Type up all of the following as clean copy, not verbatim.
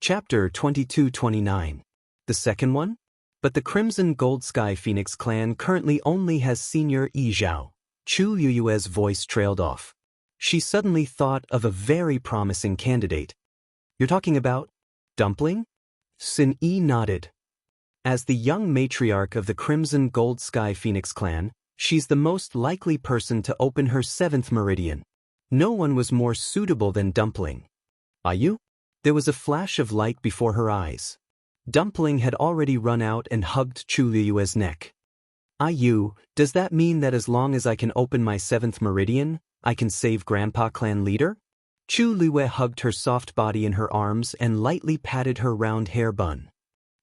Chapter 22-29. The second one? But the Crimson Gold Sky Phoenix clan currently only has Senior Yi Zhao. Chu Yuyue's voice trailed off. She suddenly thought of a very promising candidate. You're talking about Dumpling? Sin Yi nodded. As the young matriarch of the Crimson Gold Sky Phoenix clan, she's the most likely person to open her 7th meridian. No one was more suitable than Dumpling. Are you? There was a flash of light before her eyes. Dumpling had already run out and hugged Chu Liyue's neck. Ayu, does that mean that as long as I can open my 7th meridian, I can save Grandpa clan leader? Chu Liyue hugged her soft body in her arms and lightly patted her round hair bun.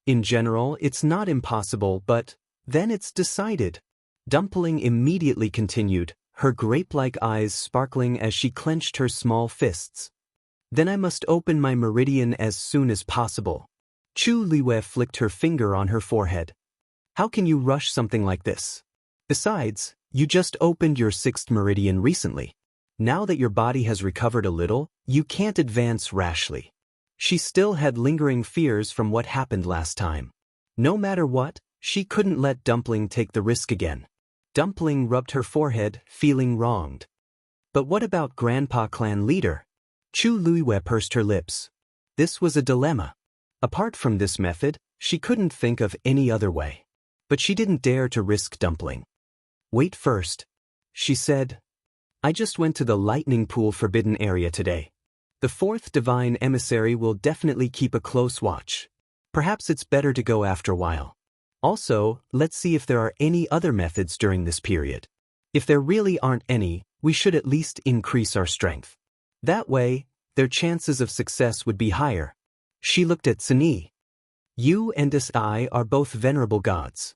In general, it's not impossible, but then it's decided. Dumpling immediately continued, her grape-like eyes sparkling as she clenched her small fists. Then I must open my meridian as soon as possible. Chu Liyue flicked her finger on her forehead. How can you rush something like this? Besides, you just opened your 6th meridian recently. Now that your body has recovered a little, you can't advance rashly. She still had lingering fears from what happened last time. No matter what, she couldn't let Dumpling take the risk again. Dumpling rubbed her forehead, feeling wronged. But what about Grandpa clan leader? Chu Liyue pursed her lips. This was a dilemma. Apart from this method, she couldn't think of any other way. But she didn't dare to risk Dumpling. Wait first, she said. I just went to the lightning pool forbidden area today. The 4th divine emissary will definitely keep a close watch. Perhaps it's better to go after a while. Also, let's see if there are any other methods during this period. If there really aren't any, we should at least increase our strength. That way, their chances of success would be higher. She looked at Sini. You and I are both venerable gods.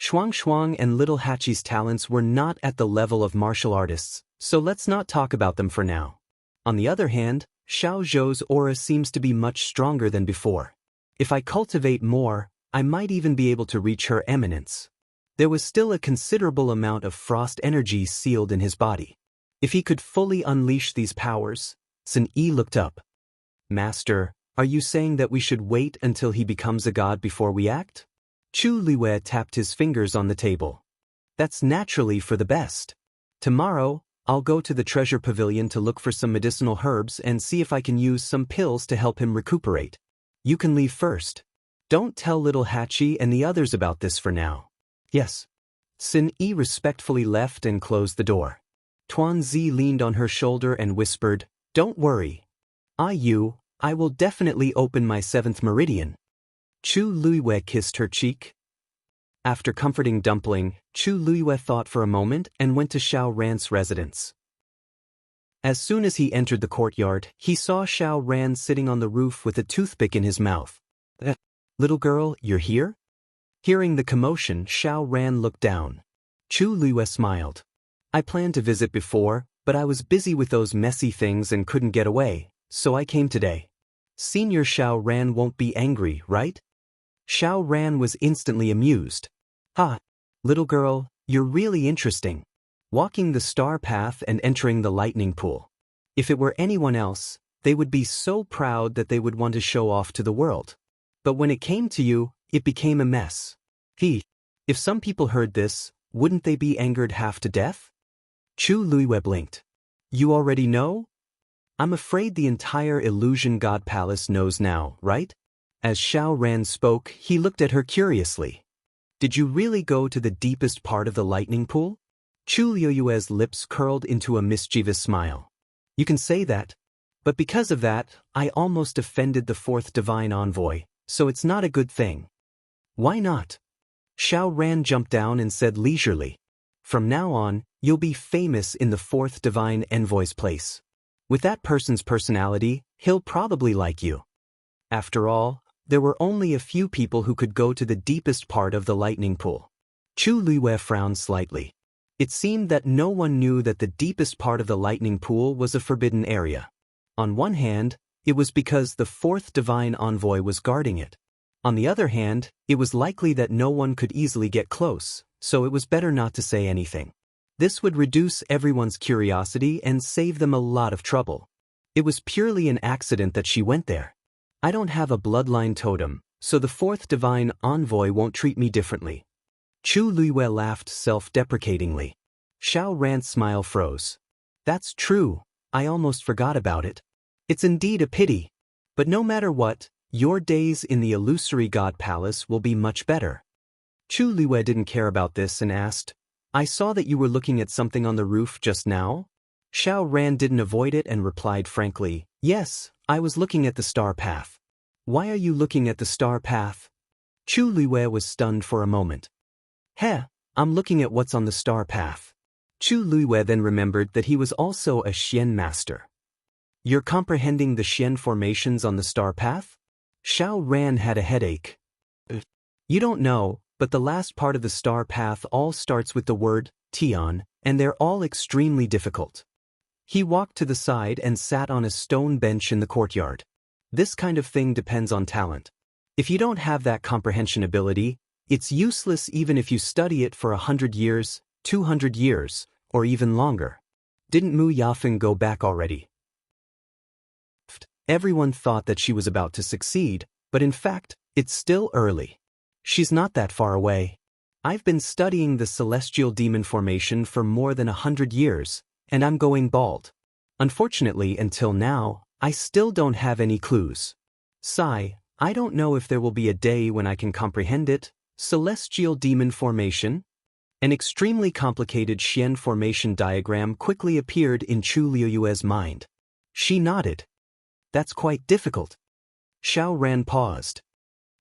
Shuang and Little Hachi's talents were not at the level of martial artists, so let's not talk about them for now. On the other hand, Xiao Zhou's aura seems to be much stronger than before. If I cultivate more, I might even be able to reach her eminence. There was still a considerable amount of frost energy sealed in his body. If he could fully unleash these powers, Sun Yi looked up. Master, are you saying that we should wait until he becomes a god before we act? Chu Liyue tapped his fingers on the table. That's naturally for the best. Tomorrow, I'll go to the treasure pavilion to look for some medicinal herbs and see if I can use some pills to help him recuperate. You can leave first. Don't tell Little Hachi and the others about this for now. Yes. Sun Yi respectfully left and closed the door. Tuanzi leaned on her shoulder and whispered, Don't worry. I will definitely open my 7th meridian. Chu Liyue kissed her cheek. After comforting Dumpling, Chu Liyue thought for a moment and went to Xiao Ran's residence. As soon as he entered the courtyard, he saw Xiao Ran sitting on the roof with a toothpick in his mouth. Little girl, you're here? Hearing the commotion, Xiao Ran looked down. Chu Liyue smiled. I planned to visit before, but I was busy with those messy things and couldn't get away, so I came today. Senior Xiao Ran won't be angry, right? Xiao Ran was instantly amused. Ha! Little girl, you're really interesting. Walking the star path and entering the lightning pool. If it were anyone else, they would be so proud that they would want to show off to the world. But when it came to you, it became a mess. If some people heard this, wouldn't they be angered half to death? Chu Liyue blinked. You already know? I'm afraid the entire Illusion God Palace knows now, right? As Xiao Ran spoke, he looked at her curiously. Did you really go to the deepest part of the lightning pool? Chu Liyue's lips curled into a mischievous smile. You can say that. But because of that, I almost offended the 4th divine envoy, so it's not a good thing. Why not? Xiao Ran jumped down and said leisurely. From now on, you'll be famous in the 4th divine envoy's place. With that person's personality, he'll probably like you. After all, there were only a few people who could go to the deepest part of the lightning pool. Chu Liyue frowned slightly. It seemed that no one knew that the deepest part of the lightning pool was a forbidden area. On one hand, it was because the 4th divine envoy was guarding it. On the other hand, it was likely that no one could easily get close, so it was better not to say anything. This would reduce everyone's curiosity and save them a lot of trouble. It was purely an accident that she went there. I don't have a bloodline totem, so the fourth divine envoy won't treat me differently. Chu Luiwei laughed self-deprecatingly. Xiao Ran's smile froze. That's true, I almost forgot about it. It's indeed a pity. But no matter what, your days in the illusory god palace will be much better. Chu Luiwei didn't care about this and asked, I saw that you were looking at something on the roof just now? Xiao Ran didn't avoid it and replied frankly, yes, I was looking at the star path. Why are you looking at the star path? Chu Luiwei was stunned for a moment. Heh, I'm looking at what's on the star path. Chu Luiwei then remembered that he was also a Xian master. You're comprehending the Xian formations on the star path? Xiao Ran had a headache. You don't know, but the last part of the star path all starts with the word Tian, and they're all extremely difficult. He walked to the side and sat on a stone bench in the courtyard. This kind of thing depends on talent. If you don't have that comprehension ability, it's useless even if you study it for 100 years, 200 years, or even longer. Didn't Mu Yafeng go back already? Everyone thought that she was about to succeed, but in fact, it's still early. She's not that far away. I've been studying the celestial demon formation for more than 100 years, and I'm going bald. Unfortunately, until now, I still don't have any clues. Sigh, I don't know if there will be a day when I can comprehend it. Celestial demon formation? An extremely complicated Xian formation diagram quickly appeared in Chu Luiwei's mind. She nodded. That's quite difficult. Xiao Ran paused.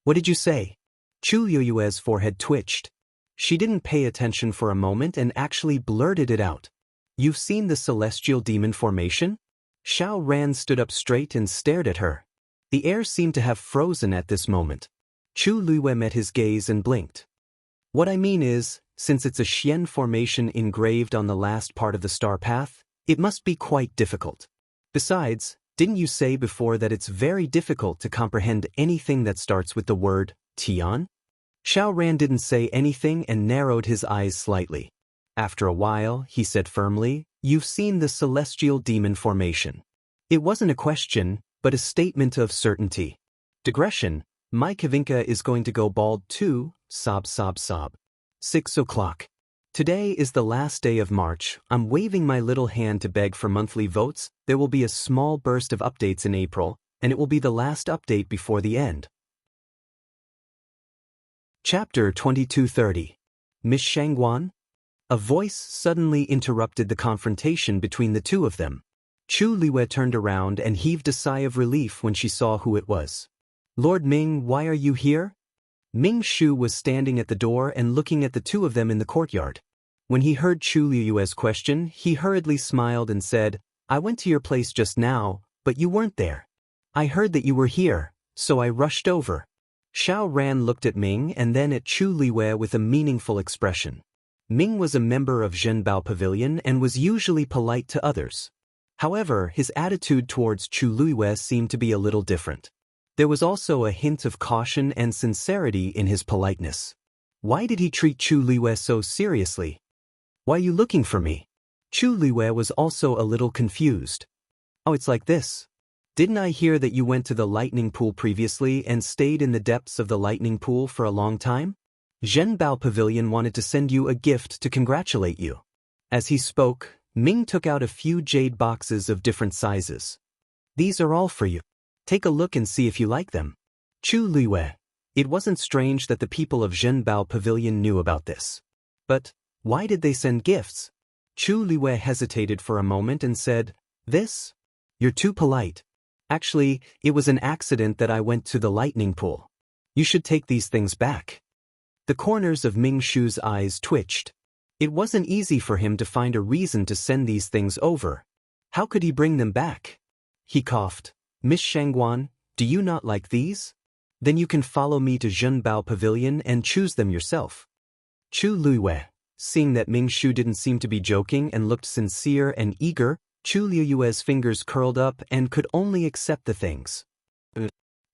What did you say? Chu Luiwei's forehead twitched. She didn't pay attention for a moment and actually blurted it out. You've seen the celestial demon formation? Xiao Ran stood up straight and stared at her. The air seemed to have frozen at this moment. Chu Luiwei met his gaze and blinked. What I mean is, since it's a Xian formation engraved on the last part of the star path, it must be quite difficult. Besides, didn't you say before that it's very difficult to comprehend anything that starts with the word Tian? Xiao Ran didn't say anything and narrowed his eyes slightly. After a while, he said firmly, You've seen the celestial demon formation. It wasn't a question, but a statement of certainty. Digression, my Kavinka is going to go bald too, sob sob sob. 6 o'clock. Today is the last day of March. I'm waving my little hand to beg for monthly votes. There will be a small burst of updates in April, and it will be the last update before the end. Chapter 2230. Miss Shangguan? A voice suddenly interrupted the confrontation between the two of them. Chu Luiwei turned around and heaved a sigh of relief when she saw who it was. Lord Ming, why are you here? Ming Shu was standing at the door and looking at the two of them in the courtyard. When he heard Chu Luiwei's question, he hurriedly smiled and said, I went to your place just now, but you weren't there. I heard that you were here, so I rushed over. Xiao Ran looked at Ming and then at Chu Luiwei with a meaningful expression. Ming was a member of Zhenbao Pavilion and was usually polite to others. However, his attitude towards Chu Luiwei seemed to be a little different. There was also a hint of caution and sincerity in his politeness. Why did he treat Chu Luiwei so seriously? Why are you looking for me? Chu Luiwei was also a little confused. Oh, it's like this. Didn't I hear that you went to the lightning pool previously and stayed in the depths of the lightning pool for a long time? Zhenbao Pavilion wanted to send you a gift to congratulate you. As he spoke, Ming took out a few jade boxes of different sizes. These are all for you. Take a look and see if you like them. Chu Luiwei. It wasn't strange that the people of Zhenbao Pavilion knew about this. But why did they send gifts? Chu Luiwei hesitated for a moment and said, This? You're too polite. Actually, it was an accident that I went to the lightning pool. You should take these things back. The corners of Ming Shu's eyes twitched. It wasn't easy for him to find a reason to send these things over. How could he bring them back? He coughed. Miss Shangguan, do you not like these? Then you can follow me to Zhenbao Pavilion and choose them yourself. Chu Luiwei, seeing that Ming Shu didn't seem to be joking and looked sincere and eager, Chu Luiwei's fingers curled up and could only accept the things.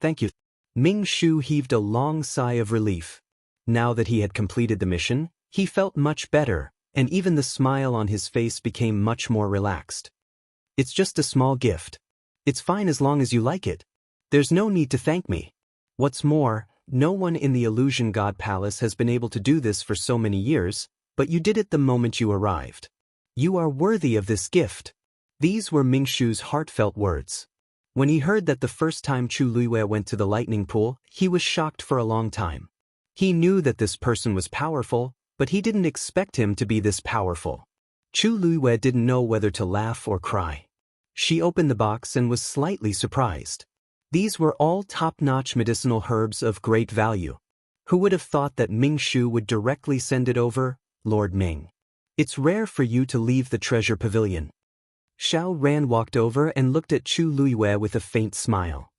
Thank you. Ming Shu heaved a long sigh of relief. Now that he had completed the mission, he felt much better, and even the smile on his face became much more relaxed. It's just a small gift. It's fine as long as you like it. There's no need to thank me. What's more, no one in the Illusion God Palace has been able to do this for so many years, but you did it the moment you arrived. You are worthy of this gift. These were Mingshu's heartfelt words. When he heard that the first time Chu Luiwei went to the lightning pool, he was shocked for a long time. He knew that this person was powerful, but he didn't expect him to be this powerful. Chu Luiwei didn't know whether to laugh or cry. She opened the box and was slightly surprised. These were all top-notch medicinal herbs of great value. Who would have thought that Mingshu would directly send it over, Lord Ming? It's rare for you to leave the treasure pavilion. Xiao Ran walked over and looked at Chu Luiwei with a faint smile.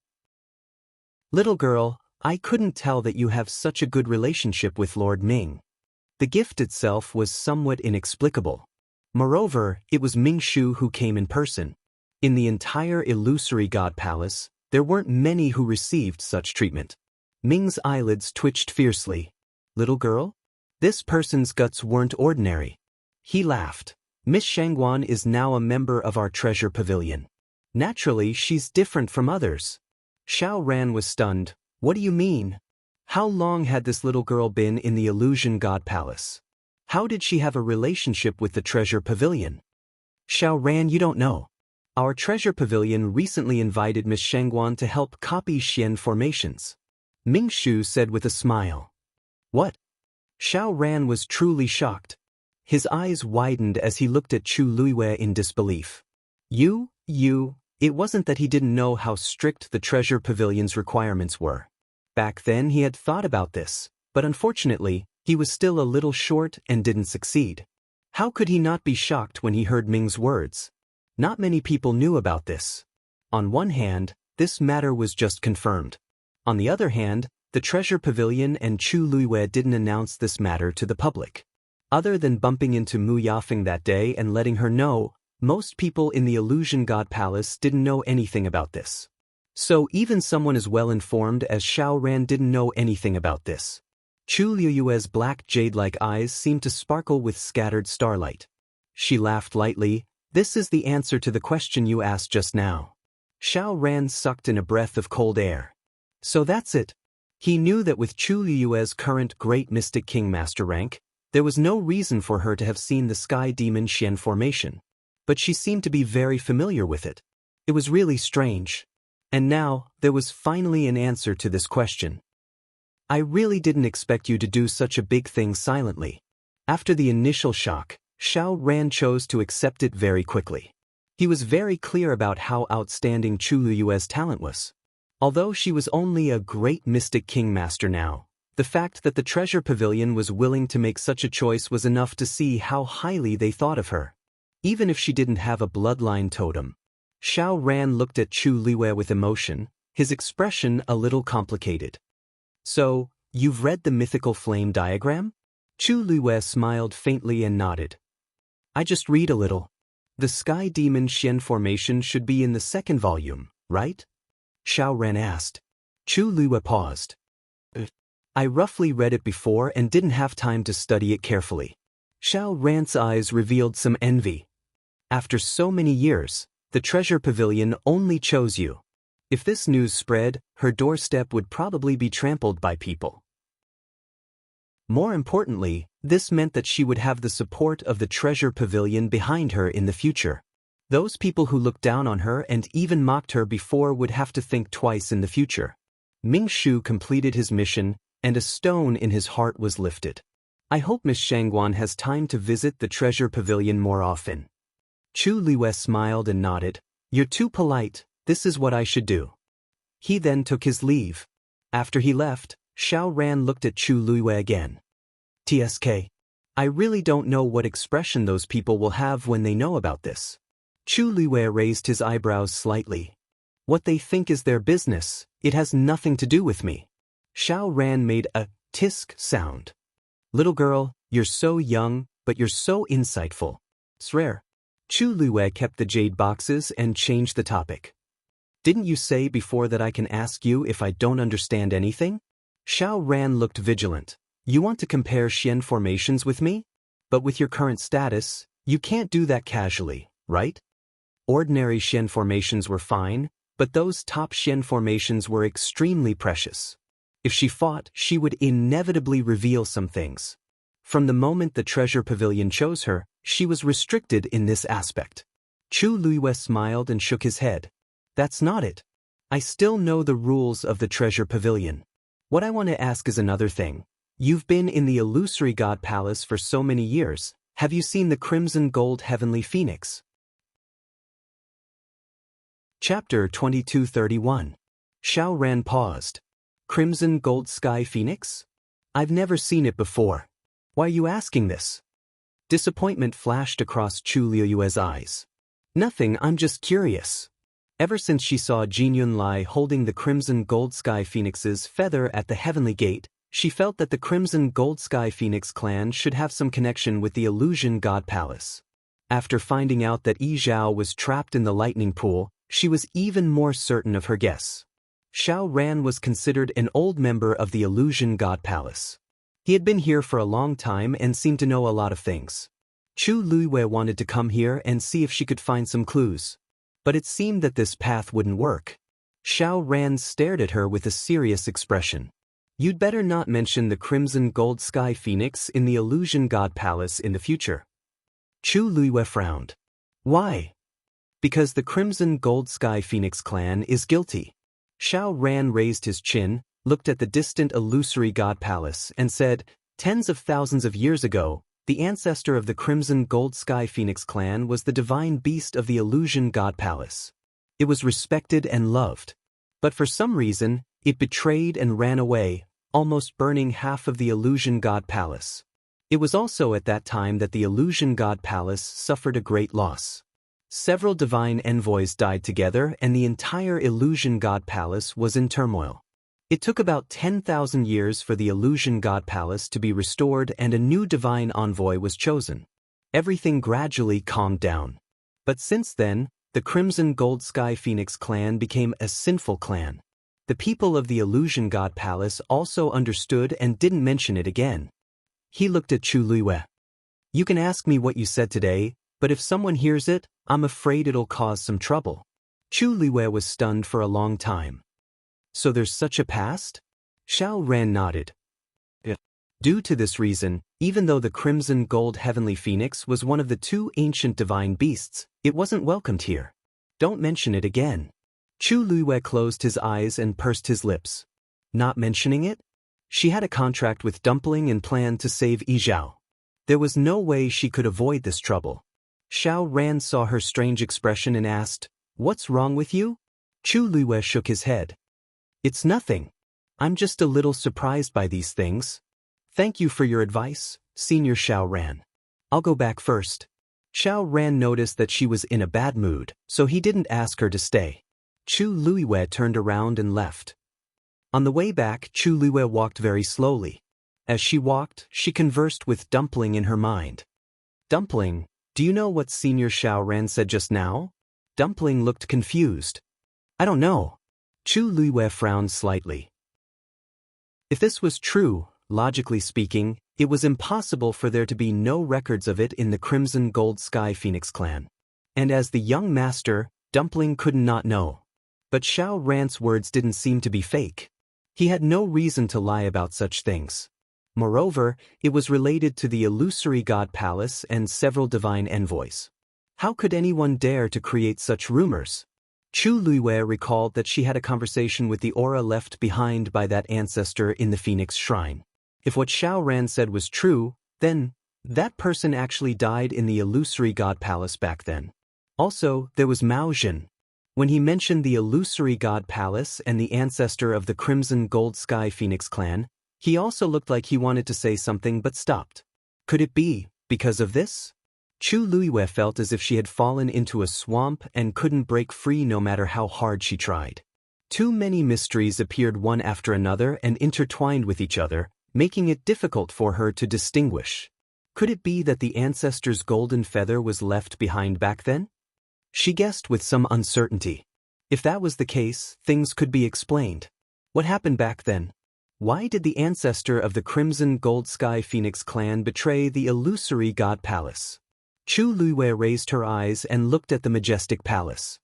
Little girl, I couldn't tell that you have such a good relationship with Lord Ming. The gift itself was somewhat inexplicable. Moreover, it was Mingshu who came in person. In the entire illusory God Palace, there weren't many who received such treatment. Ming's eyelids twitched fiercely. Little girl? This person's guts weren't ordinary. He laughed. Miss Shangguan is now a member of our treasure pavilion. Naturally, she's different from others. Xiao Ran was stunned. What do you mean? How long had this little girl been in the Illusion God Palace? How did she have a relationship with the treasure pavilion? Xiao Ran, you don't know. Our treasure pavilion recently invited Miss Shangguan to help copy Xian formations. Mingshu said with a smile. What? Xiao Ran was truly shocked. His eyes widened as he looked at Chu Luiwei in disbelief. It wasn't that he didn't know how strict the treasure pavilion's requirements were. Back then he had thought about this, but unfortunately, he was still a little short and didn't succeed. How could he not be shocked when he heard Ming's words? Not many people knew about this. On one hand, this matter was just confirmed. On the other hand, the treasure pavilion and Chu Luiwei didn't announce this matter to the public. Other than bumping into Mu Yafeng that day and letting her know, most people in the Illusion God Palace didn't know anything about this. So even someone as well-informed as Xiao Ran didn't know anything about this. Chu Luiwei's black jade-like eyes seemed to sparkle with scattered starlight. She laughed lightly. This is the answer to the question you asked just now. Xiao Ran sucked in a breath of cold air. So that's it. He knew that with Chu Luiwei's current Great Mystic King Master rank, there was no reason for her to have seen the Sky Demon Xian formation. But she seemed to be very familiar with it. It was really strange. And now, there was finally an answer to this question. I really didn't expect you to do such a big thing silently. After the initial shock, Xiao Ran chose to accept it very quickly. He was very clear about how outstanding Chu Luiwei's talent was. Although she was only a Great Mystic King Master now, the fact that the treasure pavilion was willing to make such a choice was enough to see how highly they thought of her. Even if she didn't have a bloodline totem. Xiao Ran looked at Chu Luiwei with emotion, his expression a little complicated. So, you've read the mythical flame diagram? Chu Luiwei smiled faintly and nodded. I just read a little. The Sky Demon Xian formation should be in the second volume, right? Xiao Ran asked. Chu Luiwei paused. I roughly read it before and didn't have time to study it carefully. Xiao Ran's eyes revealed some envy. After so many years, the treasure pavilion only chose you. If this news spread, her doorstep would probably be trampled by people. More importantly, this meant that she would have the support of the treasure pavilion behind her in the future. Those people who looked down on her and even mocked her before would have to think twice in the future. Mingshu completed his mission, and a stone in his heart was lifted. I hope Miss Shangguan has time to visit the treasure pavilion more often. Chu Luiwei smiled and nodded. You're too polite, this is what I should do. He then took his leave. After he left, Xiao Ran looked at Chu Luiwei again. TSK. I really don't know what expression those people will have when they know about this. Chu Luiwei raised his eyebrows slightly. What they think is their business, it has nothing to do with me. Xiao Ran made a tisk sound. Little girl, you're so young, but you're so insightful. It's rare. Chu Luiwei kept the jade boxes and changed the topic. Didn't you say before that I can ask you if I don't understand anything? Xiao Ran looked vigilant. You want to compare Xian formations with me? But with your current status, you can't do that casually, right? Ordinary Xian formations were fine, But those top Xian formations were extremely precious. If she fought, she would inevitably reveal some things. From the moment the treasure pavilion chose her, she was restricted in this aspect. Chu Luiyue smiled and shook his head. That's not it. I still know the rules of the treasure pavilion. What I want to ask is another thing. You've been in the illusory god palace for so many years. Have you seen the crimson gold heavenly phoenix? Chapter 2231. Xiao Ran paused. Crimson gold sky phoenix? I've never seen it before. Why are you asking this? Disappointment flashed across Chu Luiyue's eyes. Nothing, I'm just curious. Ever since she saw Jin Yunlai holding the crimson gold sky phoenix's feather at the heavenly gate, she felt that the crimson gold sky phoenix clan should have some connection with the illusion god palace. After finding out that Yi Zhao was trapped in the lightning pool, she was even more certain of her guess. Xiao Ran was considered an old member of the illusion god palace. He had been here for a long time and seemed to know a lot of things. Chu Luiyue wanted to come here and see if she could find some clues. But it seemed that this path wouldn't work. Xiao Ran stared at her with a serious expression. You'd better not mention the crimson gold sky phoenix in the illusion god palace in the future. Chu Luiyue frowned. Why? Because the crimson gold sky phoenix clan is guilty. Xiao Ran raised his chin, looked at the distant illusory god palace, and said, tens of thousands of years ago, the ancestor of the crimson gold sky phoenix clan was the divine beast of the illusion god palace. It was respected and loved. But for some reason, it betrayed and ran away, almost burning half of the illusion god palace. It was also at that time that the illusion god palace suffered a great loss. Several divine envoys died together and the entire illusion god palace was in turmoil. It took about 10,000 years for the illusion god palace to be restored and a new divine envoy was chosen. Everything gradually calmed down. But since then, the crimson gold sky phoenix clan became a sinful clan. The people of the illusion god palace also understood and didn't mention it again. He looked at Chu Luiyue. You can ask me what you said today, but if someone hears it, I'm afraid it'll cause some trouble. Chu Luiyue was stunned for a long time. So there's such a past? Xiao Ran nodded. Yeah. Due to this reason, even though the crimson gold heavenly phoenix was one of the two ancient divine beasts, it wasn't welcomed here. Don't mention it again. Chu Luiyue closed his eyes and pursed his lips. Not mentioning it? She had a contract with Dumpling and planned to save Yi Zhao. There was no way she could avoid this trouble. Xiao Ran saw her strange expression and asked, What's wrong with you? Chu Luiyue shook his head. It's nothing. I'm just a little surprised by these things. Thank you for your advice, Senior Xiao Ran. I'll go back first. Xiao Ran noticed that she was in a bad mood, so he didn't ask her to stay. Chu Luiyue turned around and left. On the way back, Chu Luiyue walked very slowly. As she walked, she conversed with Dumpling in her mind. Dumpling, do you know what Senior Xiao Ran said just now? Dumpling looked confused. I don't know. Chu Luiyue frowned slightly. If this was true, logically speaking, it was impossible for there to be no records of it in the Crimson Gold Sky Phoenix clan. And as the young master, Dumpling could not know. But Xiao Ran's words didn't seem to be fake. He had no reason to lie about such things. Moreover, it was related to the illusory god palace and several divine envoys. How could anyone dare to create such rumors? Chu Luiyue recalled that she had a conversation with the aura left behind by that ancestor in the Phoenix Shrine. If what Xiao Ran said was true, then that person actually died in the illusory god palace back then. Also, there was Mao Jin. When he mentioned the illusory god palace and the ancestor of the Crimson Gold Sky Phoenix clan, he also looked like he wanted to say something but stopped. Could it be because of this? Chu Luiyue felt as if she had fallen into a swamp and couldn't break free no matter how hard she tried. Too many mysteries appeared one after another and intertwined with each other, making it difficult for her to distinguish. Could it be that the ancestor's golden feather was left behind back then? She guessed with some uncertainty. If that was the case, things could be explained. What happened back then? Why did the ancestor of the Crimson Gold Sky Phoenix clan betray the illusory god palace? Chu Luiyue raised her eyes and looked at the majestic palace.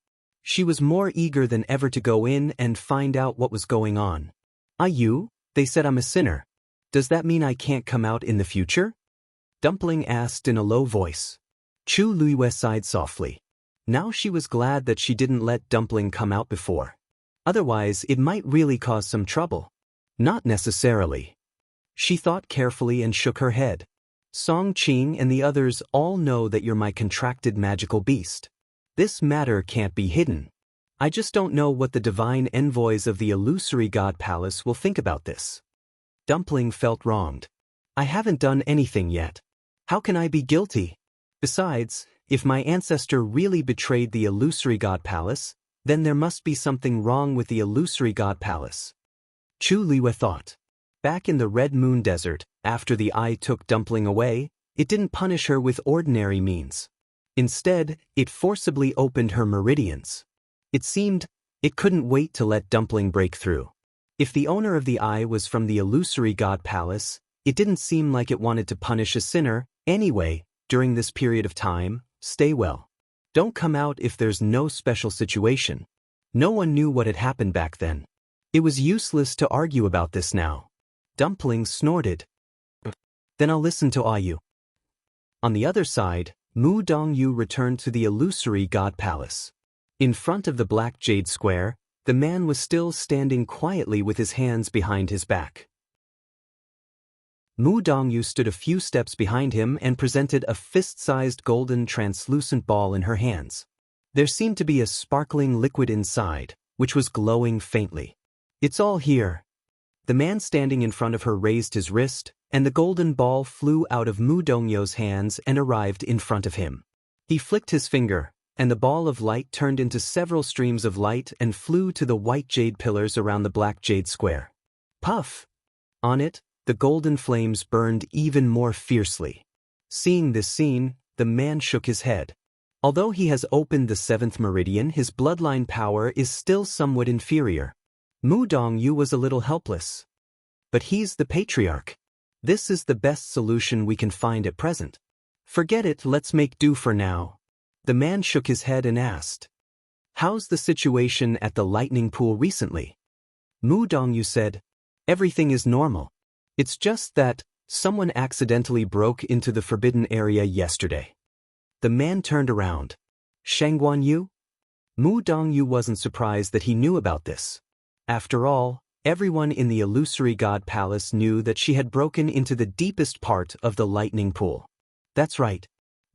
She was more eager than ever to go in and find out what was going on. You? They said I'm a sinner. Does that mean I can't come out in the future? Dumpling asked in a low voice. Chu Luiyue sighed softly. Now she was glad that she didn't let Dumpling come out before. Otherwise, it might really cause some trouble. Not necessarily. She thought carefully and shook her head. Song Qing and the others all know that you're my contracted magical beast. This matter can't be hidden. I just don't know what the divine envoys of the illusory god palace will think about this. Dumpling felt wronged. I haven't done anything yet. How can I be guilty? Besides, if my ancestor really betrayed the illusory god palace, then there must be something wrong with the illusory god palace. Chu Liwei thought. Back in the Red Moon Desert, after the eye took Dumpling away, it didn't punish her with ordinary means. Instead, it forcibly opened her meridians. It seemed it couldn't wait to let Dumpling break through. If the owner of the eye was from the illusory god palace, it didn't seem like it wanted to punish a sinner. Anyway, during this period of time, stay well. Don't come out if there's no special situation. No one knew what had happened back then. It was useless to argue about this now. Dumpling snorted. Then I'll listen to Ayu. On the other side, Mu Dongyu returned to the illusory god palace. In front of the Black Jade Square, the man was still standing quietly with his hands behind his back. Mu Dongyu stood a few steps behind him and presented a fist-sized golden translucent ball in her hands. There seemed to be a sparkling liquid inside, which was glowing faintly. It's all here. The man standing in front of her raised his wrist, and the golden ball flew out of Mu Dongyu's hands and arrived in front of him. He flicked his finger, and the ball of light turned into several streams of light and flew to the white jade pillars around the Black Jade Square. Puff! On it, the golden flames burned even more fiercely. Seeing this scene, the man shook his head. Although he has opened the 7th meridian, his bloodline power is still somewhat inferior. Mu Dongyu was a little helpless. But he's the patriarch. This is the best solution we can find at present. Forget it, let's make do for now. The man shook his head and asked, How's the situation at the lightning pool recently? Mu Dongyu said, Everything is normal. It's just that someone accidentally broke into the forbidden area yesterday. The man turned around. Shangguan Yu? Mu Dongyu wasn't surprised that he knew about this. After all, everyone in the illusory god palace knew that she had broken into the deepest part of the lightning pool. That's right.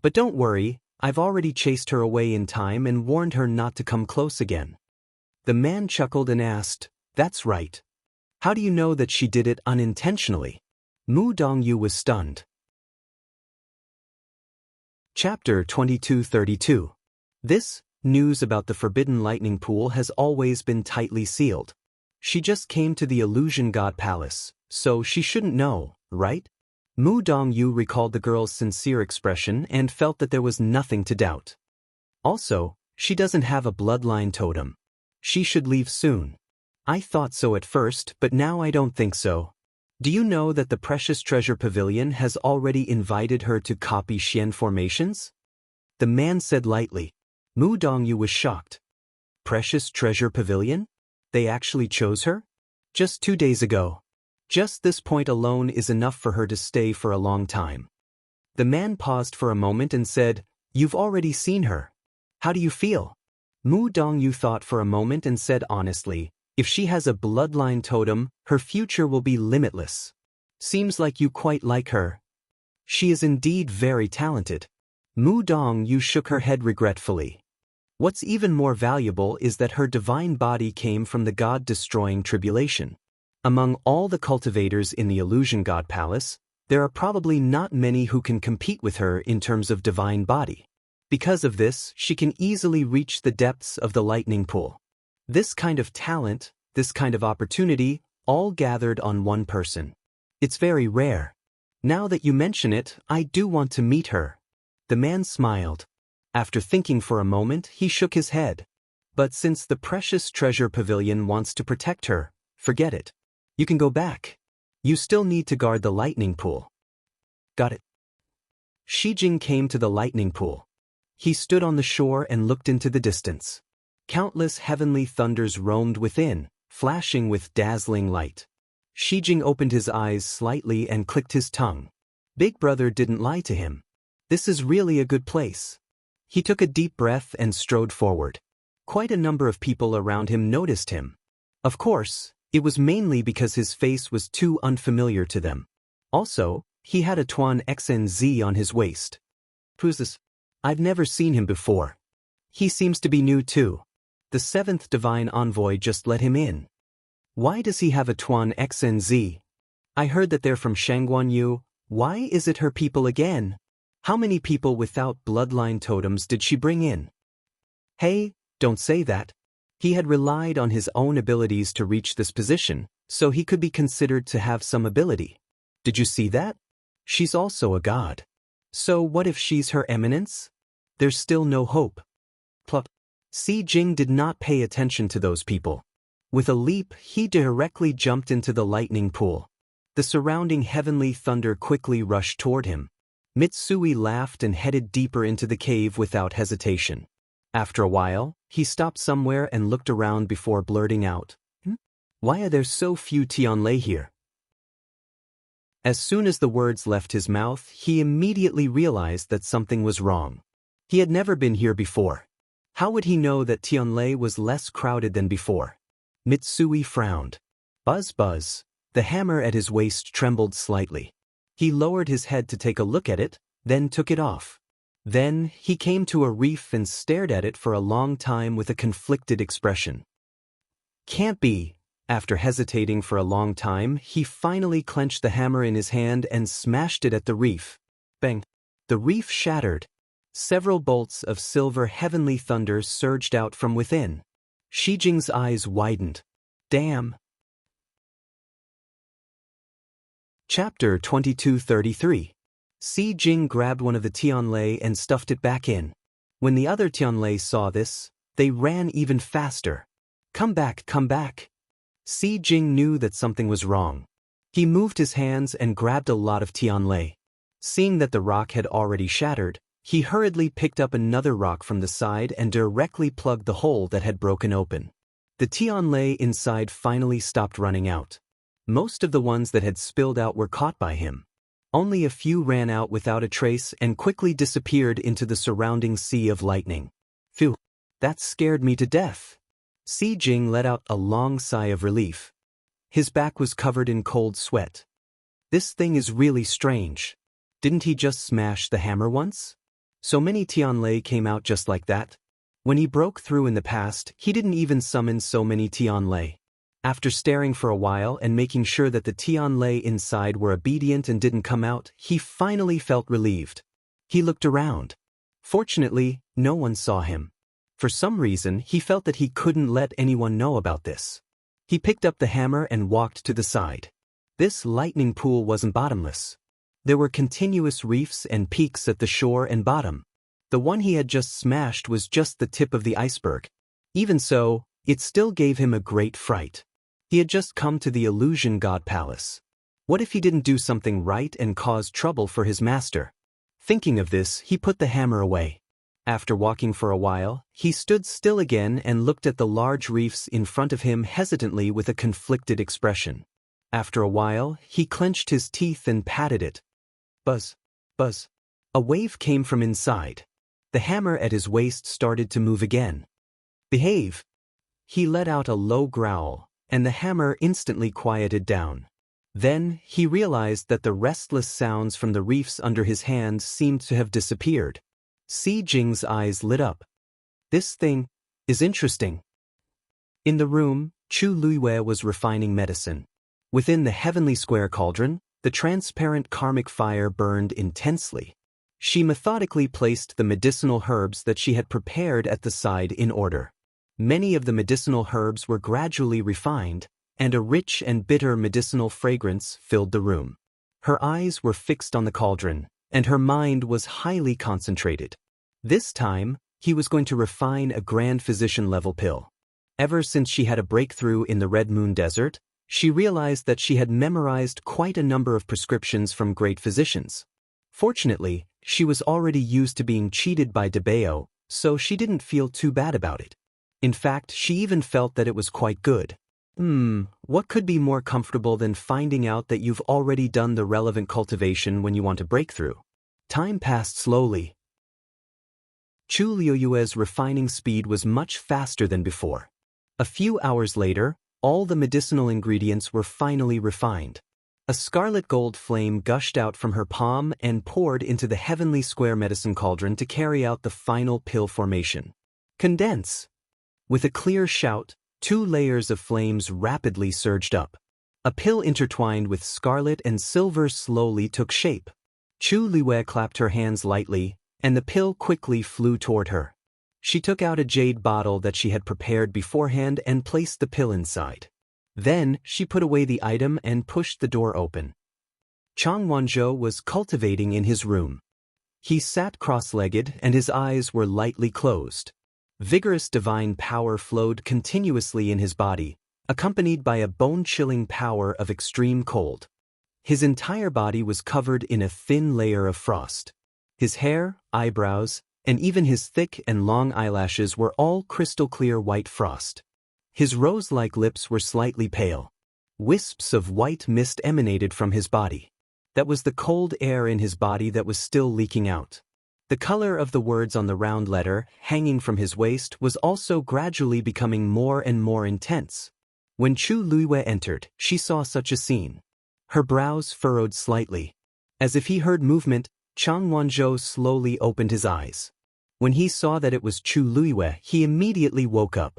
But don't worry, I've already chased her away in time and warned her not to come close again. The man chuckled and asked, That's right. How do you know that she did it unintentionally? Mu Dongyu was stunned. Chapter 2232. This news about the forbidden lightning pool has always been tightly sealed. She just came to the illusion god palace, so she shouldn't know, right? Mu Dongyu recalled the girl's sincere expression and felt that there was nothing to doubt. Also, she doesn't have a bloodline totem. She should leave soon. I thought so at first, but now I don't think so. Do you know that the Precious Treasure Pavilion has already invited her to copy Xian formations? The man said lightly. Mu Dongyu was shocked. Precious Treasure Pavilion? They actually chose her? Just 2 days ago. Just this point alone is enough for her to stay for a long time. The man paused for a moment and said, You've already seen her. How do you feel? Mu Dongyu thought for a moment and said honestly, If she has a bloodline totem, her future will be limitless. Seems like you quite like her. She is indeed very talented. Mu Dongyu shook her head regretfully. What's even more valuable is that her divine body came from the god-destroying tribulation. Among all the cultivators in the illusion god palace, there are probably not many who can compete with her in terms of divine body. Because of this, she can easily reach the depths of the lightning pool. This kind of talent, this kind of opportunity, all gathered on one person. It's very rare. Now that you mention it, I do want to meet her. The man smiled. After thinking for a moment, he shook his head. But since the Precious Treasure Pavilion wants to protect her, forget it. You can go back. You still need to guard the lightning pool. Got it. Shi Jing came to the lightning pool. He stood on the shore and looked into the distance. Countless heavenly thunders roamed within, flashing with dazzling light. Shijing opened his eyes slightly and clicked his tongue. Big Brother didn't lie to him. This is really a good place. He took a deep breath and strode forward. Quite a number of people around him noticed him. Of course, it was mainly because his face was too unfamiliar to them. Also, he had a Tuan XNZ on his waist. Who's this? I've never seen him before. He seems to be new too. The 7th Divine Envoy just let him in. Why does he have a Tuan XNZ? I heard that they're from Shangguanyu. Why is it her people again? How many people without bloodline totems did she bring in? Hey, don't say that. He had relied on his own abilities to reach this position, so he could be considered to have some ability. Did you see that? She's also a god. So what if she's Her Eminence? There's still no hope. Plop. Jing did not pay attention to those people. With a leap, he directly jumped into the lightning pool. The surrounding heavenly thunder quickly rushed toward him. Mitsui laughed and headed deeper into the cave without hesitation. After a while, he stopped somewhere and looked around before blurting out, Why are there so few Tianlei here? As soon as the words left his mouth, he immediately realized that something was wrong. He had never been here before. How would he know that Tianlei was less crowded than before? Mitsui frowned. Buzz buzz. The hammer at his waist trembled slightly. He lowered his head to take a look at it, then took it off. Then, he came to a reef and stared at it for a long time with a conflicted expression. Can't be. After hesitating for a long time, he finally clenched the hammer in his hand and smashed it at the reef. Bang! The reef shattered. Several bolts of silver heavenly thunder surged out from within. Shijing's eyes widened. Damn! Chapter 2233. Jing grabbed one of the Tianlei and stuffed it back in. When the other Tianlei saw this, they ran even faster. Come back, come back! Jing knew that something was wrong. He moved his hands and grabbed a lot of Tianlei. Seeing that the rock had already shattered, he hurriedly picked up another rock from the side and directly plugged the hole that had broken open. The Tianlei inside finally stopped running out. Most of the ones that had spilled out were caught by him. Only a few ran out without a trace and quickly disappeared into the surrounding sea of lightning. Phew, that scared me to death. Jing let out a long sigh of relief. His back was covered in cold sweat. This thing is really strange. Didn't he just smash the hammer once? So many Tianlei came out just like that. When he broke through in the past, he didn't even summon so many Tianlei. After staring for a while and making sure that the Tianlei inside were obedient and didn't come out, he finally felt relieved. He looked around. Fortunately, no one saw him. For some reason, he felt that he couldn't let anyone know about this. He picked up the hammer and walked to the side. This lightning pool wasn't bottomless. There were continuous reefs and peaks at the shore and bottom. The one he had just smashed was just the tip of the iceberg. Even so, it still gave him a great fright. He had just come to the Illusion God Palace. What if he didn't do something right and cause trouble for his master? Thinking of this, he put the hammer away. After walking for a while, he stood still again and looked at the large reefs in front of him hesitantly with a conflicted expression. After a while, he clenched his teeth and patted it. Buzz, buzz. A wave came from inside. The hammer at his waist started to move again. Behave! He let out a low growl, and the hammer instantly quieted down. Then, he realized that the restless sounds from the reefs under his hand seemed to have disappeared. Jing's eyes lit up. This thing is interesting. In the room, Chu Luiwei was refining medicine. Within the heavenly square cauldron, the transparent karmic fire burned intensely. She methodically placed the medicinal herbs that she had prepared at the side in order. Many of the medicinal herbs were gradually refined, and a rich and bitter medicinal fragrance filled the room. Her eyes were fixed on the cauldron, and her mind was highly concentrated. This time, he was going to refine a grand physician-level pill. Ever since she had a breakthrough in the Red Moon Desert, she realized that she had memorized quite a number of prescriptions from great physicians. Fortunately, she was already used to being cheated by Debeo, so she didn't feel too bad about it. In fact, she even felt that it was quite good. What could be more comfortable than finding out that you've already done the relevant cultivation when you want a breakthrough? Time passed slowly. Chu Liuyue's refining speed was much faster than before. A few hours later, all the medicinal ingredients were finally refined. A scarlet gold flame gushed out from her palm and poured into the heavenly square medicine cauldron to carry out the final pill formation. Condense! With a clear shout, 2 layers of flames rapidly surged up. A pill intertwined with scarlet and silver slowly took shape. Chu Liyue clapped her hands lightly, and the pill quickly flew toward her. She took out a jade bottle that she had prepared beforehand and placed the pill inside. Then, she put away the item and pushed the door open. Chang Wanzhou was cultivating in his room. He sat cross-legged and his eyes were lightly closed. Vigorous divine power flowed continuously in his body, accompanied by a bone-chilling power of extreme cold. His entire body was covered in a thin layer of frost. His hair, eyebrows, and even his thick and long eyelashes were all crystal-clear white frost. His rose-like lips were slightly pale. Wisps of white mist emanated from his body. That was the cold air in his body that was still leaking out. The color of the words on the round letter, hanging from his waist, was also gradually becoming more and more intense. When Chu Liyue entered, she saw such a scene. Her brows furrowed slightly. As if he heard movement, Chang Wanzhou slowly opened his eyes. When he saw that it was Chu Liyue, he immediately woke up.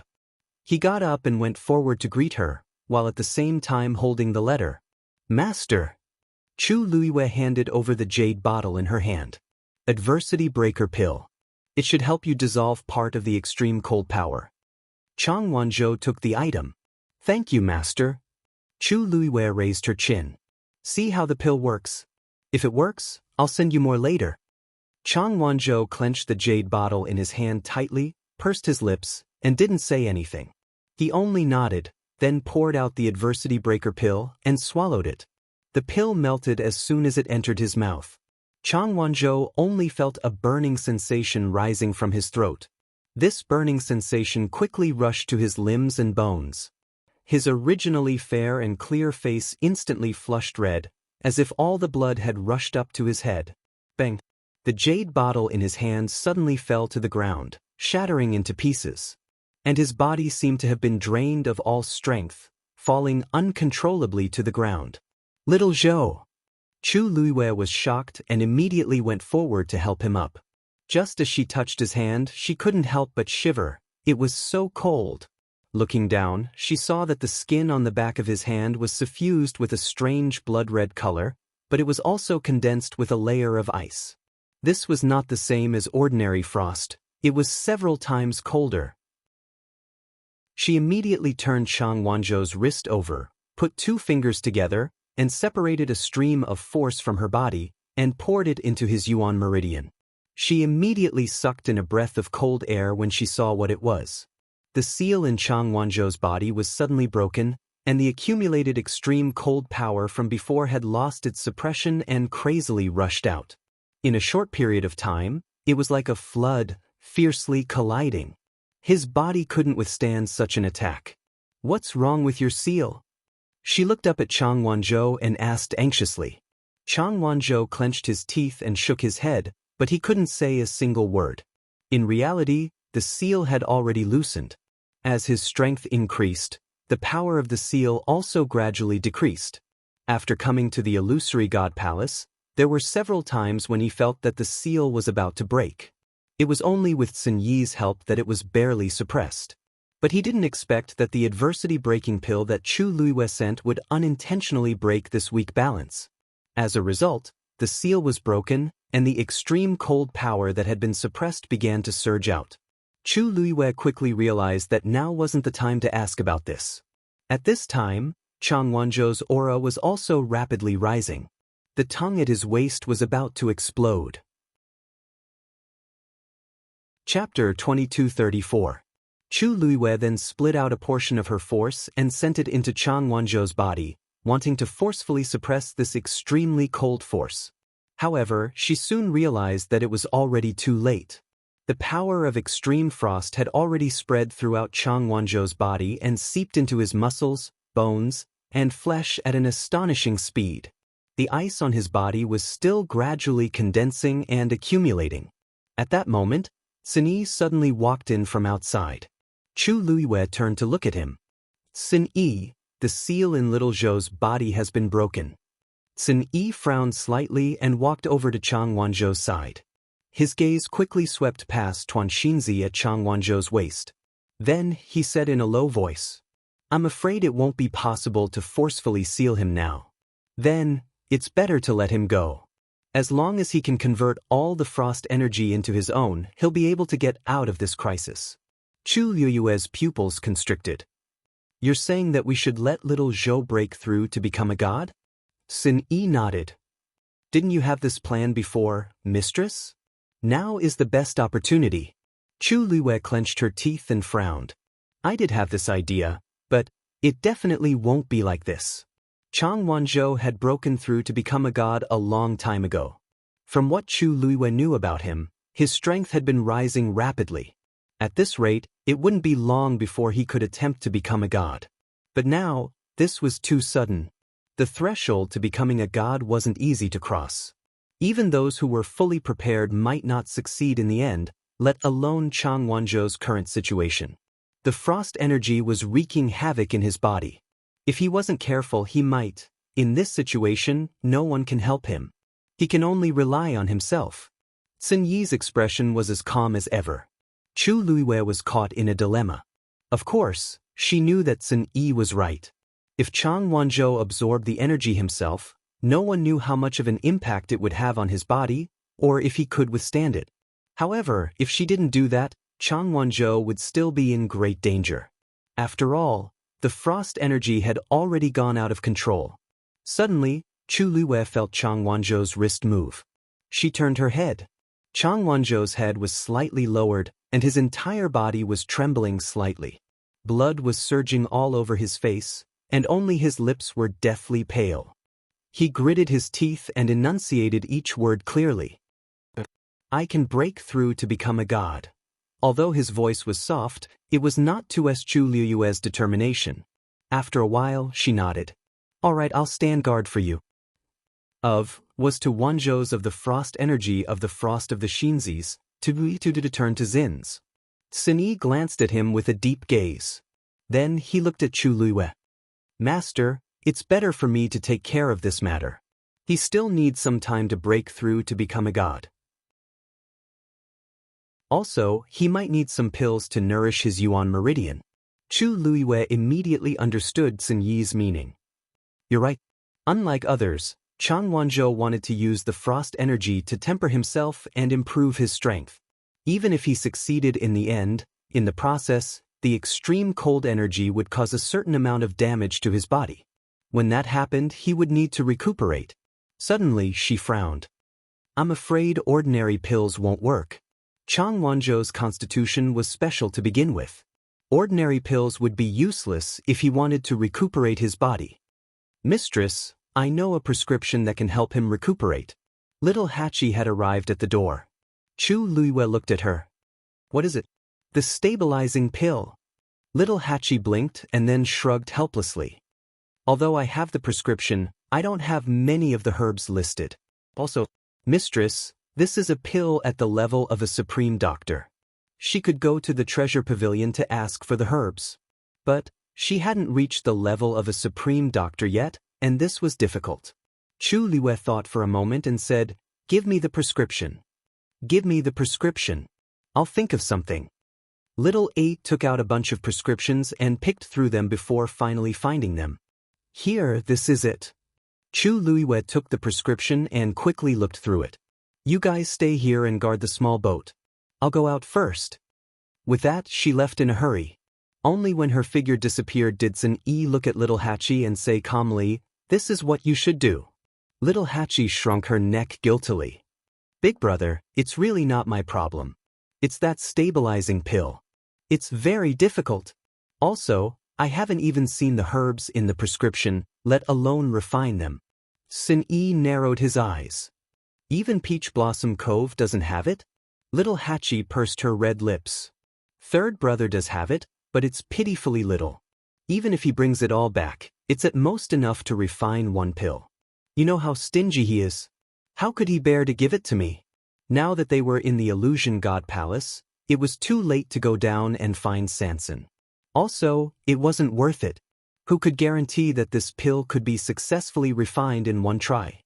He got up and went forward to greet her, while at the same time holding the letter. "Master!" Chu Liyue handed over the jade bottle in her hand. Adversity Breaker Pill. It should help you dissolve part of the extreme cold power. Chang Wanzhou took the item. "Thank you, Master." Chu Liyue raised her chin. "See how the pill works. If it works, I'll send you more later." Chang Wanzhou clenched the jade bottle in his hand tightly, pursed his lips, and didn't say anything. He only nodded, then poured out the Adversity Breaker Pill and swallowed it. The pill melted as soon as it entered his mouth. Chang Wanzhou only felt a burning sensation rising from his throat. This burning sensation quickly rushed to his limbs and bones. His originally fair and clear face instantly flushed red, as if all the blood had rushed up to his head. Bang! The jade bottle in his hand suddenly fell to the ground, shattering into pieces. And his body seemed to have been drained of all strength, falling uncontrollably to the ground. "Little Zhou!" Chu Liyue was shocked and immediately went forward to help him up. Just as she touched his hand, she couldn't help but shiver. It was so cold. Looking down, she saw that the skin on the back of his hand was suffused with a strange blood-red color, but it was also condensed with a layer of ice. This was not the same as ordinary frost. It was several times colder. She immediately turned Chang Wanzhou's wrist over, put 2 fingers together, and separated a stream of force from her body, and poured it into his Yuan meridian. She immediately sucked in a breath of cold air when she saw what it was. The seal in Chang Wanzhou's body was suddenly broken, and the accumulated extreme cold power from before had lost its suppression and crazily rushed out. In a short period of time, it was like a flood, fiercely colliding. His body couldn't withstand such an attack. "What's wrong with your seal?" She looked up at Chang Wanzhou and asked anxiously. Chang Wanzhou clenched his teeth and shook his head, but he couldn't say a single word. In reality, the seal had already loosened. As his strength increased, the power of the seal also gradually decreased. After coming to the illusory god palace, there were several times when he felt that the seal was about to break. It was only with Sun Yi's help that it was barely suppressed. But he didn't expect that the adversity-breaking pill that Chu Liyue sent would unintentionally break this weak balance. As a result, the seal was broken, and the extreme cold power that had been suppressed began to surge out. Chu Liyue quickly realized that now wasn't the time to ask about this. At this time, Chang Wanzhou's aura was also rapidly rising. The tongue at his waist was about to explode. Chapter 2234. Chu Liyue then split out a portion of her force and sent it into Chang Wanzhou's body, wanting to forcefully suppress this extremely cold force. However, she soon realized that it was already too late. The power of extreme frost had already spread throughout Chang Wanzhou's body and seeped into his muscles, bones, and flesh at an astonishing speed. The ice on his body was still gradually condensing and accumulating. At that moment, Sun Yi suddenly walked in from outside. Chu Luiyue turned to look at him. Sun Yi, the seal in little Zhou's body has been broken. Sun Yi frowned slightly and walked over to Chang Wanzhou's side. His gaze quickly swept past Tuan Xinzi at Chang Wanzhou's waist. Then, he said in a low voice, "I'm afraid it won't be possible to forcefully seal him now. Then, it's better to let him go. As long as he can convert all the frost energy into his own, he'll be able to get out of this crisis." Chu Liyue's pupils constricted. "You're saying that we should let little Zhou break through to become a god?" Sun Yi nodded. "Didn't you have this plan before, mistress? Now is the best opportunity." Chu Liyue clenched her teeth and frowned. "I did have this idea, but it definitely won't be like this." Chang Wanzhou had broken through to become a god a long time ago. From what Chu Liyue knew about him, his strength had been rising rapidly. At this rate, it wouldn't be long before he could attempt to become a god. But now, this was too sudden. The threshold to becoming a god wasn't easy to cross. Even those who were fully prepared might not succeed in the end, let alone Chang Wanzhou's current situation. The frost energy was wreaking havoc in his body. If he wasn't careful, he might. In this situation, no one can help him. He can only rely on himself. Sun Yi's expression was as calm as ever. Chu Liyue was caught in a dilemma. Of course, she knew that Sun Yi was right. If Chang Wanzhou absorbed the energy himself, no one knew how much of an impact it would have on his body, or if he could withstand it. However, if she didn't do that, Chang Wanzhou would still be in great danger. After all, the frost energy had already gone out of control. Suddenly, Chu Liyue felt Chang Wanzhou's wrist move. She turned her head. Chang Wanzhou's head was slightly lowered, and his entire body was trembling slightly. Blood was surging all over his face, and only his lips were deathly pale. He gritted his teeth and enunciated each word clearly. "I can break through to become a god." Although his voice was soft, it was not to Chu Liyue's determination. After a while, she nodded. "All right, I'll stand guard for you." Was to Wanzhou's of the frost energy of the frost of the Xinzis, to turn to Zin's. Sun Yi glanced at him with a deep gaze. Then he looked at Chu Liyue. "Master, it's better for me to take care of this matter. He still needs some time to break through to become a god. Also, he might need some pills to nourish his Yuan meridian." Chu Liyue immediately understood Sun Yi's meaning. "You're right. Unlike others, Chang Wanzhou wanted to use the frost energy to temper himself and improve his strength. Even if he succeeded in the end, in the process, the extreme cold energy would cause a certain amount of damage to his body. When that happened, he would need to recuperate." Suddenly, she frowned. "I'm afraid ordinary pills won't work. Chang Wanzhou's constitution was special to begin with. Ordinary pills would be useless if he wanted to recuperate his body." "Mistress, I know a prescription that can help him recuperate." Little Hachi had arrived at the door. Chu Liyue looked at her. "What is it?" "The stabilizing pill." Little Hachi blinked and then shrugged helplessly. "Although I have the prescription, I don't have many of the herbs listed. Also, mistress, this is a pill at the level of a supreme doctor. She could go to the treasure pavilion to ask for the herbs. But she hadn't reached the level of a supreme doctor yet, and this was difficult." Chu Liyue thought for a moment and said, "Give me the prescription." "Give me the prescription. I'll think of something." Little 8 took out a bunch of prescriptions and picked through them before finally finding them. "Here, this is it." Chu Liyue took the prescription and quickly looked through it. "You guys stay here and guard the small boat. I'll go out first." With that, she left in a hurry. Only when her figure disappeared did Sun Yi look at Little Hachi and say calmly, "This is what you should do." Little Hachi shrunk her neck guiltily. "Big brother, it's really not my problem. It's that stabilizing pill. It's very difficult. Also, I haven't even seen the herbs in the prescription, let alone refine them." Sun Yi narrowed his eyes. "Even Peach Blossom Cove doesn't have it?" Little Hachi pursed her red lips. Third brother does have it, but it's pitifully little. Even if he brings it all back, it's at most enough to refine one pill. You know how stingy he is. How could he bear to give it to me? Now that they were in the Illusion God Palace, it was too late to go down and find Sanson. Also, it wasn't worth it. Who could guarantee that this pill could be successfully refined in one try?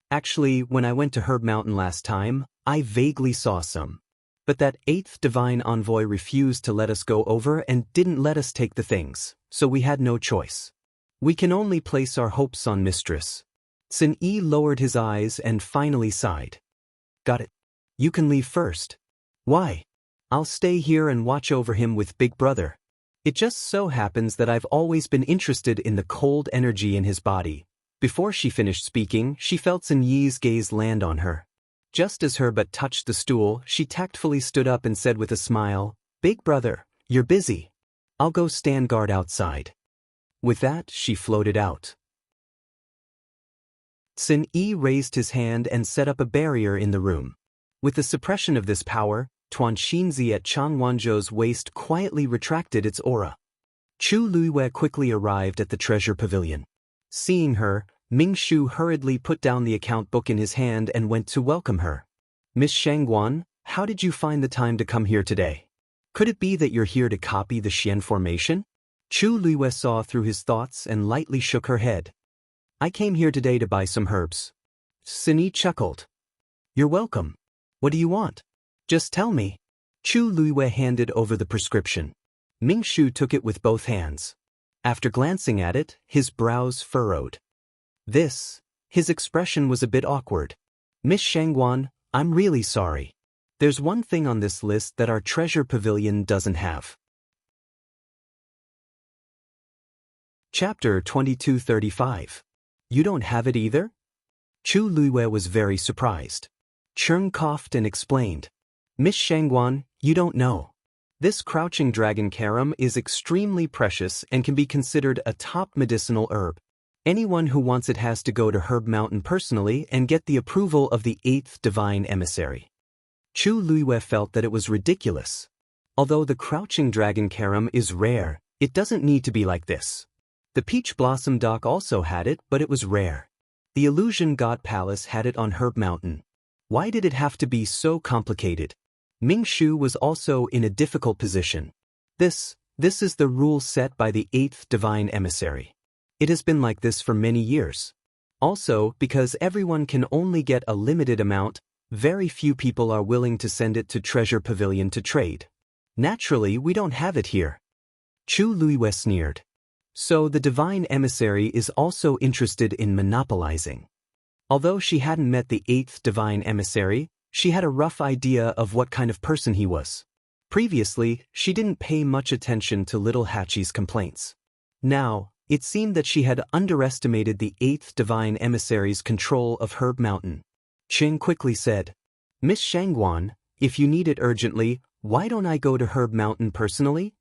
Actually, when I went to Herb Mountain last time, I vaguely saw some. But that 8th Divine Envoy refused to let us go over and didn't let us take the things, so we had no choice. We can only place our hopes on Mistress. Sin Yi lowered his eyes and finally sighed. Got it. You can leave first. Why? I'll stay here and watch over him with Big Brother. It just so happens that I've always been interested in the cold energy in his body. Before she finished speaking, she felt Sin Yi's gaze land on her. Just as her butt touched the stool, she tactfully stood up and said with a smile, Big Brother, you're busy. I'll go stand guard outside. With that, she floated out. Sin Yi raised his hand and set up a barrier in the room. With the suppression of this power, Tuan Xinzi at Chang Wanzhou's waist quietly retracted its aura. Chu Luiwei quickly arrived at the treasure pavilion. Seeing her, Ming Shu hurriedly put down the account book in his hand and went to welcome her. Miss Shangguan, how did you find the time to come here today? Could it be that you're here to copy the Xian formation? Chu Luiwei saw through his thoughts and lightly shook her head. I came here today to buy some herbs. Sin Yi chuckled. You're welcome. What do you want? Just tell me. Chu Luiwei handed over the prescription. Ming Shu took it with both hands. After glancing at it, his brows furrowed. His expression was a bit awkward. Miss Shangguan, I'm really sorry. There's one thing on this list that our treasure pavilion doesn't have. Chapter 2235. You don't have it either? Chu Luiwei was very surprised. Cheng coughed and explained. Miss Shangguan, you don't know. This crouching dragon carom is extremely precious and can be considered a top medicinal herb. Anyone who wants it has to go to Herb Mountain personally and get the approval of the 8th Divine Emissary. Chu Luiwei felt that it was ridiculous. Although the crouching dragon carom is rare, it doesn't need to be like this. The Peach Blossom Dock also had it, but it was rare. The Illusion God Palace had it on Herb Mountain. Why did it have to be so complicated? Ming Shu was also in a difficult position. This is the rule set by the 8th Divine Emissary. It has been like this for many years. Also, because everyone can only get a limited amount, very few people are willing to send it to Treasure Pavilion to trade. Naturally, we don't have it here. Chu Luiwei sneered. So the Divine Emissary is also interested in monopolizing. Although she hadn't met the 8th Divine Emissary, she had a rough idea of what kind of person he was. Previously, she didn't pay much attention to Little Hachi's complaints. Now, it seemed that she had underestimated the 8th Divine Emissary's control of Herb Mountain. Qing quickly said, Miss Shangguan, if you need it urgently, why don't I go to Herb Mountain personally?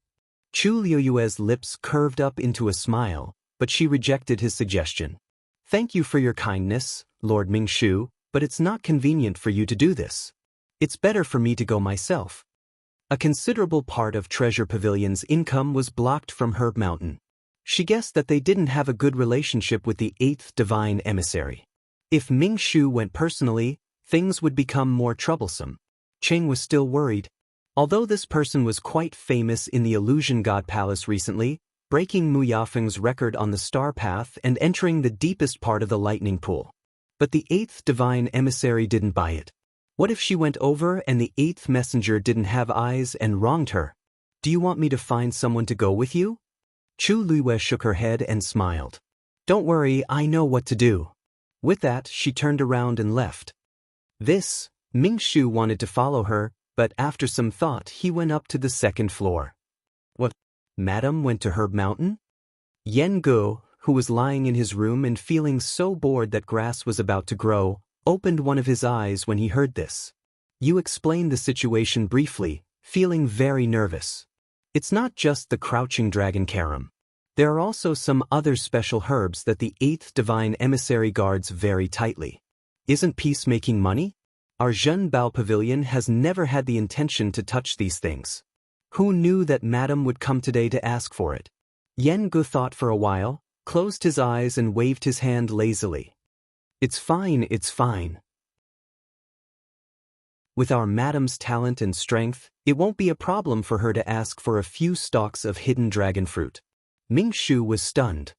Chu Liuyue's lips curved up into a smile, but she rejected his suggestion. Thank you for your kindness, Lord Ming Shu, but it's not convenient for you to do this. It's better for me to go myself. A considerable part of Treasure Pavilion's income was blocked from Herb Mountain. She guessed that they didn't have a good relationship with the 8th Divine Emissary. If Ming Shu went personally, things would become more troublesome. Cheng was still worried. Although this person was quite famous in the Illusion God Palace recently, breaking Mu Yafeng's record on the Star Path and entering the deepest part of the Lightning Pool. But the 8th Divine Emissary didn't buy it. What if she went over and the 8th Messenger didn't have eyes and wronged her? Do you want me to find someone to go with you? Chu Luiwei shook her head and smiled. Don't worry, I know what to do. With that, she turned around and left. Ming Shu wanted to follow her, but after some thought, he went up to the 2nd floor. What? Madam went to Herb Mountain? Yen Guo, who was lying in his room and feeling so bored that grass was about to grow, opened one of his eyes when he heard this. You explained the situation briefly, feeling very nervous. It's not just the crouching dragon carom. There are also some other special herbs that the 8th Divine Emissary guards very tightly. Isn't peacemaking money? Our Zhenbao Pavilion has never had the intention to touch these things. Who knew that Madam would come today to ask for it? Jianghu thought for a while, closed his eyes and waved his hand lazily. It's fine, it's fine. With our Madam's talent and strength, it won't be a problem for her to ask for a few stalks of hidden dragon fruit. Ming Shu was stunned.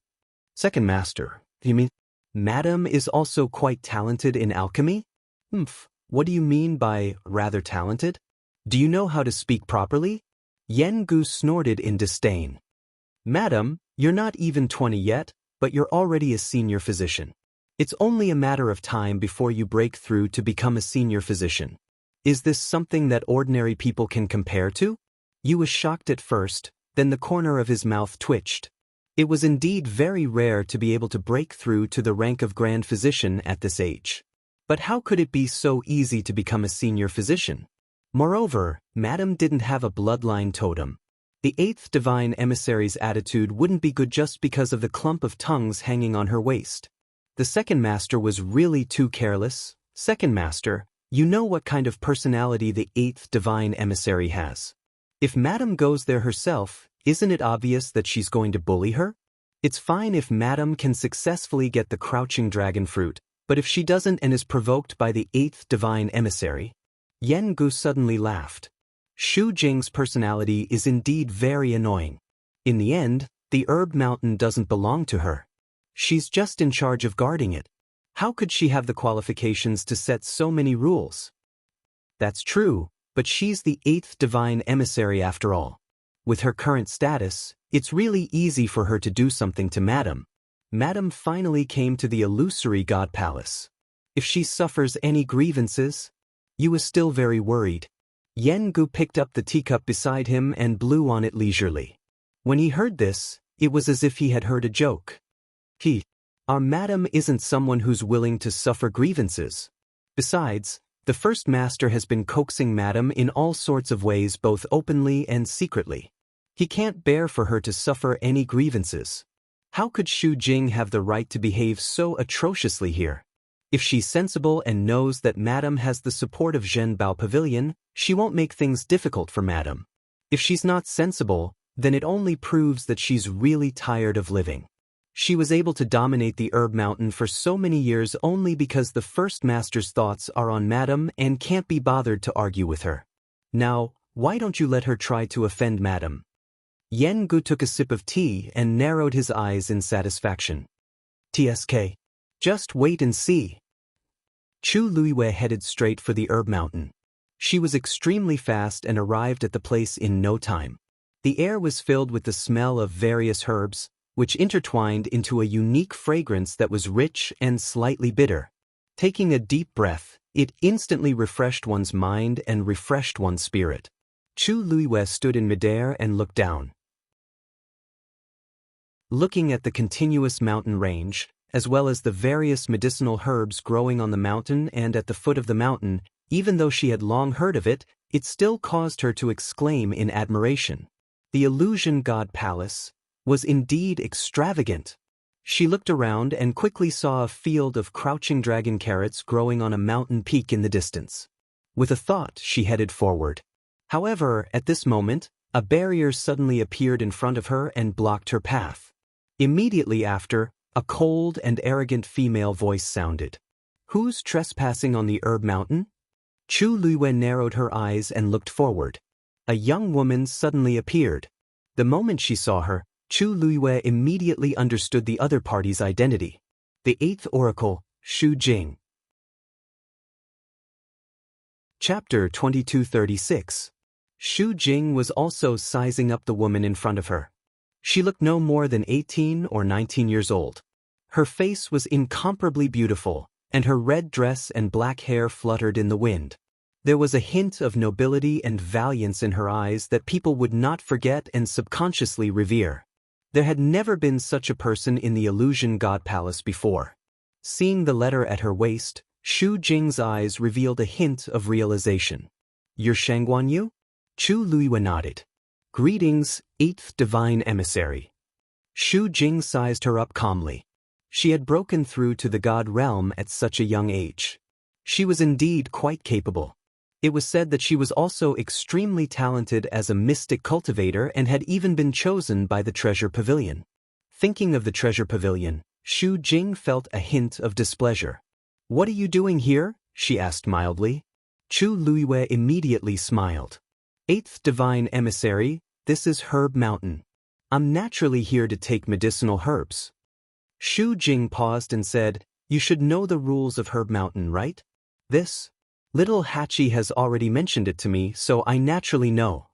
Second master, you mean? Madam is also quite talented in alchemy? What do you mean by rather talented? Do you know how to speak properly? Jianghu snorted in disdain. Madam, you're not even 20 yet, but you're already a senior physician. It's only a matter of time before you break through to become a senior physician. Is this something that ordinary people can compare to? Yu was shocked at first, then the corner of his mouth twitched. It was indeed very rare to be able to break through to the rank of grand physician at this age. But how could it be so easy to become a senior physician? Moreover, Madam didn't have a bloodline totem. The 8th divine emissary's attitude wouldn't be good just because of the clump of tongues hanging on her waist. The second master was really too careless. Second master, you know what kind of personality the 8th divine emissary has. If Madam goes there herself, isn't it obvious that she's going to bully her? It's fine if Madam can successfully get the crouching dragon fruit, but if she doesn't and is provoked by the 8th divine emissary. Jianghu suddenly laughed. Xu Jing's personality is indeed very annoying. In the end, the herb mountain doesn't belong to her. She's just in charge of guarding it. How could she have the qualifications to set so many rules? That's true, but she's the 8th divine emissary after all. With her current status, it's really easy for her to do something to Madam. Madam finally came to the illusory god palace. If she suffers any grievances? Yu was still very worried. Jianghu picked up the teacup beside him and blew on it leisurely. When he heard this, it was as if he had heard a joke. Our Madam isn't someone who's willing to suffer grievances. Besides, the first master has been coaxing Madam in all sorts of ways both openly and secretly. He can't bear for her to suffer any grievances. How could Xu Jing have the right to behave so atrociously here? If she's sensible and knows that Madam has the support of Zhenbao Pavilion, she won't make things difficult for Madam. If she's not sensible, then it only proves that she's really tired of living. She was able to dominate the herb mountain for so many years only because the first master's thoughts are on Madam and can't be bothered to argue with her. Now, why don't you let her try to offend Madam? Jianghu took a sip of tea and narrowed his eyes in satisfaction. TSK. Just wait and see. Chu Luiwei headed straight for the herb mountain. She was extremely fast and arrived at the place in no time. The air was filled with the smell of various herbs, which intertwined into a unique fragrance that was rich and slightly bitter. Taking a deep breath, it instantly refreshed one's mind and refreshed one's spirit. Chu Luiwei stood in midair and looked down. Looking at the continuous mountain range, as well as the various medicinal herbs growing on the mountain and at the foot of the mountain, even though she had long heard of it, it still caused her to exclaim in admiration. The illusion god palace was indeed extravagant. She looked around and quickly saw a field of crouching dragon carrots growing on a mountain peak in the distance. With a thought, she headed forward. However, at this moment, a barrier suddenly appeared in front of her and blocked her path. Immediately after, a cold and arrogant female voice sounded. Who's trespassing on the herb mountain? Chu Luiwei narrowed her eyes and looked forward. A young woman suddenly appeared. The moment she saw her, Chu Luiwei immediately understood the other party's identity. The 8th Oracle, Xu Jing. Chapter 2236. Xu Jing was also sizing up the woman in front of her. She looked no more than 18 or 19 years old. Her face was incomparably beautiful, and her red dress and black hair fluttered in the wind. There was a hint of nobility and valiance in her eyes that people would not forget and subconsciously revere. There had never been such a person in the illusion god palace before. Seeing the letter at her waist, Xu Jing's eyes revealed a hint of realization. You're Shangguan Yu? Chu Luiwei nodded. Greetings, 8th divine emissary. Xu Jing sized her up calmly. She had broken through to the god realm at such a young age. She was indeed quite capable. It was said that she was also extremely talented as a mystic cultivator and had even been chosen by the treasure pavilion. Thinking of the treasure pavilion, Xu Jing felt a hint of displeasure. "What are you doing here?" she asked mildly. Chu Luiwei immediately smiled. "Eighth Divine Emissary, this is Herb Mountain. I'm naturally here to take medicinal herbs." Xu Jing paused and said, "You should know the rules of Herb Mountain, right? This little Hachi has already mentioned it to me, so I naturally know."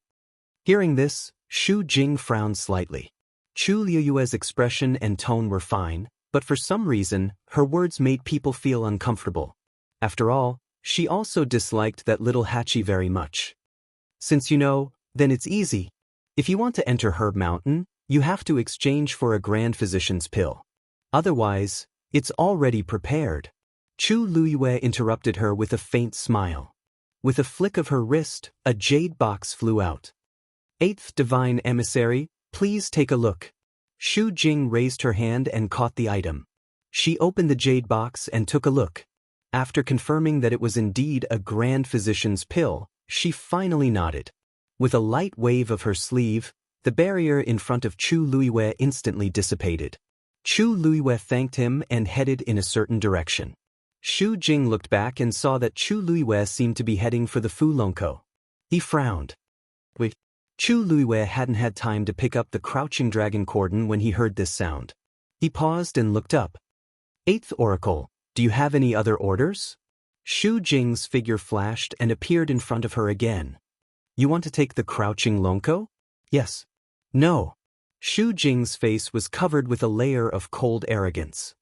Hearing this, Xu Jing frowned slightly. Chu Liuyue's expression and tone were fine, but for some reason, her words made people feel uncomfortable. After all, she also disliked that little Hachi very much. "Since you know, then it's easy. If you want to enter Herb Mountain, you have to exchange for a Grand Physician's pill. Otherwise, it's already prepared." Chu Luiyue interrupted her with a faint smile. With a flick of her wrist, a jade box flew out. "Eighth Divine Emissary, please take a look." Xu Jing raised her hand and caught the item. She opened the jade box and took a look. After confirming that it was indeed a Grand Physician's pill, she finally nodded. With a light wave of her sleeve, the barrier in front of Chu Luiyue instantly dissipated. Chu Luiyue thanked him and headed in a certain direction. Xu Jing looked back and saw that Chu Luiyue seemed to be heading for the Fulongkou. He frowned. Wait. Chu Luiyue hadn't had time to pick up the crouching dragon cordon when he heard this sound. He paused and looked up. "Eighth Oracle, do you have any other orders?" Xu Jing's figure flashed and appeared in front of her again. "You want to take the crouching Longkou?" "Yes." "No." Xu Jing's face was covered with a layer of cold arrogance.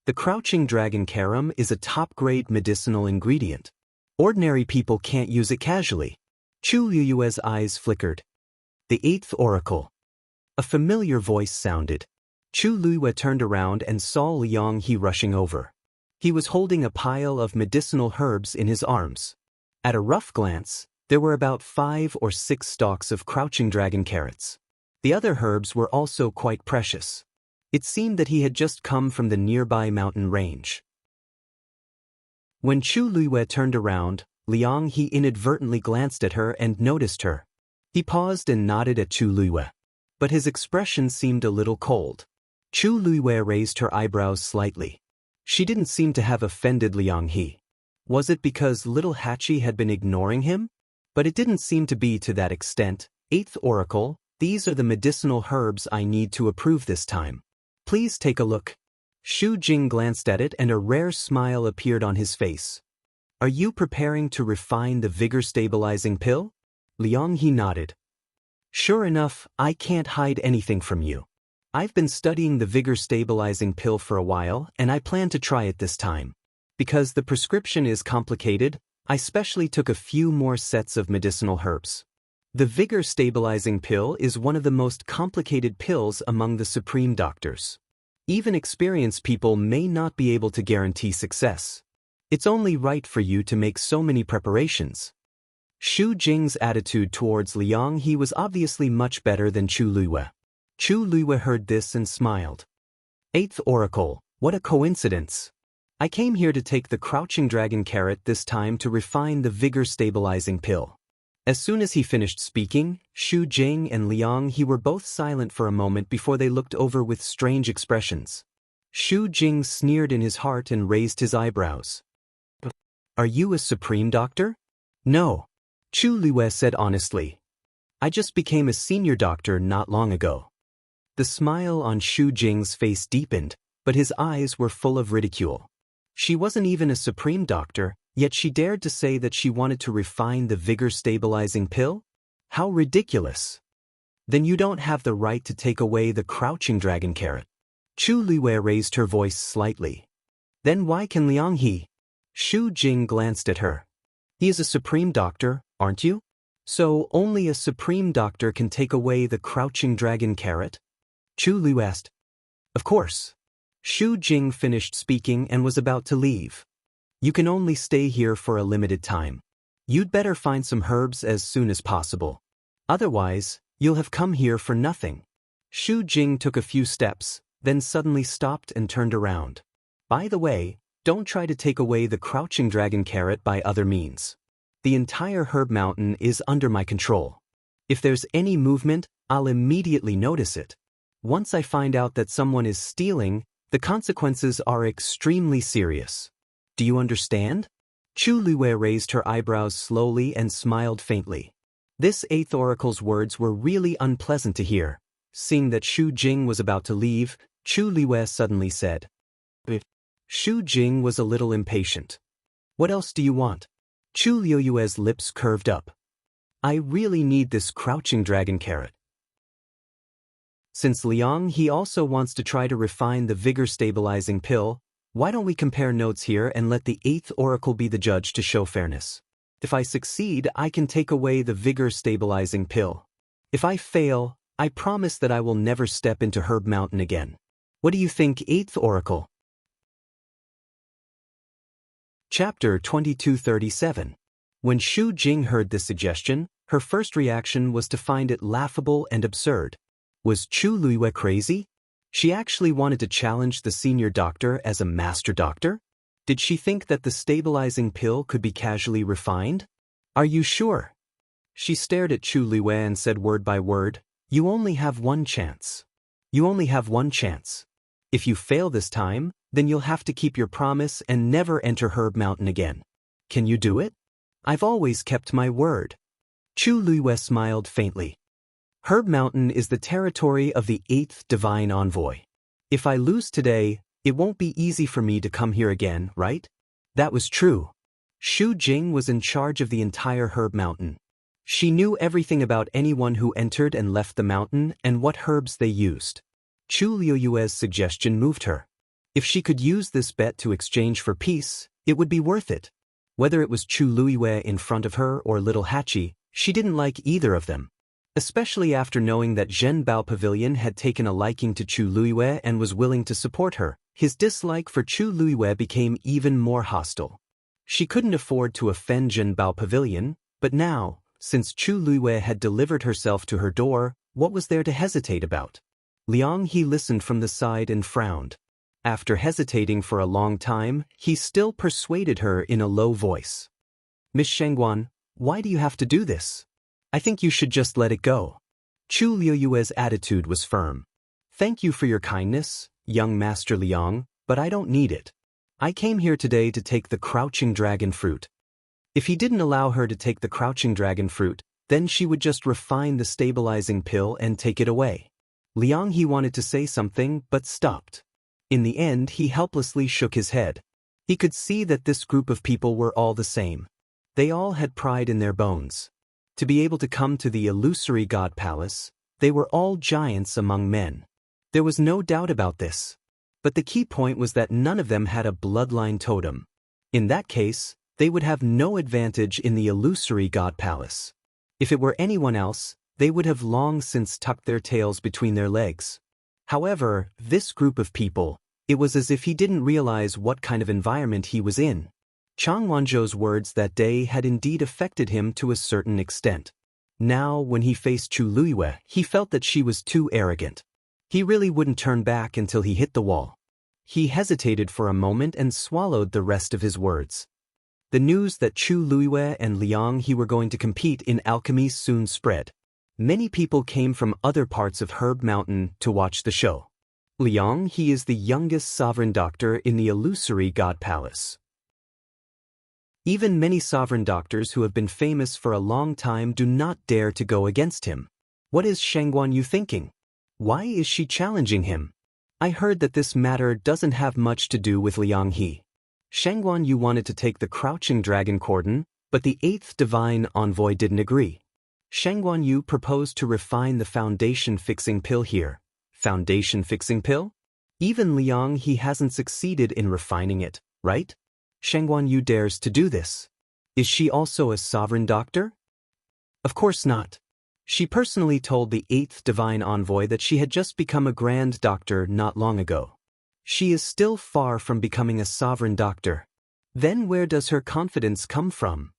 "The crouching dragon carom is a top-grade medicinal ingredient. Ordinary people can't use it casually." Chu Liyue's eyes flickered. "The Eighth Oracle." A familiar voice sounded. Chu Liyue turned around and saw Liang He rushing over. He was holding a pile of medicinal herbs in his arms. At a rough glance, there were about 5 or 6 stalks of crouching dragon carrots. The other herbs were also quite precious. It seemed that he had just come from the nearby mountain range. When Chu Liyue turned around, Liang He inadvertently glanced at her and noticed her. He paused and nodded at Chu Liyue. But his expression seemed a little cold. Chu Liyue raised her eyebrows slightly. She didn't seem to have offended Liang He. Was it because little Hachi had been ignoring him? But it didn't seem to be to that extent. "Eighth Oracle, these are the medicinal herbs I need to approve this time. Please take a look." Xu Jing glanced at it and a rare smile appeared on his face. "Are you preparing to refine the vigor-stabilizing pill?" Liang He nodded. "Sure enough, I can't hide anything from you. I've been studying the vigor-stabilizing pill for a while and I plan to try it this time. Because the prescription is complicated, I specially took a few more sets of medicinal herbs. The vigor-stabilizing pill is one of the most complicated pills among the supreme doctors. Even experienced people may not be able to guarantee success. It's only right for you to make so many preparations." Xu Jing's attitude towards Liang He was obviously much better than Chu Liyue. Chu Liyue heard this and smiled. "Eighth Oracle, what a coincidence. I came here to take the crouching dragon carrot this time to refine the vigor-stabilizing pill." As soon as he finished speaking, Xu Jing and Liang He were both silent for a moment before they looked over with strange expressions. Xu Jing sneered in his heart and raised his eyebrows. "Are you a supreme doctor?" "No," Chu Liyue said honestly. "I just became a senior doctor not long ago." The smile on Xu Jing's face deepened, but his eyes were full of ridicule. She wasn't even a supreme doctor, yet she dared to say that she wanted to refine the vigor-stabilizing pill? How ridiculous! "Then you don't have the right to take away the crouching dragon carrot." Chu Liyue raised her voice slightly. "Then why can Liang He?" Xu Jing glanced at her. "He is a supreme doctor, aren't you? So only a supreme doctor can take away the crouching dragon carrot?" Chu Liyue asked. "Of course." Xu Jing finished speaking and was about to leave. "You can only stay here for a limited time. You'd better find some herbs as soon as possible. Otherwise, you'll have come here for nothing." Xu Jing took a few steps, then suddenly stopped and turned around. "By the way, Don't try to take away the crouching dragon carrot by other means. The entire herb mountain is under my control. If there's any movement, I'll immediately notice it. Once I find out that someone is stealing, the consequences are extremely serious. Do you understand? Chu Luwei raised her eyebrows slowly and smiled faintly. This eighth oracle's words were really unpleasant to hear. Seeing that Xu Jing was about to leave, Chu Luwei suddenly said. Xu Jing was a little impatient. What else do you want? Chu Luoyue's lips curved up. I really need this crouching dragon carrot. Since Liang he also wants to try to refine the vigor-stabilizing pill, why don't we compare notes here and let the eighth oracle be the judge to show fairness? If I succeed, I can take away the vigor-stabilizing pill. If I fail, I promise that I will never step into Herb Mountain again. What do you think, eighth oracle? Chapter 2237. When Xu Jing heard this suggestion, her first reaction was to find it laughable and absurd. Was Chu Luwei crazy? She actually wanted to challenge the senior doctor as a master doctor? Did she think that the stabilizing pill could be casually refined? Are you sure? She stared at Chu Luwei and said word by word, You only have one chance. You only have one chance. If you fail this time, then you'll have to keep your promise and never enter Herb Mountain again. Can you do it? I've always kept my word. Chu Luwei smiled faintly. Herb Mountain is the territory of the eighth divine envoy. If I lose today, it won't be easy for me to come here again, right? That was true. Xu Jing was in charge of the entire Herb Mountain. She knew everything about anyone who entered and left the mountain and what herbs they used. Chu Luoyue's suggestion moved her. If she could use this bet to exchange for peace, it would be worth it. Whether it was Chu Luoyue in front of her or Little Hachi, she didn't like either of them. Especially after knowing that Zhen Bao Pavilion had taken a liking to Chu Luoyue and was willing to support her, his dislike for Chu Luoyue became even more hostile. She couldn't afford to offend Zhen Bao Pavilion, but now, since Chu Luoyue had delivered herself to her door, what was there to hesitate about? Liang He listened from the side and frowned. After hesitating for a long time, he still persuaded her in a low voice. Miss Shangguan, why do you have to do this? I think you should just let it go. Chu Luoyue's attitude was firm. Thank you for your kindness, young Master Liang, but I don't need it. I came here today to take the crouching dragon fruit. If he didn't allow her to take the crouching dragon fruit, then she would just refine the stabilizing pill and take it away. Liang he wanted to say something but stopped. In the end, he helplessly shook his head. He could see that this group of people were all the same. They all had pride in their bones. To be able to come to the illusory god palace, they were all giants among men. There was no doubt about this. But the key point was that none of them had a bloodline totem. In that case, they would have no advantage in the illusory god palace. If it were anyone else, they would have long since tucked their tails between their legs. However, this group of people, it was as if he didn't realize what kind of environment he was in. Chang Wanzhou's words that day had indeed affected him to a certain extent. Now, when he faced Chu Luoyue, he felt that she was too arrogant. He really wouldn't turn back until he hit the wall. He hesitated for a moment and swallowed the rest of his words. The news that Chu Luoyue and Liang he were going to compete in alchemy soon spread. Many people came from other parts of Herb Mountain to watch the show. Liang he is the youngest sovereign doctor in the illusory god palace. Even many sovereign doctors who have been famous for a long time do not dare to go against him. What is Shangguan Yu thinking? Why is she challenging him? I heard that this matter doesn't have much to do with Liang He. Shangguan Yu wanted to take the crouching dragon cordon, but the eighth divine envoy didn't agree. Shangguan Yu proposed to refine the foundation fixing pill here. Foundation fixing pill? Even Liang He hasn't succeeded in refining it, right? Shangguan Yu dares to do this. Is she also a sovereign doctor? Of course not. She personally told the eighth divine envoy that she had just become a grand doctor not long ago. She is still far from becoming a sovereign doctor. Then where does her confidence come from?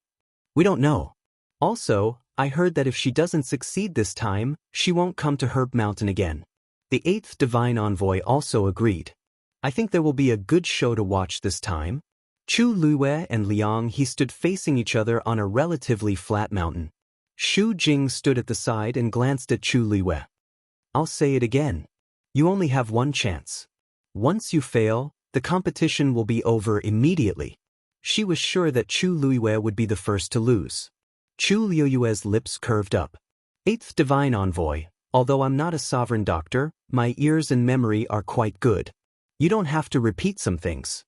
We don't know. Also, I heard that if she doesn't succeed this time, she won't come to Herb Mountain again. The eighth divine envoy also agreed. I think there will be a good show to watch this time. Chu Luiwei and Liang He stood facing each other on a relatively flat mountain. Xu Jing stood at the side and glanced at Chu Luiwei. I'll say it again. You only have one chance. Once you fail, the competition will be over immediately. She was sure that Chu Luiwei would be the first to lose. Chu Luiwei's lips curved up. Eighth Divine Envoy, although I'm not a sovereign doctor, my ears and memory are quite good. You don't have to repeat some things.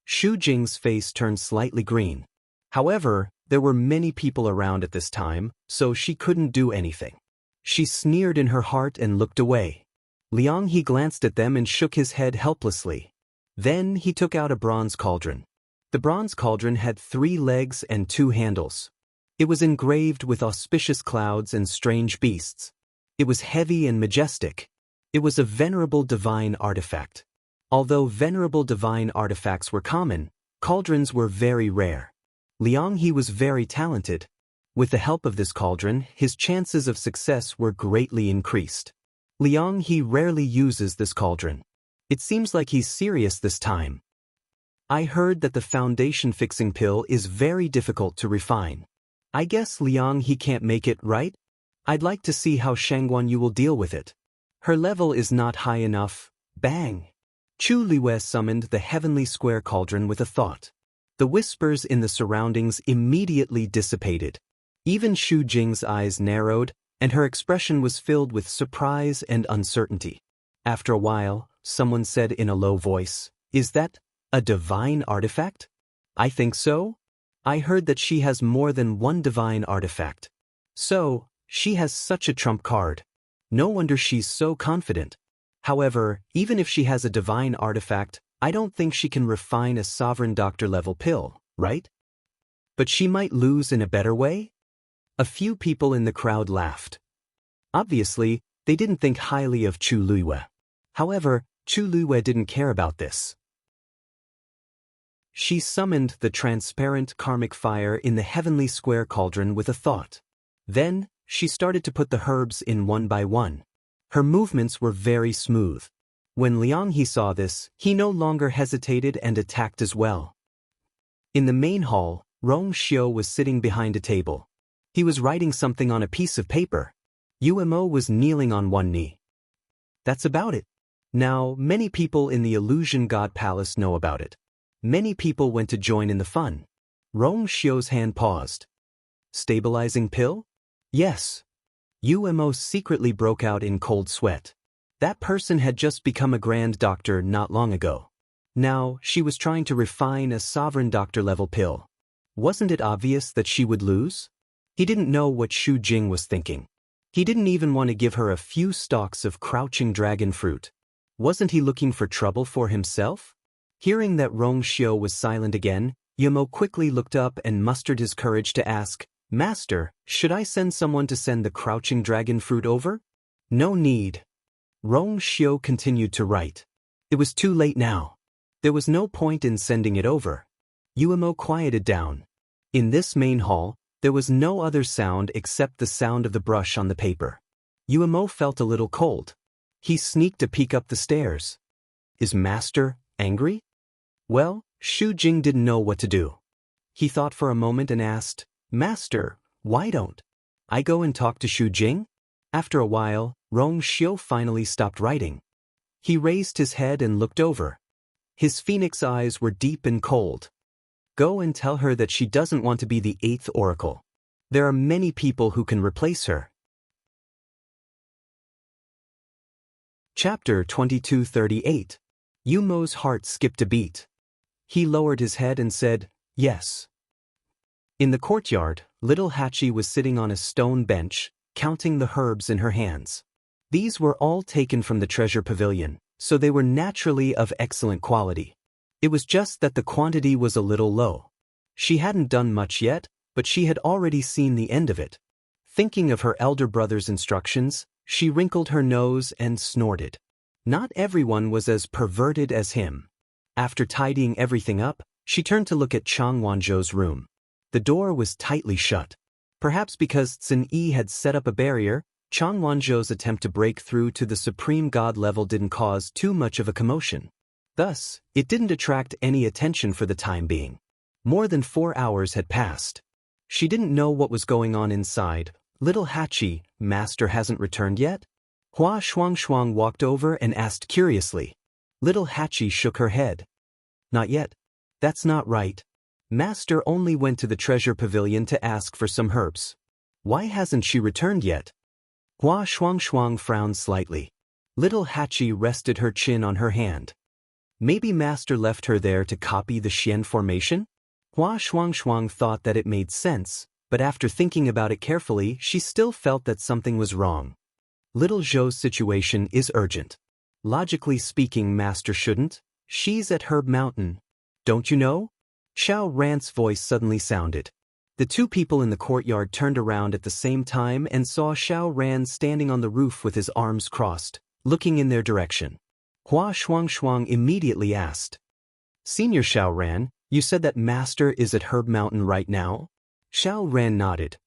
Xu Jing's face turned slightly green. However, there were many people around at this time, so she couldn't do anything. She sneered in her heart and looked away. Liang He glanced at them and shook his head helplessly. Then he took out a bronze cauldron. The bronze cauldron had 3 legs and 2 handles. It was engraved with auspicious clouds and strange beasts. It was heavy and majestic. It was a venerable divine artifact. Although venerable divine artifacts were common, cauldrons were very rare. Liang He was very talented. With the help of this cauldron, his chances of success were greatly increased. Liang He rarely uses this cauldron. It seems like he's serious this time. I heard that the foundation fixing pill is very difficult to refine. I guess Liang He can't make it, right? I'd like to see how Shangguan Yu will deal with it. Her level is not high enough. Bang! Chu Luiwei summoned the heavenly square cauldron with a thought. The whispers in the surroundings immediately dissipated. Even Xu Jing's eyes narrowed, and her expression was filled with surprise and uncertainty. After a while, someone said in a low voice, "Is that a divine artifact?" "I think so. I heard that she has more than one divine artifact. So, she has such a trump card. No wonder she's so confident. However, even if she has a divine artifact, I don't think she can refine a sovereign doctor level pill, right? But she might lose in a better way?" A few people in the crowd laughed. Obviously, they didn't think highly of Chu Luiwei. However, Chu Luiwei didn't care about this. She summoned the transparent karmic fire in the heavenly square cauldron with a thought. Then, she started to put the herbs in one by one. Her movements were very smooth. When Liang He saw this, he no longer hesitated and attacked as well. In the main hall, Rong Xiu was sitting behind a table. He was writing something on a piece of paper. Umo was kneeling on one knee. That's about it. Now, many people in the Illusion God Palace know about it. Many people went to join in the fun. Rong Xiu's hand paused. Stabilizing pill? Yes. Umo secretly broke out in cold sweat. That person had just become a grand doctor not long ago. Now, she was trying to refine a sovereign doctor level pill. Wasn't it obvious that she would lose? He didn't know what Xu Jing was thinking. He didn't even want to give her a few stalks of crouching dragon fruit. Wasn't he looking for trouble for himself? Hearing that Rong Xiu was silent again, Umo quickly looked up and mustered his courage to ask, "Master, should I send someone to send the crouching dragon fruit over?" "No need." Rong Xiu continued to write. It was too late now. There was no point in sending it over. Umo quieted down. In this main hall, there was no other sound except the sound of the brush on the paper. Umo felt a little cold. He sneaked a peek up the stairs. Is Master angry? Well, Xu Jing didn't know what to do. He thought for a moment and asked, "Master, why don't I go and talk to Xu Jing?" After a while, Rong Xiu finally stopped writing. He raised his head and looked over. His phoenix eyes were deep and cold. "Go and tell her that she doesn't want to be the 8th oracle. There are many people who can replace her." Chapter 2238. Umo's heart skipped a beat. He lowered his head and said, "Yes." In the courtyard, little Hachi was sitting on a stone bench, counting the herbs in her hands. These were all taken from the treasure pavilion, so they were naturally of excellent quality. It was just that the quantity was a little low. She hadn't done much yet, but she had already seen the end of it. Thinking of her elder brother's instructions, she wrinkled her nose and snorted. Not everyone was as perverted as him. After tidying everything up, she turned to look at Chang Wanzhou's room. The door was tightly shut. Perhaps because Tsin Yi had set up a barrier, Chang Wanzhou's attempt to break through to the supreme god level didn't cause too much of a commotion. Thus, it didn't attract any attention for the time being. More than 4 hours had passed. She didn't know what was going on inside. Little Hachi, master hasn't returned yet? Hua Shuang walked over and asked curiously. Little Hachi shook her head. Not yet. That's not right. Master only went to the treasure pavilion to ask for some herbs. Why hasn't she returned yet? Hua Shuang frowned slightly. Little Hachi rested her chin on her hand. Maybe Master left her there to copy the Xian formation? Hua Shuang thought that it made sense, but after thinking about it carefully, she still felt that something was wrong. Little Zhou's situation is urgent. Logically speaking, Master shouldn't. She's at Herb Mountain. Don't you know? Xiao Ran's voice suddenly sounded. The two people in the courtyard turned around at the same time and saw Xiao Ran standing on the roof with his arms crossed, looking in their direction. Hua Shuang immediately asked. Senior Xiao Ran, you said that Master is at Herb Mountain right now? Xiao Ran nodded.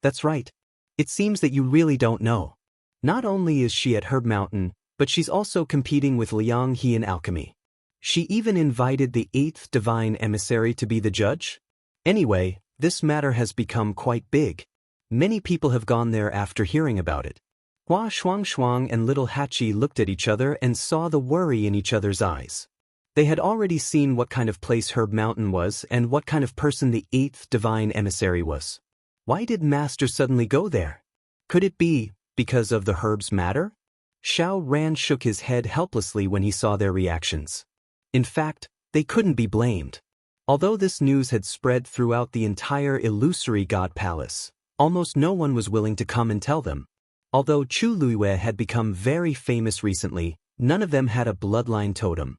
That's right. It seems that you really don't know. Not only is she at Herb Mountain, but she's also competing with Liang He in alchemy. She even invited the 8th divine emissary to be the judge? Anyway, this matter has become quite big. Many people have gone there after hearing about it. Hua Shuang and Little Hachi looked at each other and saw the worry in each other's eyes. They had already seen what kind of place Herb Mountain was and what kind of person the 8th divine emissary was. Why did Master suddenly go there? Could it be because of the herbs matter? Xiao Ran shook his head helplessly when he saw their reactions. In fact, they couldn't be blamed. Although this news had spread throughout the entire illusory god palace, almost no one was willing to come and tell them. Although Chu Luiyue had become very famous recently, none of them had a bloodline totem.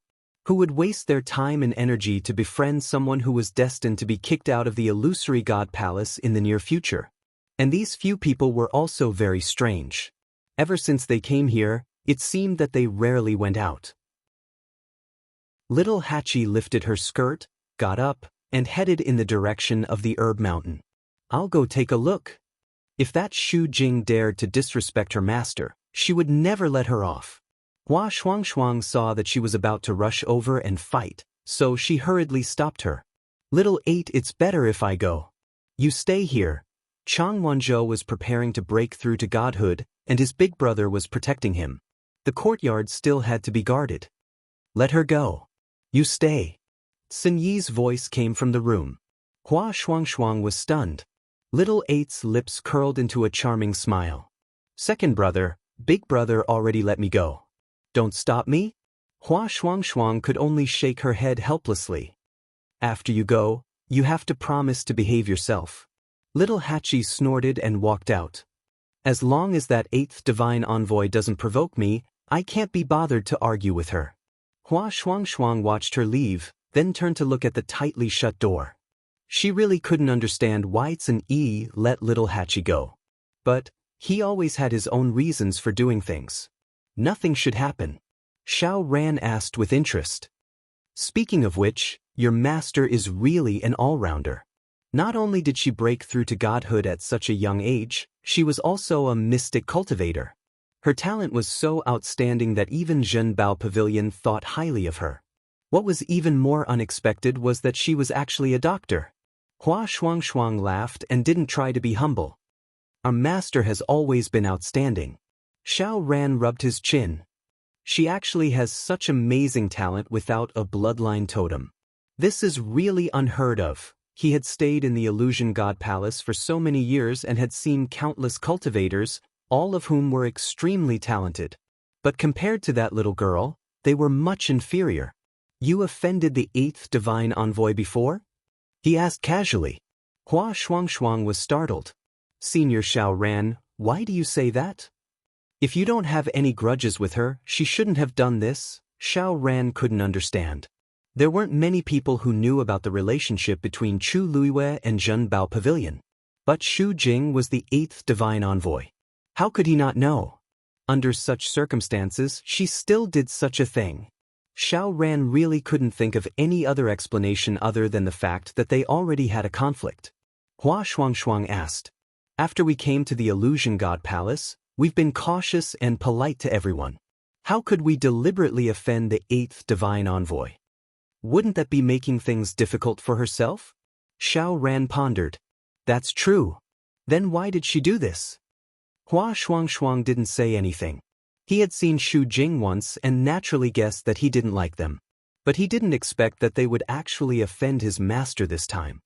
Who would waste their time and energy to befriend someone who was destined to be kicked out of the illusory god palace in the near future? And these few people were also very strange. Ever since they came here, it seemed that they rarely went out. Little Hachi lifted her skirt, got up, and headed in the direction of the Herb Mountain. I'll go take a look. If that Xu Jing dared to disrespect her master, she would never let her off. Hua Shuang saw that she was about to rush over and fight, so she hurriedly stopped her. Little 8, it's better if I go. You stay here. Chang Wanzhou was preparing to break through to godhood, and his big brother was protecting him. The courtyard still had to be guarded. Let her go. You stay. Sun Yi's voice came from the room. Hua Shuang was stunned. Little 8's lips curled into a charming smile. Second brother, big brother already let me go. Don't stop me? Hua Shuang could only shake her head helplessly. After you go, you have to promise to behave yourself. Little Hachi snorted and walked out. As long as that 8th divine envoy doesn't provoke me, I can't be bothered to argue with her. Hua Shuang watched her leave, then turned to look at the tightly shut door. She really couldn't understand why Sun Yi let Little Hachi go. But he always had his own reasons for doing things. Nothing should happen. Xiao Ran asked with interest. Speaking of which, your master is really an all-rounder. Not only did she break through to godhood at such a young age, she was also a mystic cultivator. Her talent was so outstanding that even Zhenbao Pavilion thought highly of her. What was even more unexpected was that she was actually a doctor. Hua Shuang laughed and didn't try to be humble. Our master has always been outstanding. Xiao Ran rubbed his chin. She actually has such amazing talent without a bloodline totem. This is really unheard of. He had stayed in the Illusion God Palace for so many years and had seen countless cultivators, all of whom were extremely talented. But compared to that little girl, they were much inferior. You offended the 8th divine envoy before? He asked casually. Hua Shuang was startled. Senior Xiao Ran, why do you say that? If you don't have any grudges with her, she shouldn't have done this. Xiao Ran couldn't understand. There weren't many people who knew about the relationship between Chu Luiyue and Zhenbao Pavilion. But Xu Jing was the 8th divine envoy. How could he not know? Under such circumstances, she still did such a thing. Xiao Ran really couldn't think of any other explanation other than the fact that they already had a conflict. Hua Shuang asked. After we came to the Illusion God Palace, we've been cautious and polite to everyone. How could we deliberately offend the 8th divine envoy? Wouldn't that be making things difficult for herself? Xiao Ran pondered. That's true. Then why did she do this? Hua Shuang didn't say anything. He had seen Xu Jing once and naturally guessed that he didn't like them. But he didn't expect that they would actually offend his master this time.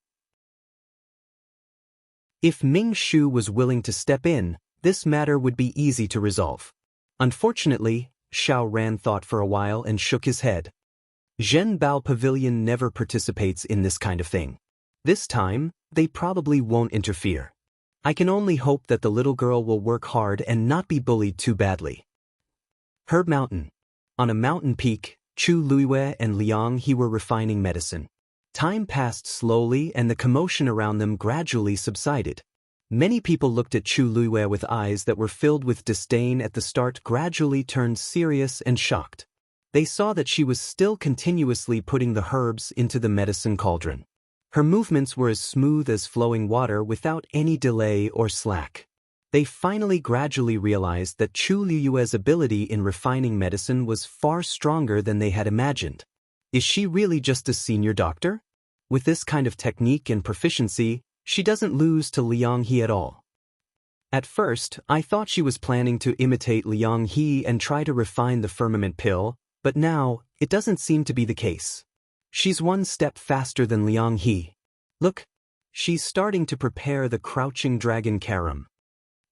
If Ming Shu was willing to step in, this matter would be easy to resolve. Unfortunately, Xiao Ran thought for a while and shook his head. Zhen Bao Pavilion never participates in this kind of thing. This time, they probably won't interfere. I can only hope that the little girl will work hard and not be bullied too badly. Herb Mountain. On a mountain peak, Chu Luiyue and Liang He were refining medicine. Time passed slowly and the commotion around them gradually subsided. Many people looked at Chu Luiyue with eyes that were filled with disdain at the start, gradually turned serious and shocked. They saw that she was still continuously putting the herbs into the medicine cauldron. Her movements were as smooth as flowing water without any delay or slack. They finally gradually realized that Chu Luiyue's ability in refining medicine was far stronger than they had imagined. Is she really just a senior doctor? With this kind of technique and proficiency, she doesn't lose to Liang He at all. At first, I thought she was planning to imitate Liang He and try to refine the firmament pill, but now, it doesn't seem to be the case. She's one step faster than Liang He. Look, she's starting to prepare the Crouching Dragon Carom.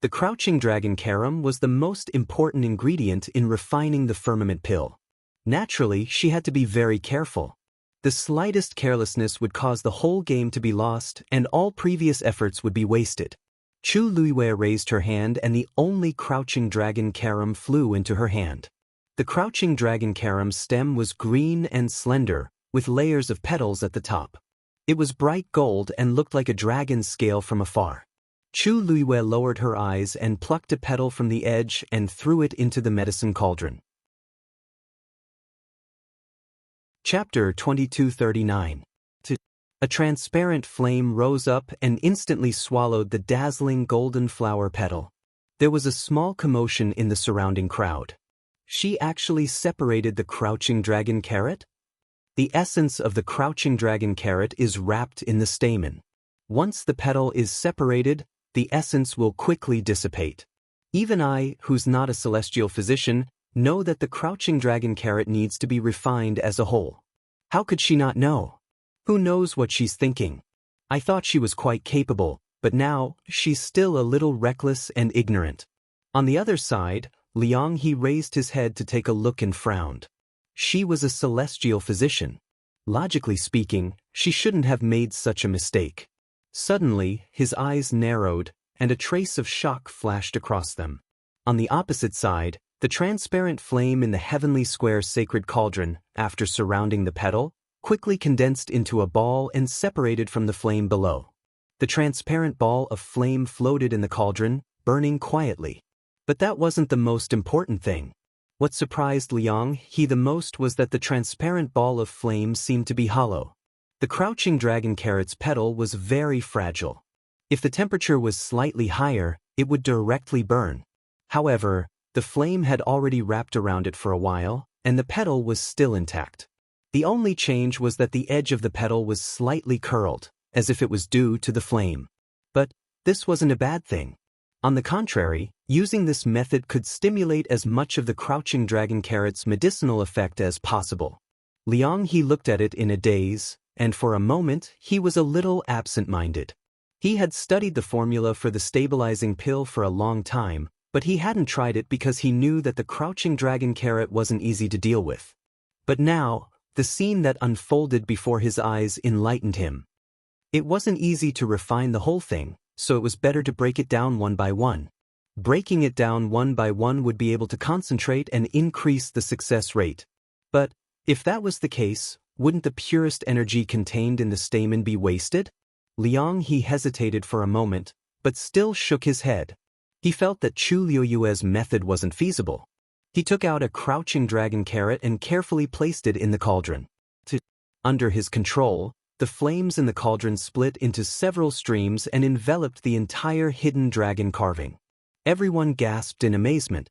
The Crouching Dragon Carom was the most important ingredient in refining the firmament pill. Naturally, she had to be very careful. The slightest carelessness would cause the whole game to be lost and all previous efforts would be wasted. Chu Luiyue raised her hand and the only Crouching Dragon Carom flew into her hand. The Crouching Dragon Carom's stem was green and slender, with layers of petals at the top. It was bright gold and looked like a dragon's scale from afar. Chu Luiyue lowered her eyes and plucked a petal from the edge and threw it into the medicine cauldron. Chapter 2239. A transparent flame rose up and instantly swallowed the dazzling golden flower petal. There was a small commotion in the surrounding crowd. She actually separated the Crouching Dragon carrot? The essence of the Crouching Dragon carrot is wrapped in the stamen. Once the petal is separated, the essence will quickly dissipate. Even I, who's not a celestial physician, know that the Crouching Dragon carrot needs to be refined as a whole. How could she not know? Who knows what she's thinking? I thought she was quite capable, but now, she's still a little reckless and ignorant. On the other side, Liang He raised his head to take a look and frowned. She was a celestial physician. Logically speaking, she shouldn't have made such a mistake. Suddenly, his eyes narrowed, and a trace of shock flashed across them. On the opposite side, the transparent flame in the heavenly square sacred cauldron, after surrounding the petal, quickly condensed into a ball and separated from the flame below. The transparent ball of flame floated in the cauldron, burning quietly. But that wasn't the most important thing. What surprised Liang He the most was that the transparent ball of flame seemed to be hollow. The Crouching Dragon carrot's petal was very fragile. If the temperature was slightly higher, it would directly burn. However, the flame had already wrapped around it for a while, and the petal was still intact. The only change was that the edge of the petal was slightly curled, as if it was due to the flame. But this wasn't a bad thing. On the contrary, using this method could stimulate as much of the Crouching Dragon carrot's medicinal effect as possible. Liang He looked at it in a daze, and for a moment he was a little absent-minded. He had studied the formula for the stabilizing pill for a long time, but he hadn't tried it because he knew that the Crouching Dragon carrot wasn't easy to deal with. But now, the scene that unfolded before his eyes enlightened him. It wasn't easy to refine the whole thing, so it was better to break it down one by one. Breaking it down one by one would be able to concentrate and increase the success rate. But, if that was the case, wouldn't the purest energy contained in the stamen be wasted? Liang He hesitated for a moment, but still shook his head. He felt that Chu Luiyue's method wasn't feasible. He took out a Crouching Dragon carrot and carefully placed it in the cauldron. Under his control, the flames in the cauldron split into several streams and enveloped the entire hidden dragon carving. Everyone gasped in amazement.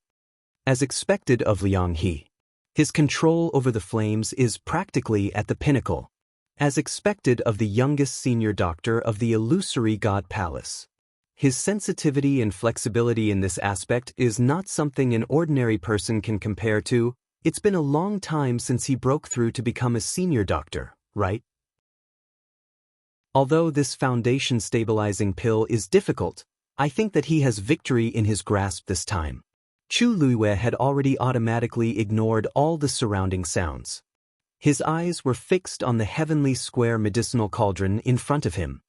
As expected of Liang He, his control over the flames is practically at the pinnacle. As expected of the youngest senior doctor of the illusory god palace. His sensitivity and flexibility in this aspect is not something an ordinary person can compare to. It's been a long time since he broke through to become a senior doctor, right? Although this foundation stabilizing pill is difficult, I think that he has victory in his grasp this time. Chu Luiyue had already automatically ignored all the surrounding sounds. His eyes were fixed on the heavenly square medicinal cauldron in front of him.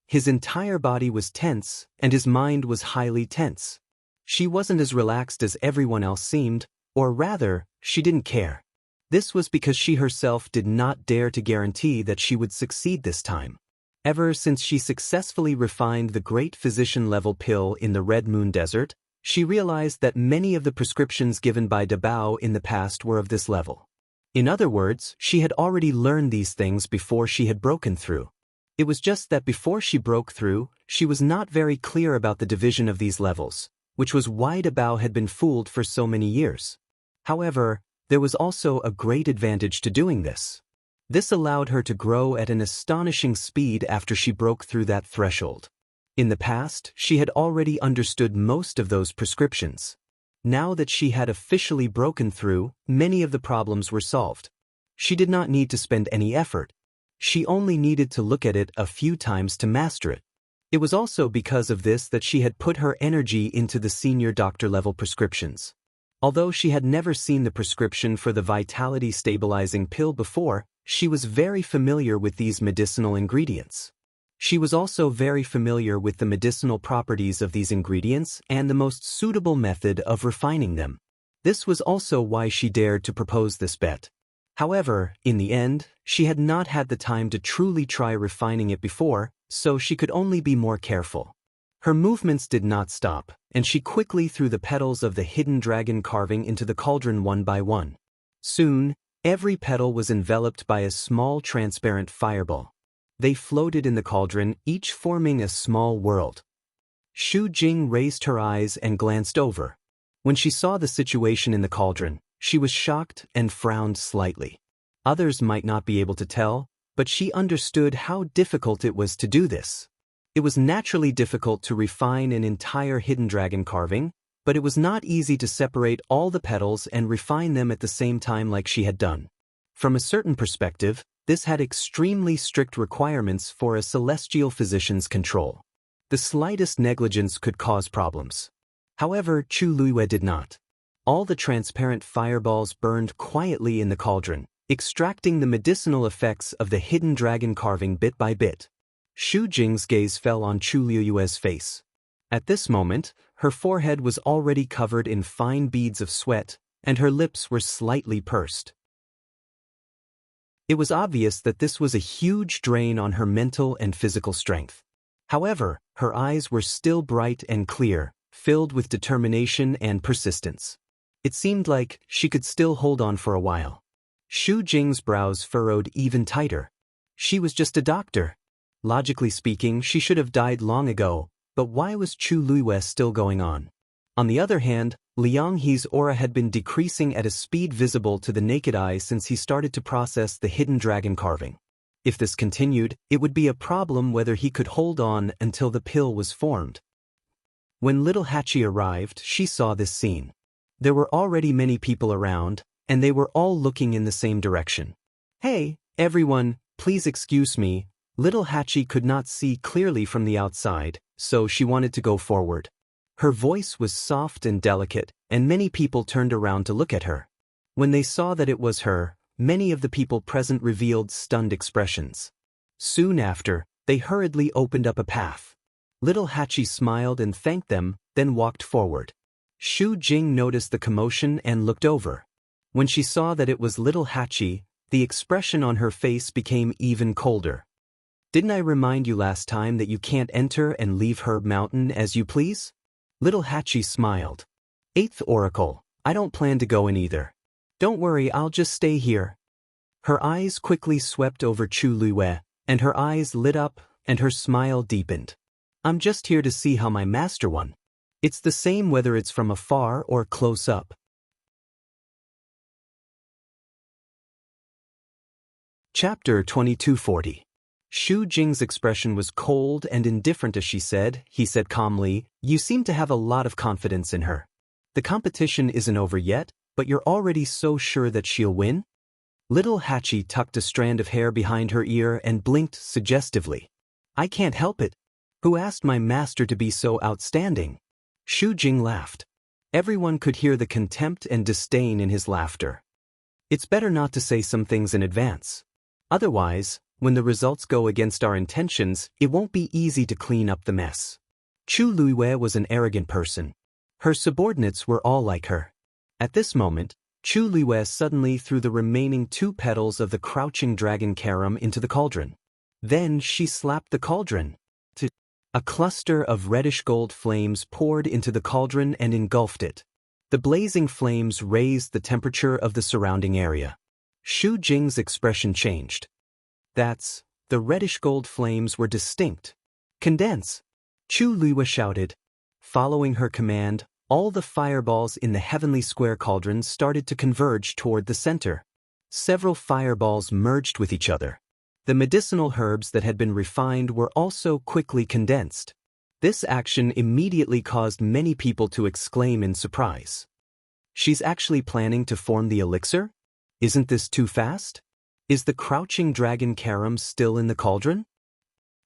His entire body was tense, and his mind was highly tense. She wasn't as relaxed as everyone else seemed, or rather, she didn't care. This was because she herself did not dare to guarantee that she would succeed this time. Ever since she successfully refined the great physician-level pill in the Red Moon Desert, she realized that many of the prescriptions given by Dabao in the past were of this level. In other words, she had already learned these things before she had broken through. It was just that before she broke through, she was not very clear about the division of these levels, which was why Dabao had been fooled for so many years. However, there was also a great advantage to doing this. This allowed her to grow at an astonishing speed after she broke through that threshold. In the past, she had already understood most of those prescriptions. Now that she had officially broken through, many of the problems were solved. She did not need to spend any effort. She only needed to look at it a few times to master it. It was also because of this that she had put her energy into the senior doctor level prescriptions. Although she had never seen the prescription for the vitality stabilizing pill before, she was very familiar with these medicinal ingredients. She was also very familiar with the medicinal properties of these ingredients and the most suitable method of refining them. This was also why she dared to propose this bet. However, in the end, she had not had the time to truly try refining it before, so she could only be more careful. Her movements did not stop, and she quickly threw the petals of the hidden dragon carving into the cauldron one by one. Soon, every petal was enveloped by a small transparent fireball. They floated in the cauldron, each forming a small world. Xu Jing raised her eyes and glanced over. When she saw the situation in the cauldron, she was shocked and frowned slightly. Others might not be able to tell, but she understood how difficult it was to do this. It was naturally difficult to refine an entire hidden dragon carving, but it was not easy to separate all the petals and refine them at the same time like she had done. From a certain perspective, this had extremely strict requirements for a celestial physician's control. The slightest negligence could cause problems. However, Chu Luiyue did not. All the transparent fireballs burned quietly in the cauldron, extracting the medicinal effects of the hidden dragon carving bit by bit. Xu Jing's gaze fell on Chu Luiyue's face. At this moment, her forehead was already covered in fine beads of sweat, and her lips were slightly pursed. It was obvious that this was a huge drain on her mental and physical strength. However, her eyes were still bright and clear, filled with determination and persistence. It seemed like she could still hold on for a while. Xu Jing's brows furrowed even tighter. She was just a doctor. Logically speaking, she should have died long ago, but why was Chu Luiyue still going on? On the other hand, Liang He's aura had been decreasing at a speed visible to the naked eye since he started to process the hidden dragon carving. If this continued, it would be a problem whether he could hold on until the pill was formed. When little Hachi arrived, she saw this scene. There were already many people around, and they were all looking in the same direction. "Hey, everyone, please excuse me." Little Hachi could not see clearly from the outside, so she wanted to go forward. Her voice was soft and delicate, and many people turned around to look at her. When they saw that it was her, many of the people present revealed stunned expressions. Soon after, they hurriedly opened up a path. Little Hachi smiled and thanked them, then walked forward. Xu Jing noticed the commotion and looked over. When she saw that it was little Hachi, the expression on her face became even colder. "Didn't I remind you last time that you can't enter and leave Herb Mountain as you please?" Little Hachi smiled. "Eighth Oracle, I don't plan to go in either. Don't worry, I'll just stay here." Her eyes quickly swept over Chu Luiyue, and her eyes lit up, and her smile deepened. "I'm just here to see how my master won. It's the same whether it's from afar or close up. Chapter 2240. Xu Jing's expression was cold and indifferent as she said, he said calmly, "You seem to have a lot of confidence in her. The competition isn't over yet, but you're already so sure that she'll win?" Little Hachi tucked a strand of hair behind her ear and blinked suggestively. "I can't help it. Who asked my master to be so outstanding?" Xu Jing laughed. Everyone could hear the contempt and disdain in his laughter. "It's better not to say some things in advance. Otherwise, when the results go against our intentions, it won't be easy to clean up the mess." Chu Luiwei was an arrogant person. Her subordinates were all like her. At this moment, Chu Luiwei suddenly threw the remaining 2 petals of the crouching dragon carom into the cauldron. Then she slapped the cauldron. A cluster of reddish-gold flames poured into the cauldron and engulfed it. The blazing flames raised the temperature of the surrounding area. Xu Jing's expression changed. The reddish-gold flames were distinct. "Condense!" Chu Luiwei shouted. Following her command, all the fireballs in the heavenly square cauldron started to converge toward the center. Several fireballs merged with each other. The medicinal herbs that had been refined were also quickly condensed. This action immediately caused many people to exclaim in surprise. "She's actually planning to form the elixir? Isn't this too fast? Is the crouching dragon carom still in the cauldron?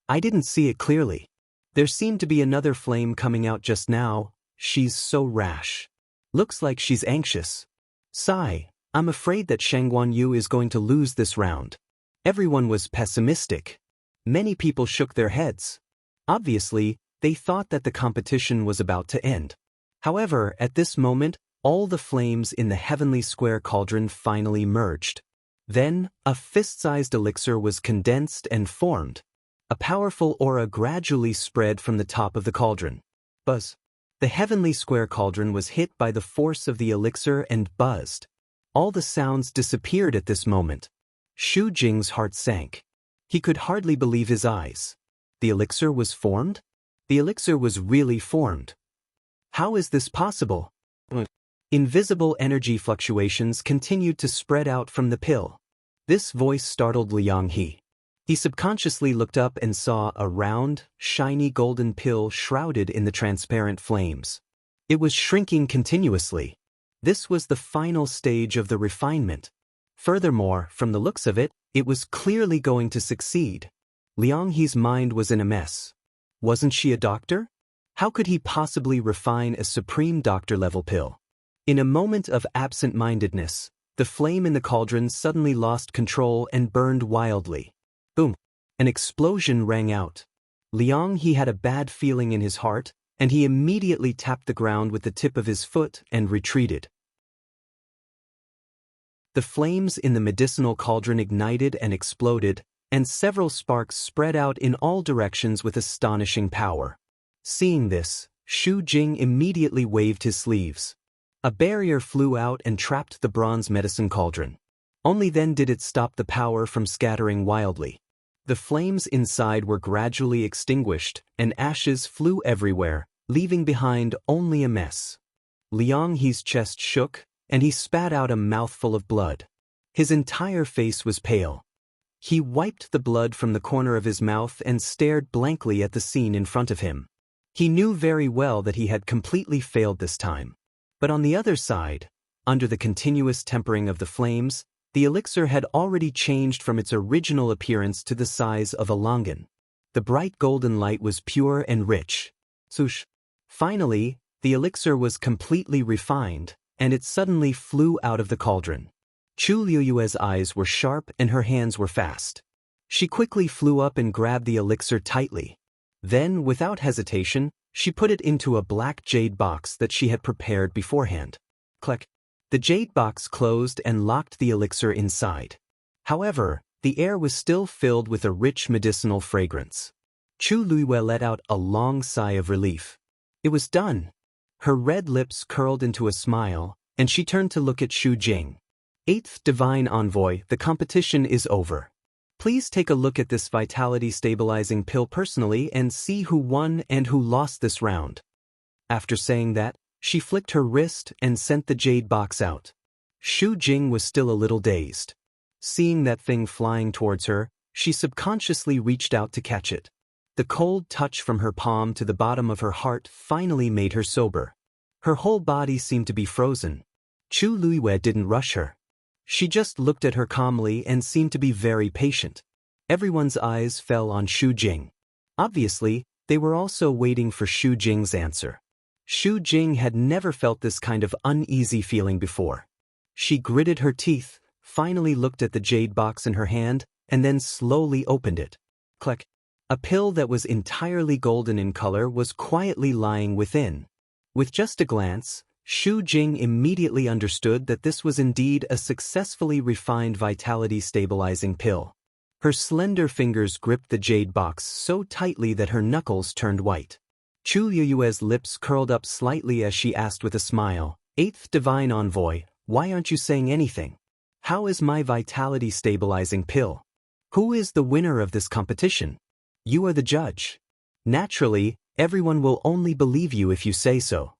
I didn't see it clearly. There seemed to be another flame coming out just now. She's so rash. Looks like she's anxious. Sigh, I'm afraid that Shangguan Yu is going to lose this round." Everyone was pessimistic. Many people shook their heads. Obviously, they thought that the competition was about to end. However, at this moment, all the flames in the heavenly square cauldron finally merged. Then, a fist-sized elixir was condensed and formed. A powerful aura gradually spread from the top of the cauldron. Buzz. The heavenly square cauldron was hit by the force of the elixir and buzzed. All the sounds disappeared at this moment. Xu Jing's heart sank. He could hardly believe his eyes. The elixir was formed? The elixir was really formed. How is this possible? Invisible energy fluctuations continued to spread out from the pill. This voice startled Liang He. He subconsciously looked up and saw a round, shiny golden pill shrouded in the transparent flames. It was shrinking continuously. This was the final stage of the refinement. Furthermore, from the looks of it, it was clearly going to succeed. Liang He's mind was in a mess. Wasn't she a doctor? How could he possibly refine a supreme doctor-level pill? In a moment of absent-mindedness, the flame in the cauldron suddenly lost control and burned wildly. Boom! An explosion rang out. Liang He had a bad feeling in his heart, and he immediately tapped the ground with the tip of his foot and retreated. The flames in the medicinal cauldron ignited and exploded, and several sparks spread out in all directions with astonishing power. Seeing this, Xu Jing immediately waved his sleeves. A barrier flew out and trapped the bronze medicine cauldron. Only then did it stop the power from scattering wildly. The flames inside were gradually extinguished, and ashes flew everywhere, leaving behind only a mess. Liang He's chest shook, and he spat out a mouthful of blood. His entire face was pale. He wiped the blood from the corner of his mouth and stared blankly at the scene in front of him. He knew very well that he had completely failed this time. But on the other side, under the continuous tempering of the flames, the elixir had already changed from its original appearance to the size of a longan. The bright golden light was pure and rich. Swoosh! Finally, the elixir was completely refined, and it suddenly flew out of the cauldron. Chu Liuyue's eyes were sharp and her hands were fast. She quickly flew up and grabbed the elixir tightly. Then, without hesitation, she put it into a black jade box that she had prepared beforehand. Click. The jade box closed and locked the elixir inside. However, the air was still filled with a rich medicinal fragrance. Chu Luiwei let out a long sigh of relief. It was done. Her red lips curled into a smile, and she turned to look at Xu Jing. Eighth Divine Envoy, the competition is over. Please take a look at this vitality-stabilizing pill personally and see who won and who lost this round. After saying that, she flicked her wrist and sent the jade box out. Xu Jing was still a little dazed. Seeing that thing flying towards her, she subconsciously reached out to catch it. The cold touch from her palm to the bottom of her heart finally made her sober. Her whole body seemed to be frozen. Chu Luiyue didn't rush her. She just looked at her calmly and seemed to be very patient. Everyone's eyes fell on Xu Jing. Obviously, they were also waiting for Xu Jing's answer. Xu Jing had never felt this kind of uneasy feeling before. She gritted her teeth, finally looked at the jade box in her hand, and then slowly opened it. Click. A pill that was entirely golden in color was quietly lying within. With just a glance, Xu Jing immediately understood that this was indeed a successfully refined vitality-stabilizing pill. Her slender fingers gripped the jade box so tightly that her knuckles turned white. Chu Liyue's lips curled up slightly as she asked with a smile, "Eighth Divine Envoy, why aren't you saying anything? How is my vitality-stabilizing pill? Who is the winner of this competition? You are the judge. Naturally, everyone will only believe you if you say so."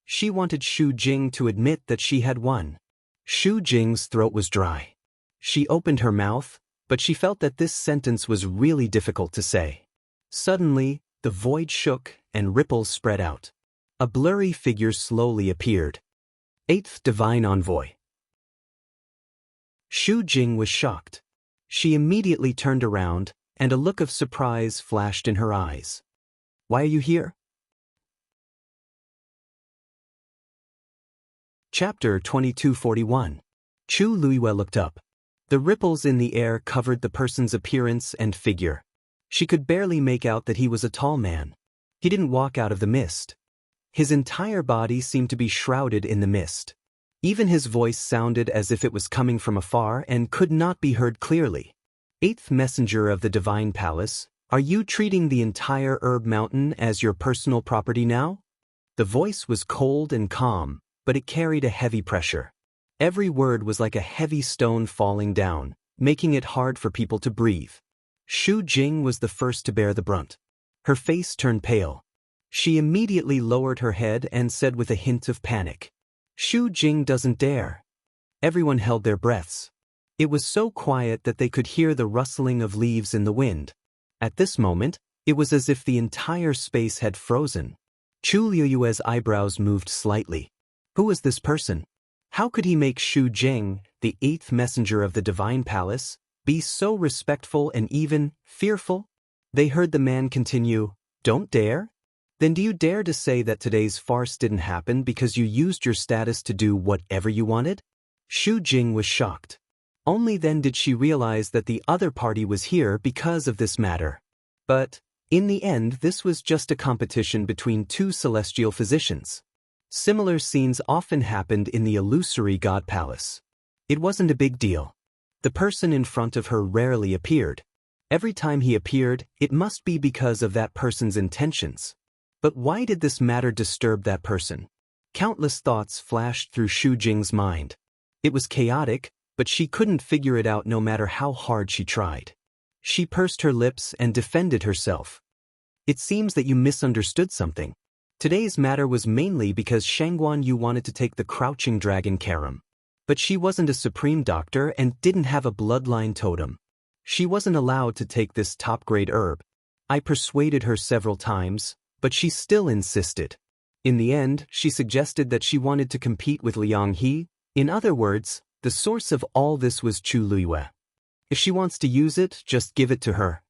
She wanted Xu Jing to admit that she had won. Xu Jing's throat was dry. She opened her mouth, but she felt that this sentence was really difficult to say. Suddenly, the void shook and ripples spread out. A blurry figure slowly appeared. Eighth Divine Envoy. Xu Jing was shocked. She immediately turned around, and a look of surprise flashed in her eyes. "Why are you here?" Chapter 2241. Chu Luiyue looked up. The ripples in the air covered the person's appearance and figure. She could barely make out that he was a tall man. He didn't walk out of the mist. His entire body seemed to be shrouded in the mist. Even his voice sounded as if it was coming from afar and could not be heard clearly. "Eighth Messenger of the Divine Palace, are you treating the entire Herb Mountain as your personal property now?" The voice was cold and calm, but it carried a heavy pressure. Every word was like a heavy stone falling down, making it hard for people to breathe. Xu Jing was the first to bear the brunt. Her face turned pale. She immediately lowered her head and said with a hint of panic, "Xu Jing doesn't dare." Everyone held their breaths. It was so quiet that they could hear the rustling of leaves in the wind. At this moment, it was as if the entire space had frozen. Chu Liyue's eyebrows moved slightly. Who was this person? How could he make Xu Jing, the eighth messenger of the Divine Palace, be so respectful and even fearful? They heard the man continue, "Don't dare? Then do you dare to say that today's farce didn't happen because you used your status to do whatever you wanted?" Xu Jing was shocked. Only then did she realize that the other party was here because of this matter. But, in the end, this was just a competition between two celestial physicians. Similar scenes often happened in the illusory God Palace. It wasn't a big deal. The person in front of her rarely appeared. Every time he appeared, it must be because of that person's intentions. But why did this matter disturb that person? Countless thoughts flashed through Xu Jing's mind. It was chaotic, but she couldn't figure it out no matter how hard she tried. She pursed her lips and defended herself. "It seems that you misunderstood something. Today's matter was mainly because Shangguan Yu wanted to take the crouching dragon Karam. But she wasn't a supreme doctor and didn't have a bloodline totem. She wasn't allowed to take this top-grade herb. I persuaded her several times, but she still insisted. In the end, she suggested that she wanted to compete with Liang He. In other words, the source of all this was Chu Luiyue. If she wants to use it, just give it to her.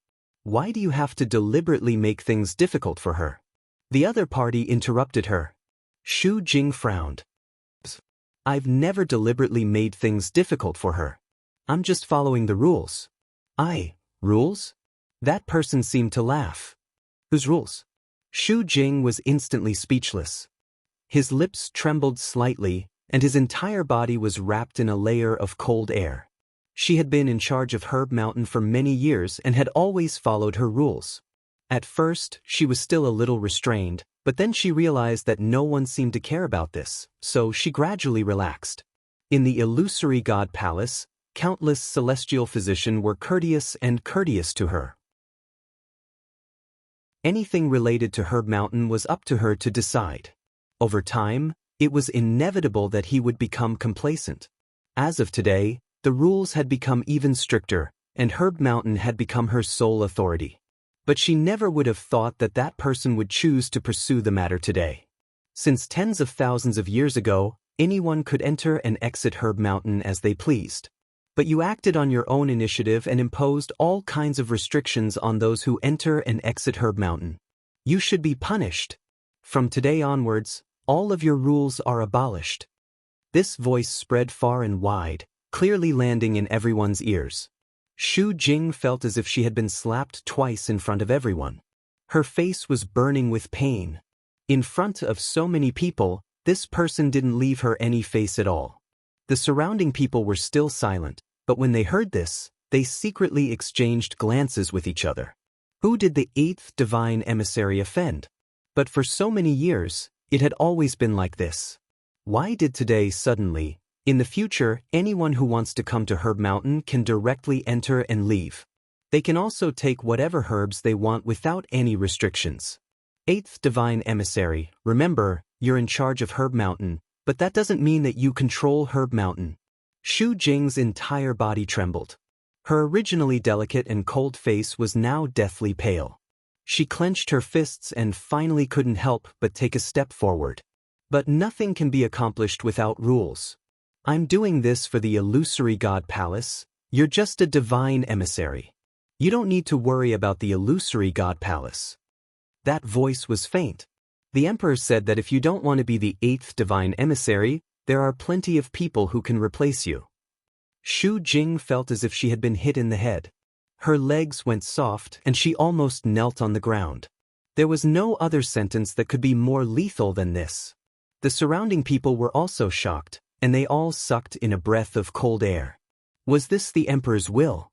Why do you have to deliberately make things difficult for her?" The other party interrupted her. Xu Jing frowned. "I've never deliberately made things difficult for her. I'm just following the rules." Rules? That person seemed to laugh. "Whose rules?" Xu Jing was instantly speechless. His lips trembled slightly, and his entire body was wrapped in a layer of cold air. She had been in charge of Herb Mountain for many years and had always followed her rules. At first, she was still a little restrained, but then she realized that no one seemed to care about this, so she gradually relaxed. In the illusory God Palace, countless celestial physicians were courteous to her. Anything related to Herb Mountain was up to her to decide. Over time, it was inevitable that he would become complacent. As of today, The rules had become even stricter, and Herb Mountain had become her sole authority. But she never would have thought that that person would choose to pursue the matter today. Since tens of thousands of years ago, anyone could enter and exit Herb Mountain as they pleased. But you acted on your own initiative and imposed all kinds of restrictions on those who enter and exit Herb Mountain. You should be punished. From today onwards, all of your rules are abolished. This voice spread far and wide, clearly landing in everyone's ears. Xu Jing felt as if she had been slapped twice in front of everyone. Her face was burning with pain. In front of so many people, this person didn't leave her any face at all. The surrounding people were still silent, but when they heard this, they secretly exchanged glances with each other. Who did the eighth divine emissary offend? But for so many years, it had always been like this. Why did today suddenly? In the future, anyone who wants to come to Herb Mountain can directly enter and leave. They can also take whatever herbs they want without any restrictions. Eighth divine emissary, remember, you're in charge of Herb Mountain, but that doesn't mean that you control Herb Mountain. Xu Jing's entire body trembled. Her originally delicate and cold face was now deathly pale. She clenched her fists and finally couldn't help but take a step forward. But nothing can be accomplished without rules. I'm doing this for the illusory God Palace. You're just a divine emissary. You don't need to worry about the illusory God Palace. That voice was faint. The emperor said that if you don't want to be the eighth divine emissary, there are plenty of people who can replace you. Xu Jing felt as if she had been hit in the head. Her legs went soft and she almost knelt on the ground. There was no other sentence that could be more lethal than this. The surrounding people were also shocked, and they all sucked in a breath of cold air. Was this the emperor's will?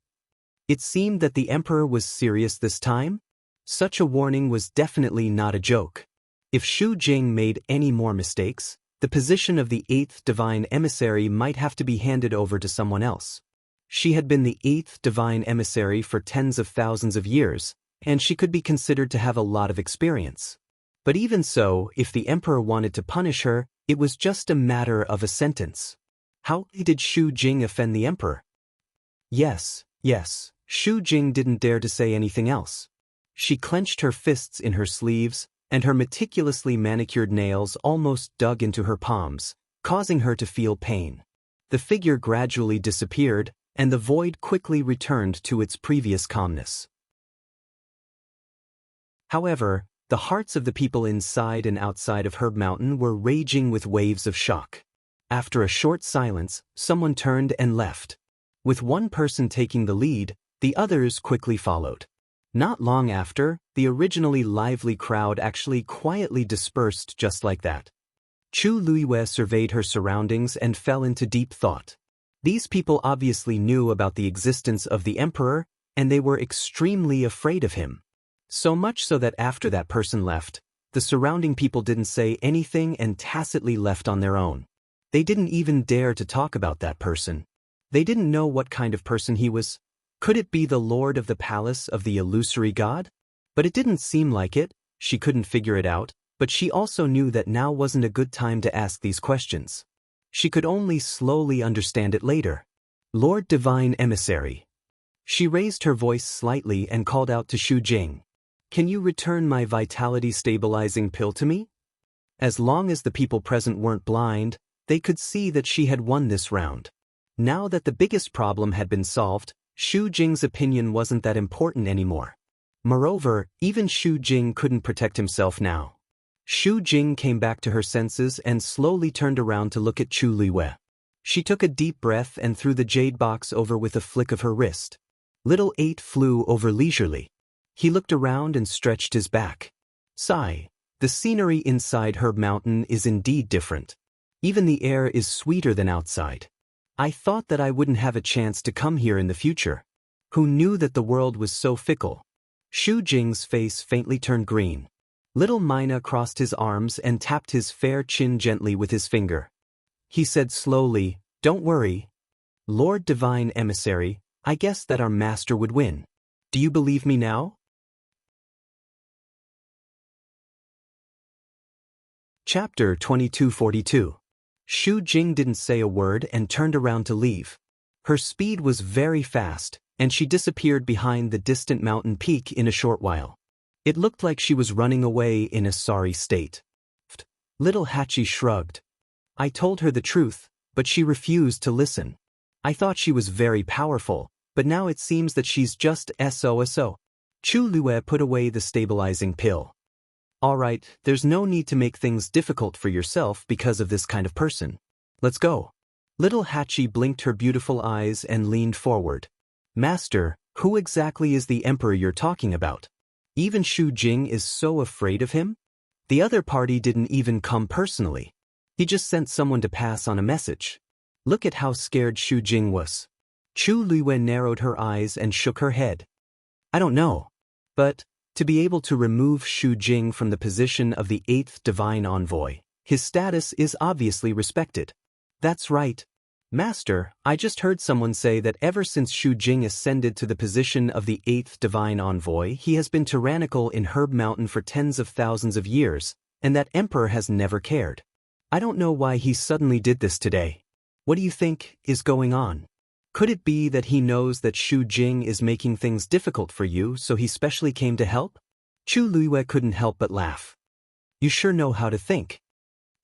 It seemed that the emperor was serious this time. Such a warning was definitely not a joke. If Xu Jing made any more mistakes, the position of the eighth divine emissary might have to be handed over to someone else. She had been the eighth divine emissary for tens of thousands of years, and she could be considered to have a lot of experience. But even so, if the emperor wanted to punish her, it was just a matter of a sentence. How did Xu Jing offend the emperor? Yes. Xu Jing didn't dare to say anything else. She clenched her fists in her sleeves, and her meticulously manicured nails almost dug into her palms, causing her to feel pain. The figure gradually disappeared, and the void quickly returned to its previous calmness. However, the hearts of the people inside and outside of Herb Mountain were raging with waves of shock. After a short silence, someone turned and left. With one person taking the lead, the others quickly followed. Not long after, the originally lively crowd actually quietly dispersed just like that. Chu Luiyue surveyed her surroundings and fell into deep thought. These people obviously knew about the existence of the emperor, and they were extremely afraid of him. So much so that after that person left, the surrounding people didn't say anything and tacitly left on their own. They didn't even dare to talk about that person. They didn't know what kind of person he was. Could it be the lord of the palace of the illusory god? But it didn't seem like it. She couldn't figure it out, but she also knew that now wasn't a good time to ask these questions. She could only slowly understand it later. Lord Divine Emissary. She raised her voice slightly and called out to Xu Jing. Can you return my vitality stabilizing pill to me? As long as the people present weren't blind, they could see that she had won this round. Now that the biggest problem had been solved, Xu Jing's opinion wasn't that important anymore. Moreover, even Xu Jing couldn't protect himself now. Xu Jing came back to her senses and slowly turned around to look at Chu Luiyue. She took a deep breath and threw the jade box over with a flick of her wrist. Little 8 flew over leisurely. He looked around and stretched his back. Sigh. The scenery inside Herb Mountain is indeed different. Even the air is sweeter than outside. I thought that I wouldn't have a chance to come here in the future. Who knew that the world was so fickle? Xu Jing's face faintly turned green. Little Mina crossed his arms and tapped his fair chin gently with his finger. He said slowly, "Don't worry. Lord Divine Emissary, I guess that our master would win. Do you believe me now?" Chapter 2242. Xu Jing didn't say a word and turned around to leave. Her speed was very fast, and she disappeared behind the distant mountain peak in a short while. It looked like she was running away in a sorry state. Little Hachi shrugged. I told her the truth, but she refused to listen. I thought she was very powerful, but now it seems that she's just SOSO. Chu Lue put away the stabilizing pill. Alright, there's no need to make things difficult for yourself because of this kind of person. Let's go. Little Hachi blinked her beautiful eyes and leaned forward. Master, who exactly is the emperor you're talking about? Even Xu Jing is so afraid of him? The other party didn't even come personally. He just sent someone to pass on a message. Look at how scared Xu Jing was. Chu Lue narrowed her eyes and shook her head. I don't know. But, to be able to remove Xu Jing from the position of the 8th Divine Envoy, his status is obviously respected. That's right. Master, I just heard someone say that ever since Xu Jing ascended to the position of the 8th Divine Envoy, he has been tyrannical in Herb Mountain for tens of thousands of years, and that Emperor has never cared. I don't know why he suddenly did this today. What do you think is going on? Could it be that he knows that Xu Jing is making things difficult for you, so he specially came to help? Chu Lue couldn't help but laugh. You sure know how to think.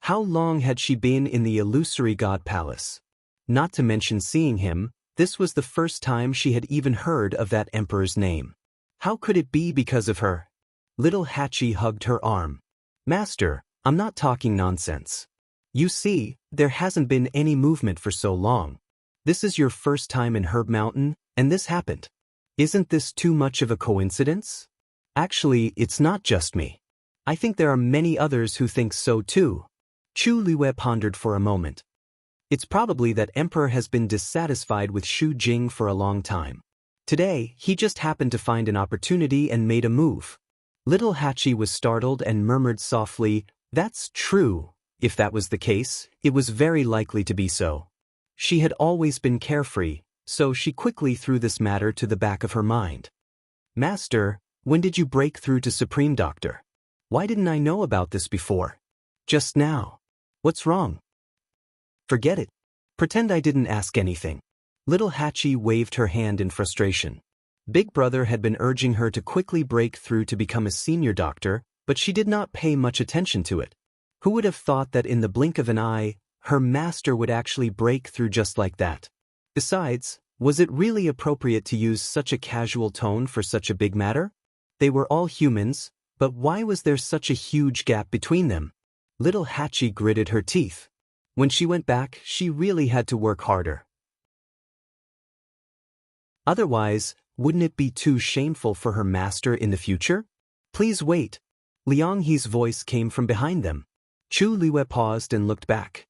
How long had she been in the illusory god palace? Not to mention seeing him, this was the first time she had even heard of that emperor's name. How could it be because of her? Little Hachi hugged her arm. Master, I'm not talking nonsense. You see, there hasn't been any movement for so long. This is your first time in Herb Mountain, and this happened. Isn't this too much of a coincidence? Actually, it's not just me. I think there are many others who think so too. Chu Lue pondered for a moment. It's probably that Emperor has been dissatisfied with Xu Jing for a long time. Today, he just happened to find an opportunity and made a move. Little Hachi was startled and murmured softly, That's true. If that was the case, it was very likely to be so. She had always been carefree, so she quickly threw this matter to the back of her mind. Master, when did you break through to Supreme Doctor? Why didn't I know about this before? Just now. What's wrong? Forget it. Pretend I didn't ask anything. Little Hachi waved her hand in frustration. Big Brother had been urging her to quickly break through to become a senior doctor, but she did not pay much attention to it. Who would have thought that in the blink of an eye, her master would actually break through just like that? Besides, was it really appropriate to use such a casual tone for such a big matter? They were all humans, but why was there such a huge gap between them? Little Hachi gritted her teeth. When she went back, she really had to work harder. Otherwise, wouldn't it be too shameful for her master in the future? Please wait. Liang He's voice came from behind them. Chu Lue paused and looked back.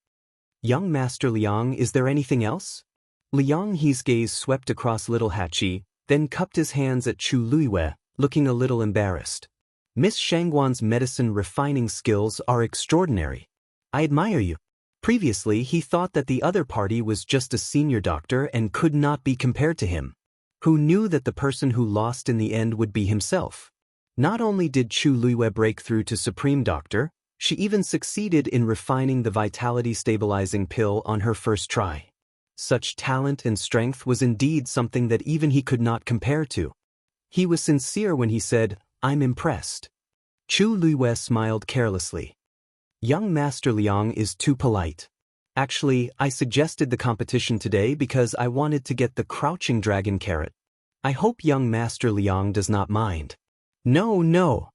Young Master Liang, is there anything else? Liang He's gaze swept across Little Hachi, then cupped his hands at Chu Lue, looking a little embarrassed. Miss Shangguan's medicine refining skills are extraordinary. I admire you. Previously, he thought that the other party was just a senior doctor and could not be compared to him. Who knew that the person who lost in the end would be himself? Not only did Chu Lue break through to Supreme Doctor, she even succeeded in refining the vitality stabilizing pill on her first try. Such talent and strength was indeed something that even he could not compare to. He was sincere when he said, I'm impressed. Chu Lue smiled carelessly. Young Master Liang is too polite. Actually, I suggested the competition today because I wanted to get the crouching dragon carrot. I hope young Master Liang does not mind. No.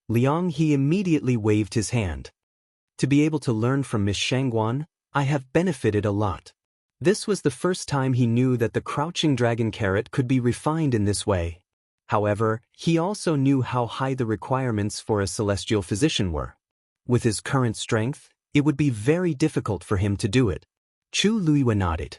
Liang He immediately waved his hand. To be able to learn from Miss Shangguan, I have benefited a lot. This was the first time he knew that the crouching dragon carrot could be refined in this way. However, he also knew how high the requirements for a celestial physician were. With his current strength, it would be very difficult for him to do it. Chu Lue nodded.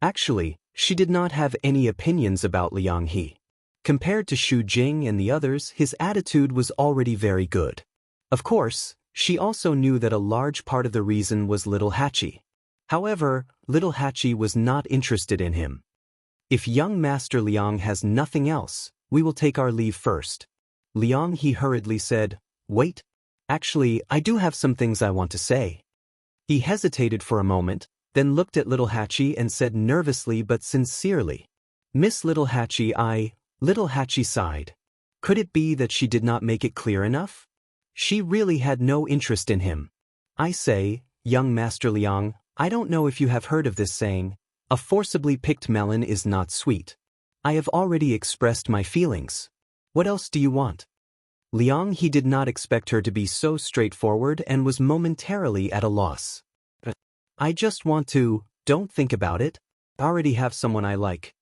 Actually, she did not have any opinions about Liang He. Compared to Xu Jing and the others, his attitude was already very good. Of course, she also knew that a large part of the reason was Little Hachi. However, Little Hachi was not interested in him. If young Master Liang has nothing else, we will take our leave first. Liang He hurriedly said, Wait. Actually, I do have some things I want to say. He hesitated for a moment, then looked at little Hachi and said nervously but sincerely, "Miss Little Hachi, Little Hachi sighed. Could it be that she did not make it clear enough? She really had no interest in him. I say, young Master Liang, I don't know if you have heard of this saying, a forcibly picked melon is not sweet. I have already expressed my feelings. What else do you want?" Liang he did not expect her to be so straightforward and was momentarily at a loss. "I just want to, don't think about it. I already have someone I like."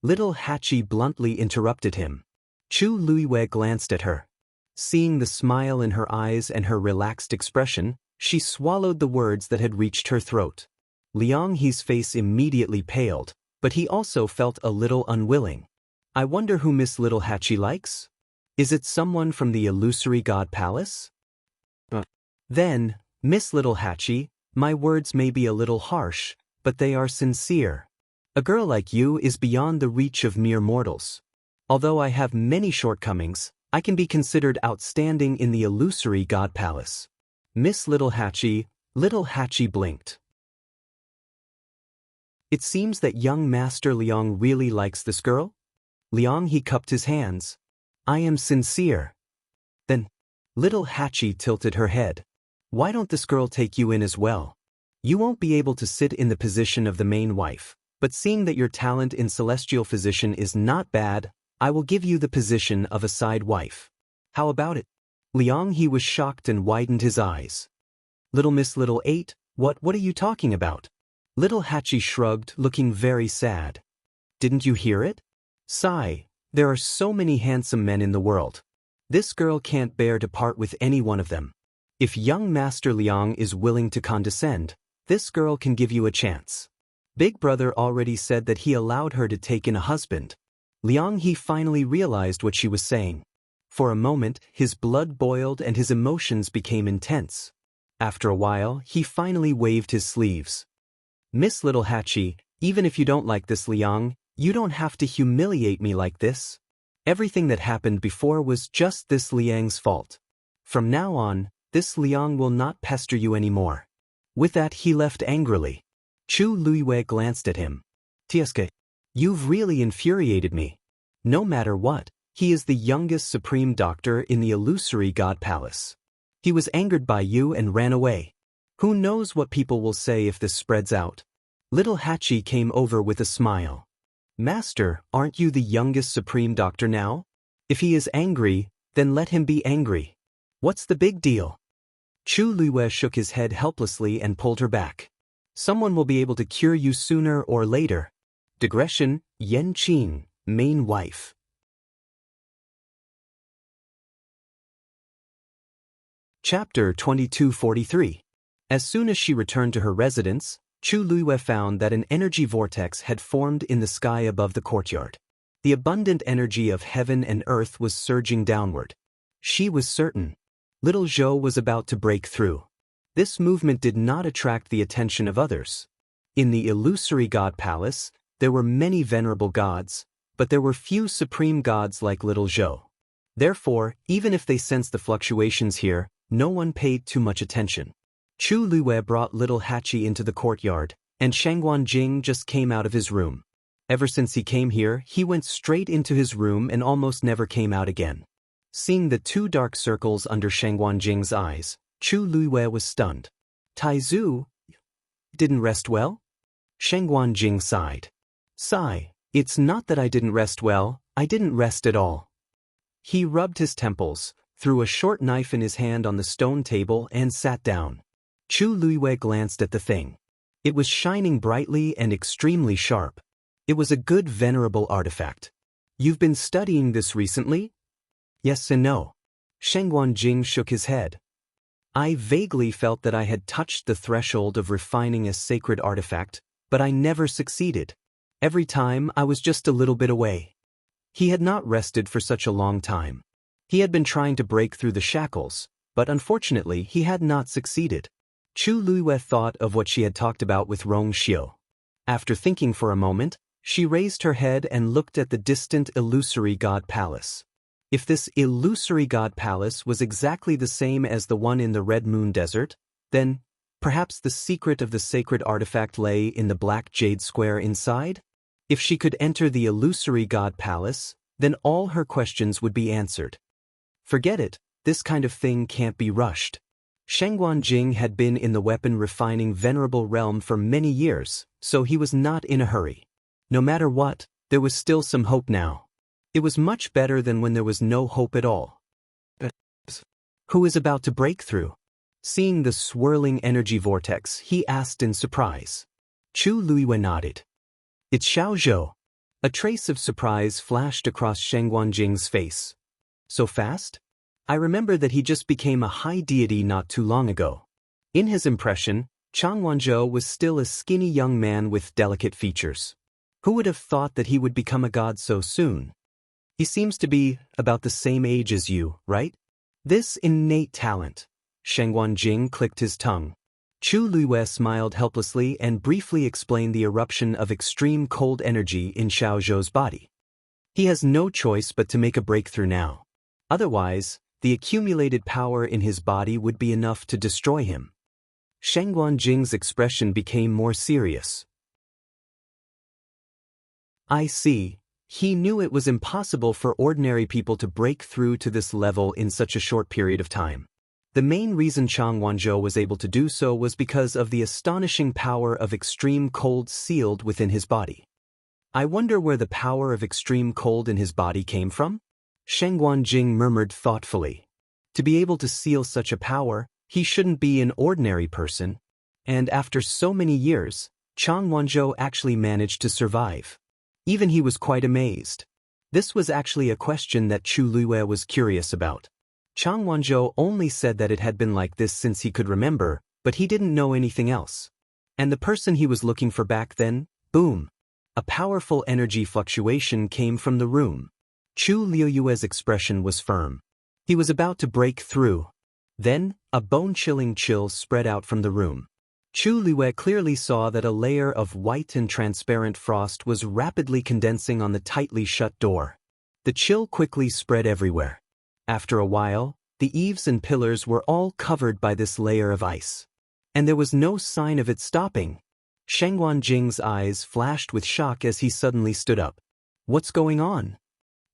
Little Hachi bluntly interrupted him. Chu Luiwei glanced at her. Seeing the smile in her eyes and her relaxed expression, she swallowed the words that had reached her throat. Liang He's face immediately paled, but he also felt a little unwilling. "I wonder who Miss Little Hachi likes? Is it someone from the illusory god palace?" "Then, Miss Little Hachi, my words may be a little harsh, but they are sincere. A girl like you is beyond the reach of mere mortals. Although I have many shortcomings, I can be considered outstanding in the illusory god palace." Miss Little Hachi blinked. "It seems that young Master Liang really likes this girl?" Liang he cupped his hands. "I am sincere." "Then," Little Hachi tilted her head, "why don't this girl take you in as well? You won't be able to sit in the position of the main wife, but seeing that your talent in celestial physician is not bad, I will give you the position of a side wife. How about it?" Liang he was shocked and widened his eyes. "Little Miss Little 8, what are you talking about?" Little Hachi shrugged, looking very sad. "Didn't you hear it? Sigh, there are so many handsome men in the world. This girl can't bear to part with any one of them. If young Master Liang is willing to condescend, this girl can give you a chance. Big brother already said that he allowed her to take in a husband." Liang he finally realized what she was saying. For a moment, his blood boiled and his emotions became intense. After a while, he finally waved his sleeves. "Miss Little Hachi, even if you don't like this Liang, you don't have to humiliate me like this. Everything that happened before was just this Liang's fault. From now on, this Liang will not pester you anymore." With that he left angrily. Chu Luiwei glanced at him. "Tieske, you've really infuriated me. No matter what, he is the youngest supreme doctor in the illusory god palace. He was angered by you and ran away. Who knows what people will say if this spreads out?" Little Hachi came over with a smile. "Master, aren't you the youngest supreme doctor now? If he is angry, then let him be angry. What's the big deal?" Chu Luiwei shook his head helplessly and pulled her back. "Someone will be able to cure you sooner or later." Digression, Yan Qing, main wife. Chapter 2243. As soon as she returned to her residence, Chu Luiwei found that an energy vortex had formed in the sky above the courtyard. The abundant energy of heaven and earth was surging downward. She was certain. Little Zhou was about to break through. This movement did not attract the attention of others. In the illusory god palace, there were many venerable gods, but there were few supreme gods like Little Zhou. Therefore, even if they sensed the fluctuations here, no one paid too much attention. Chu Luiwei brought Little Hachi into the courtyard, and Shangguan Jing just came out of his room. Ever since he came here, he went straight into his room and almost never came out again. Seeing the two dark circles under Shangguan Jing's eyes, Chu Luiwei was stunned. "Taizu, didn't rest well?" Shangguan Jing sighed. "Sigh, it's not that I didn't rest well, I didn't rest at all." He rubbed his temples, threw a short knife in his hand on the stone table and sat down. Chu Luiwei glanced at the thing. It was shining brightly and extremely sharp. It was a good venerable artifact. "You've been studying this recently?" "Yes and no." Shangguan Jing shook his head. "I vaguely felt that I had touched the threshold of refining a sacred artifact, but I never succeeded. Every time I was just a little bit away." He had not rested for such a long time. He had been trying to break through the shackles, but unfortunately he had not succeeded. Chu Luiwei thought of what she had talked about with Rong Xiu. After thinking for a moment, she raised her head and looked at the distant illusory god palace. If this illusory god palace was exactly the same as the one in the Red Moon Desert, then Perhaps the secret of the sacred artifact lay in the black jade square inside? If she could enter the illusory god palace, then all her questions would be answered. Forget it, this kind of thing can't be rushed. Shengguan Jing had been in the weapon-refining venerable realm for many years, so he was not in a hurry. No matter what, there was still some hope now. It was much better than when there was no hope at all. Who is about to break through? Seeing the swirling energy vortex, he asked in surprise. Chu Luiyue nodded. It's Xiao Zhou. A trace of surprise flashed across Shengguan Jing's face. So fast? I remember that he just became a high deity not too long ago. In his impression, Chang Wanzhou was still a skinny young man with delicate features. Who would have thought that he would become a god so soon? He seems to be about the same age as you, right? This innate talent. Shengguan Jing clicked his tongue. Chu Luiyue smiled helplessly and briefly explained the eruption of extreme cold energy in Xiao Zhou's body. He has no choice but to make a breakthrough now. Otherwise, the accumulated power in his body would be enough to destroy him. Shengguan Jing's expression became more serious. I see. He knew it was impossible for ordinary people to break through to this level in such a short period of time. The main reason Chang Wanzhou was able to do so was because of the astonishing power of extreme cold sealed within his body. I wonder where the power of extreme cold in his body came from? Shengguan Jing murmured thoughtfully. To be able to seal such a power, he shouldn't be an ordinary person. And after so many years, Chang Wanzhou actually managed to survive. Even he was quite amazed. This was actually a question that Chu Luiyue was curious about. Chang Wanzhou only said that it had been like this since he could remember, but he didn't know anything else. And the person he was looking for back then, boom! A powerful energy fluctuation came from the room. Chu Luiyue's expression was firm. He was about to break through. Then, a bone-chilling chill spread out from the room. Chu Luiyue clearly saw that a layer of white and transparent frost was rapidly condensing on the tightly shut door. The chill quickly spread everywhere. After a while, the eaves and pillars were all covered by this layer of ice. And there was no sign of it stopping. Shengguan Jing's eyes flashed with shock as he suddenly stood up. What's going on?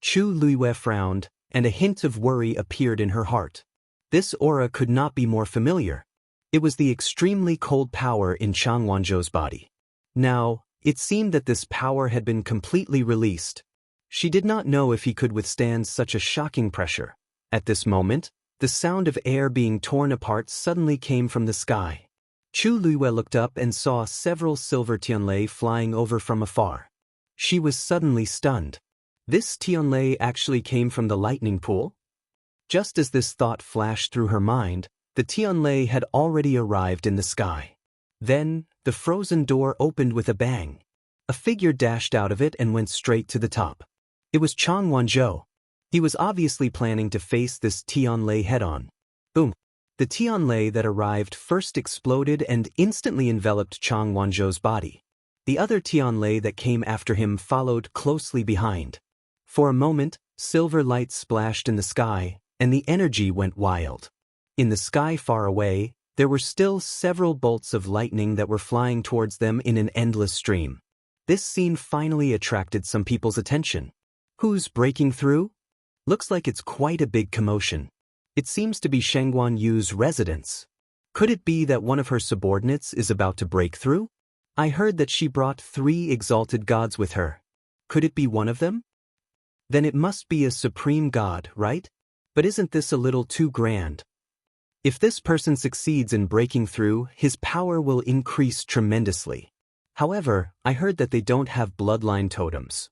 Chu Luiyue frowned, and a hint of worry appeared in her heart. This aura could not be more familiar. It was the extremely cold power in Chang Wanzhou's body. Now, it seemed that this power had been completely released. She did not know if he could withstand such a shocking pressure. At this moment, the sound of air being torn apart suddenly came from the sky. Chu Luiyue looked up and saw several silver tianlei flying over from afar. She was suddenly stunned. This tianlei actually came from the lightning pool? Just as this thought flashed through her mind, the tianlei had already arrived in the sky. Then, the frozen door opened with a bang. A figure dashed out of it and went straight to the top. It was Chang Wanzhou. He was obviously planning to face this tianlei head-on. Boom! The tianlei that arrived first exploded and instantly enveloped Chang Wanzhou's body. The other tianlei that came after him followed closely behind. For a moment, silver light splashed in the sky, and the energy went wild. In the sky far away, there were still several bolts of lightning that were flying towards them in an endless stream. This scene finally attracted some people's attention. Who's breaking through? Looks like it's quite a big commotion. It seems to be Shengguan Yu's residence. Could it be that one of her subordinates is about to break through? I heard that she brought 3 exalted gods with her. Could it be one of them? Then it must be a supreme god, right? But isn't this a little too grand? If this person succeeds in breaking through, his power will increase tremendously. However, I heard that they don't have bloodline totems.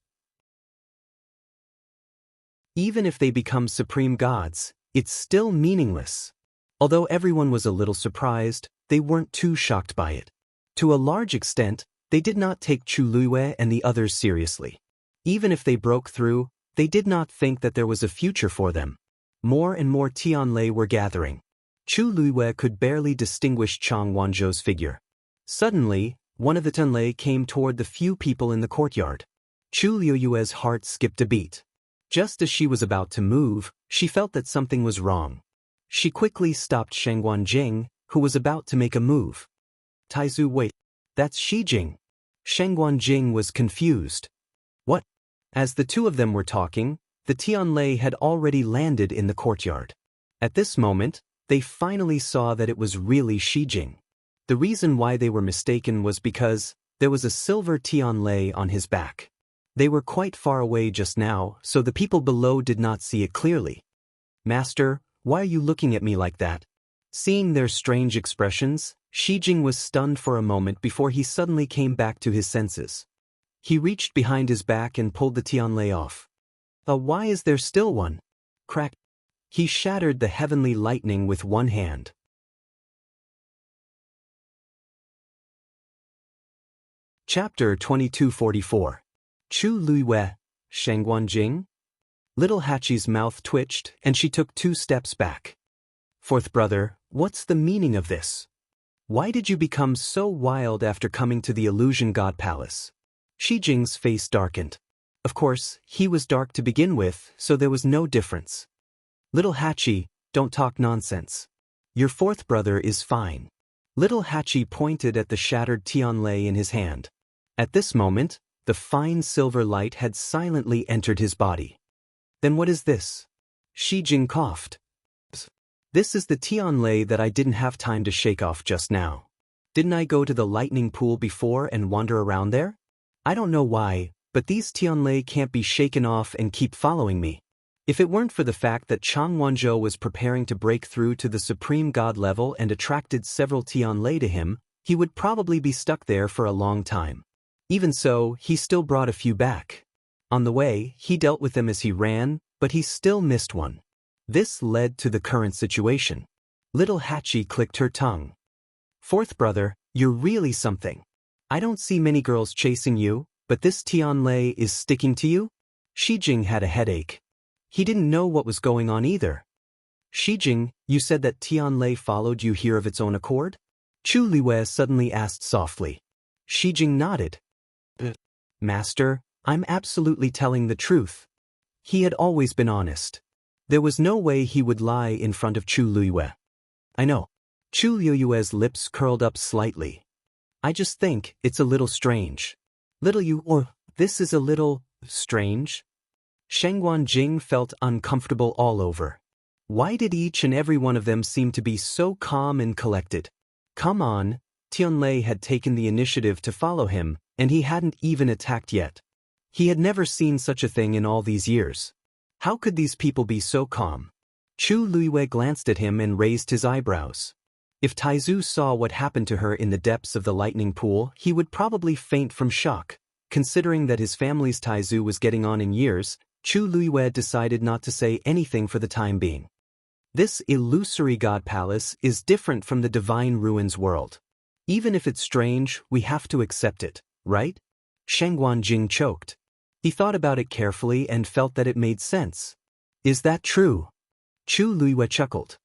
Even if they become supreme gods, it's still meaningless. Although everyone was a little surprised, they weren't too shocked by it. To a large extent, they did not take Chu Luiyue and the others seriously. Even if they broke through, they did not think that there was a future for them. More and more tianlei were gathering. Chu Luiyue could barely distinguish Chang Wanzhou's figure. Suddenly, one of the tianlei came toward the few people in the courtyard. Chu Luiyue's heart skipped a beat. Just as she was about to move, she felt that something was wrong. She quickly stopped Shengguan Jing, who was about to make a move. Taizu, wait, that's Shijing. Sheng Guanjing was confused. What? As the two of them were talking, the Tianlei had already landed in the courtyard. At this moment, they finally saw that it was really Shijing. The reason why they were mistaken was because there was a silver Tianlei on his back. They were quite far away just now, so the people below did not see it clearly. Master, why are you looking at me like that? Seeing their strange expressions, Shijing was stunned for a moment before he suddenly came back to his senses. He reached behind his back and pulled the Tianlei off. Why is there still one? Crack. He shattered the heavenly lightning with one hand. Chapter 2244. Chu Luiwei, Sheng Guanjing? Little Hachi's mouth twitched and she took 2 steps back. Fourth brother, what's the meaning of this? Why did you become so wild after coming to the Illusion God Palace? Shijing's face darkened. Of course, he was dark to begin with, so there was no difference. Little Hachi, don't talk nonsense. Your fourth brother is fine. Little Hachi pointed at the shattered Tianlei in his hand. At this moment, the fine silver light had silently entered his body. Then what is this? Shijing coughed. This is the Tianlei that I didn't have time to shake off just now. Didn't I go to the lightning pool before and wander around there? I don't know why, but these Tianlei can't be shaken off and keep following me. If it weren't for the fact that Chang Wanzhou was preparing to break through to the Supreme God level and attracted several Tianlei to him, he would probably be stuck there for a long time. Even so, he still brought a few back. On the way, he dealt with them as he ran, but he still missed one. This led to the current situation. Little Hachi clicked her tongue. Fourth brother, you're really something. I don't see many girls chasing you, but this Tianlei is sticking to you? Shijing had a headache. He didn't know what was going on either. Shijing, you said that Tianlei followed you here of its own accord? Chu Liwei suddenly asked softly. Shijing nodded. Master, I'm absolutely telling the truth. He had always been honest. There was no way he would lie in front of Chu Liwei. I know. Chu Liui's lips curled up slightly. I just think it's a little strange. This is a little strange? Sheng Guanjing felt uncomfortable all over. Why did each and every one of them seem to be so calm and collected? Come on, Tianlei had taken the initiative to follow him, and he hadn't even attacked yet. He had never seen such a thing in all these years. How could these people be so calm? Chu Luiwei glanced at him and raised his eyebrows. If Taizu saw what happened to her in the depths of the lightning pool, he would probably faint from shock. Considering that his family's Taizu was getting on in years, Chu Luiwei decided not to say anything for the time being. This illusory god palace is different from the divine ruins world. Even if it's strange, we have to accept it, right? Sheng Guanjing choked. He thought about it carefully and felt that it made sense. Is that true? Chu Luiwei chuckled.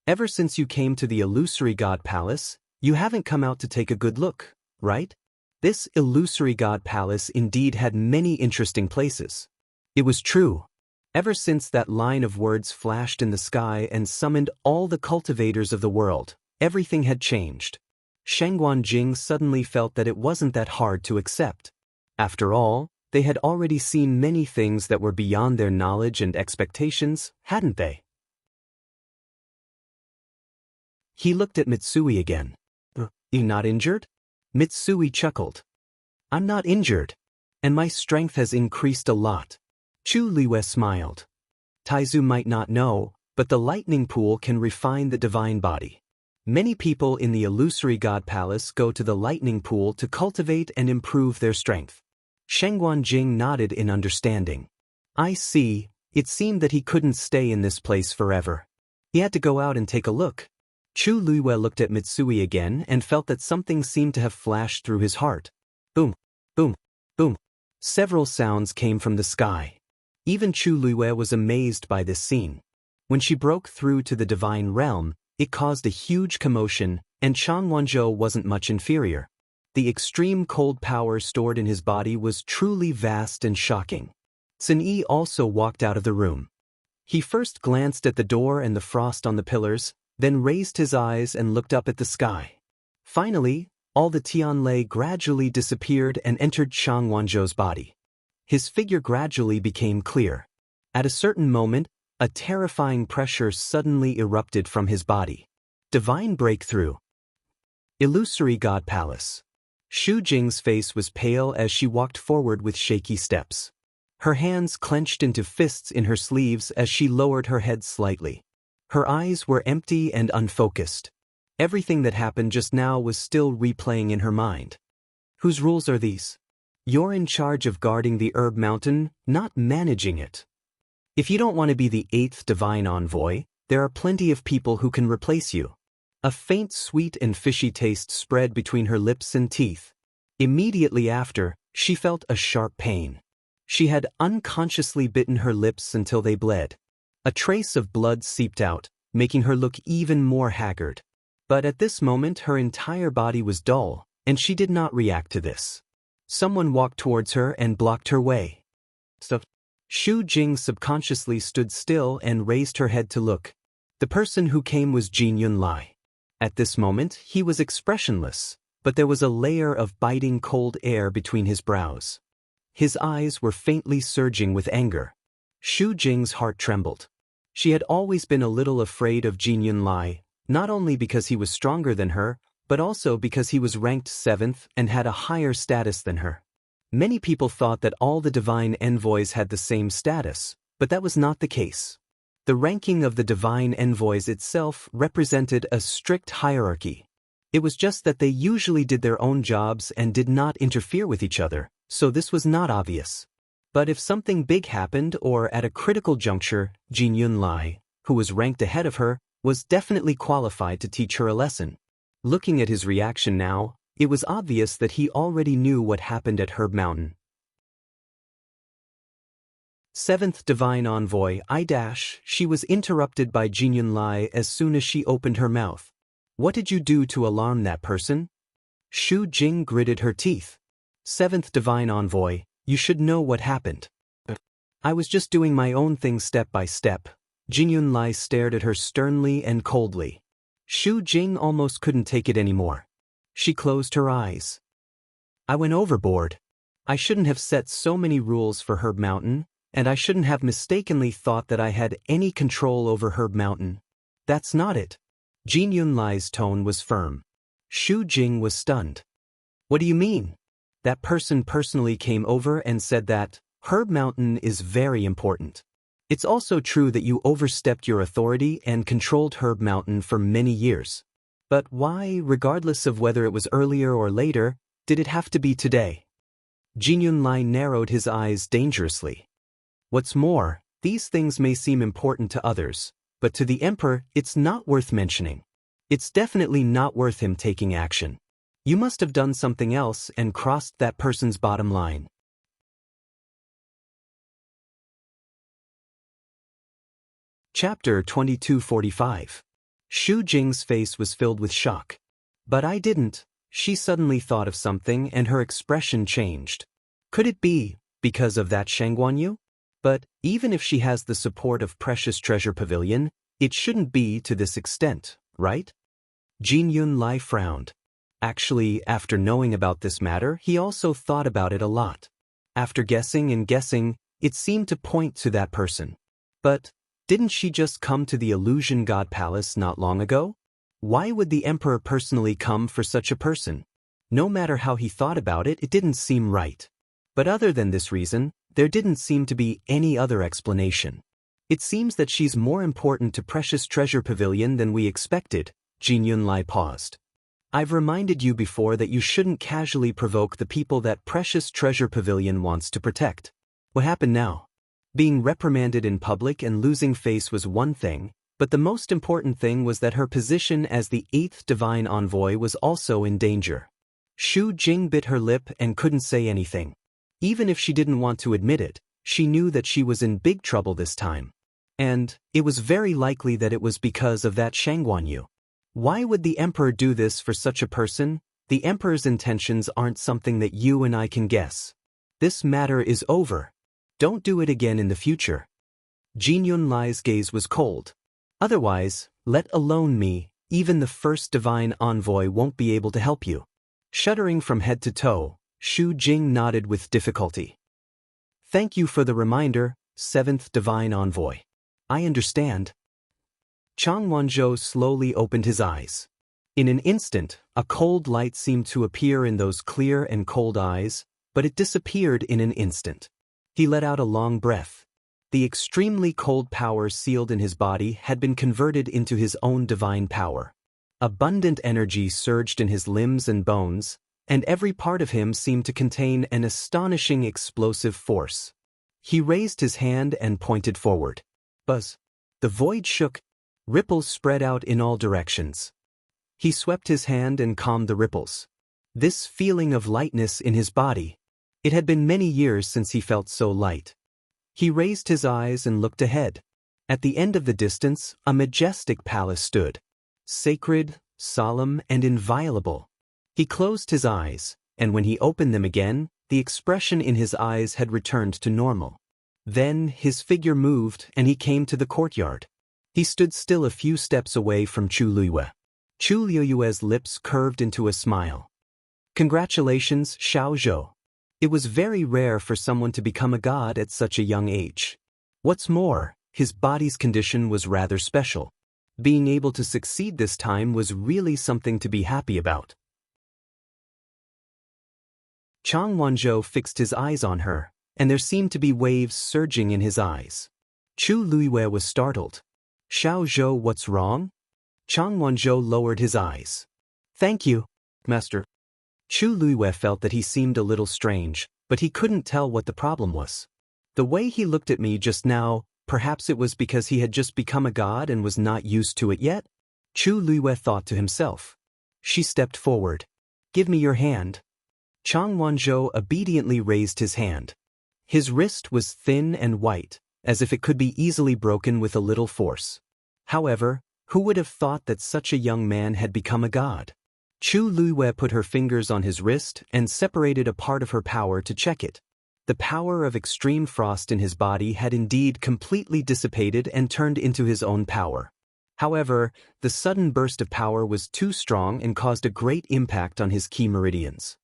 Ever since you came to the illusory god palace, you haven't come out to take a good look, right? This illusory god palace indeed had many interesting places. It was true. Ever since that line of words flashed in the sky and summoned all the cultivators of the world, everything had changed. Sheng Guanjing suddenly felt that it wasn't that hard to accept. After all, they had already seen many things that were beyond their knowledge and expectations, hadn't they? He looked at Mitsui again. You not injured? Mitsui chuckled. I'm not injured. And my strength has increased a lot. Chu Liwei smiled. Taizu might not know, but the lightning pool can refine the divine body. Many people in the illusory god palace go to the lightning pool to cultivate and improve their strength. Sheng Guanjing nodded in understanding. I see, it seemed that he couldn't stay in this place forever. He had to go out and take a look. Chu Luiwei looked at Mitsui again and felt that something seemed to have flashed through his heart. Boom, boom, boom. Several sounds came from the sky. Even Chu Luiwei was amazed by this scene. When she broke through to the divine realm, it caused a huge commotion, and Chang Wanzhou wasn't much inferior. The extreme cold power stored in his body was truly vast and shocking. Sun Yi also walked out of the room. He first glanced at the door and the frost on the pillars, then raised his eyes and looked up at the sky. Finally, all the Tianlei gradually disappeared and entered Chang Wanzhou's body. His figure gradually became clear. At a certain moment, a terrifying pressure suddenly erupted from his body. Divine breakthrough. Illusory God Palace. Xu Jing's face was pale as she walked forward with shaky steps. Her hands clenched into fists in her sleeves as she lowered her head slightly. Her eyes were empty and unfocused. Everything that happened just now was still replaying in her mind. Whose rules are these? You're in charge of guarding the Herb Mountain, not managing it. If you don't want to be the 8th divine envoy, there are plenty of people who can replace you. A faint sweet and fishy taste spread between her lips and teeth. Immediately after, she felt a sharp pain. She had unconsciously bitten her lips until they bled. A trace of blood seeped out, making her look even more haggard. But at this moment her entire body was dull, and she did not react to this. Someone walked towards her and blocked her way. Xu Jing subconsciously stood still and raised her head to look. The person who came was Jin Yunlai. At this moment, he was expressionless, but there was a layer of biting cold air between his brows. His eyes were faintly surging with anger. Xu Jing's heart trembled. She had always been a little afraid of Jin Yunlai, not only because he was stronger than her, but also because he was ranked 7th and had a higher status than her. Many people thought that all the divine envoys had the same status, but that was not the case. The ranking of the divine envoys itself represented a strict hierarchy. It was just that they usually did their own jobs and did not interfere with each other, so this was not obvious. But if something big happened or at a critical juncture, Jin Yunlai, who was ranked ahead of her, was definitely qualified to teach her a lesson. Looking at his reaction now, it was obvious that he already knew what happened at Herb Mountain. 7th Divine Envoy she was interrupted by Jin Yunlai as soon as she opened her mouth. What did you do to alarm that person? Xu Jing gritted her teeth. 7th Divine Envoy, you should know what happened. I was just doing my own thing step by step. Jin Yunlai stared at her sternly and coldly. Xu Jing almost couldn't take it anymore. She closed her eyes. I went overboard. I shouldn't have set so many rules for Herb Mountain, and I shouldn't have mistakenly thought that I had any control over Herb Mountain. That's not it. Jin Yunlai's tone was firm. Xu Jing was stunned. What do you mean? That person personally came over and said that Herb Mountain is very important. It's also true that you overstepped your authority and controlled Herb Mountain for many years. But why, regardless of whether it was earlier or later, did it have to be today? Jin Yunlai narrowed his eyes dangerously. What's more, these things may seem important to others, but to the Emperor it's not worth mentioning. It's definitely not worth him taking action. You must have done something else and crossed that person's bottom line. Chapter 2245. Xu Jing's face was filled with shock. But I didn't. She suddenly thought of something and her expression changed. Could it be because of that Shangguanyu? But even if she has the support of Precious Treasure Pavilion, it shouldn't be to this extent, right? Jin Yunlai frowned. Actually, after knowing about this matter, he also thought about it a lot. After guessing and guessing, it seemed to point to that person. But didn't she just come to the Illusion God Palace not long ago? Why would the Emperor personally come for such a person? No matter how he thought about it, it didn't seem right. But other than this reason, there didn't seem to be any other explanation. It seems that she's more important to Precious Treasure Pavilion than we expected. Jin Yunlai paused. I've reminded you before that you shouldn't casually provoke the people that Precious Treasure Pavilion wants to protect. What happened now? Being reprimanded in public and losing face was one thing, but the most important thing was that her position as the 8th Divine Envoy was also in danger. Xu Jing bit her lip and couldn't say anything. Even if she didn't want to admit it, she knew that she was in big trouble this time. And it was very likely that it was because of that Shangguanyu. Why would the Emperor do this for such a person? The Emperor's intentions aren't something that you and I can guess. This matter is over. Don't do it again in the future. Jin Yunlai's gaze was cold. Otherwise, Let alone me, even the first divine envoy won't be able to help you. Shuddering from head to toe, Shu Jing nodded with difficulty. Thank you for the reminder, seventh divine envoy. I understand. Chang Wanzhou slowly opened his eyes. In an instant, a cold light seemed to appear in those clear and cold eyes, but it disappeared in an instant. He let out a long breath. The extremely cold power sealed in his body had been converted into his own divine power. Abundant energy surged in his limbs and bones, and every part of him seemed to contain an astonishing explosive force. He raised his hand and pointed forward. Buzz. The void shook. Ripples spread out in all directions. He swept his hand and calmed the ripples. This feeling of lightness in his body. It had been many years since he felt so light. He raised his eyes and looked ahead. At the end of the distance, a majestic palace stood. Sacred, solemn, and inviolable. He closed his eyes, and when he opened them again, the expression in his eyes had returned to normal. Then his figure moved and he came to the courtyard. He stood still a few steps away from Chu Luiyue. Chu Luiyue's lips curved into a smile. Congratulations, Xiao Zhou. It was very rare for someone to become a god at such a young age. What's more, his body's condition was rather special. Being able to succeed this time was really something to be happy about. Chang Wanzhou fixed his eyes on her, and there seemed to be waves surging in his eyes. Chu Luiyue was startled. Xiao Zhou, what's wrong? Chang Wanzhou lowered his eyes. Thank you, Master. Chu Luiyue felt that he seemed a little strange, but he couldn't tell what the problem was. The way he looked at me just now, perhaps it was because he had just become a god and was not used to it yet? Chu Luiyue thought to himself. She stepped forward. Give me your hand. Chang Wanzhou obediently raised his hand. His wrist was thin and white, as if it could be easily broken with a little force. However, who would have thought that such a young man had become a god? Chu Luiyue put her fingers on his wrist and separated a part of her power to check it. The power of extreme frost in his body had indeed completely dissipated and turned into his own power. However, the sudden burst of power was too strong and caused a great impact on his key meridians.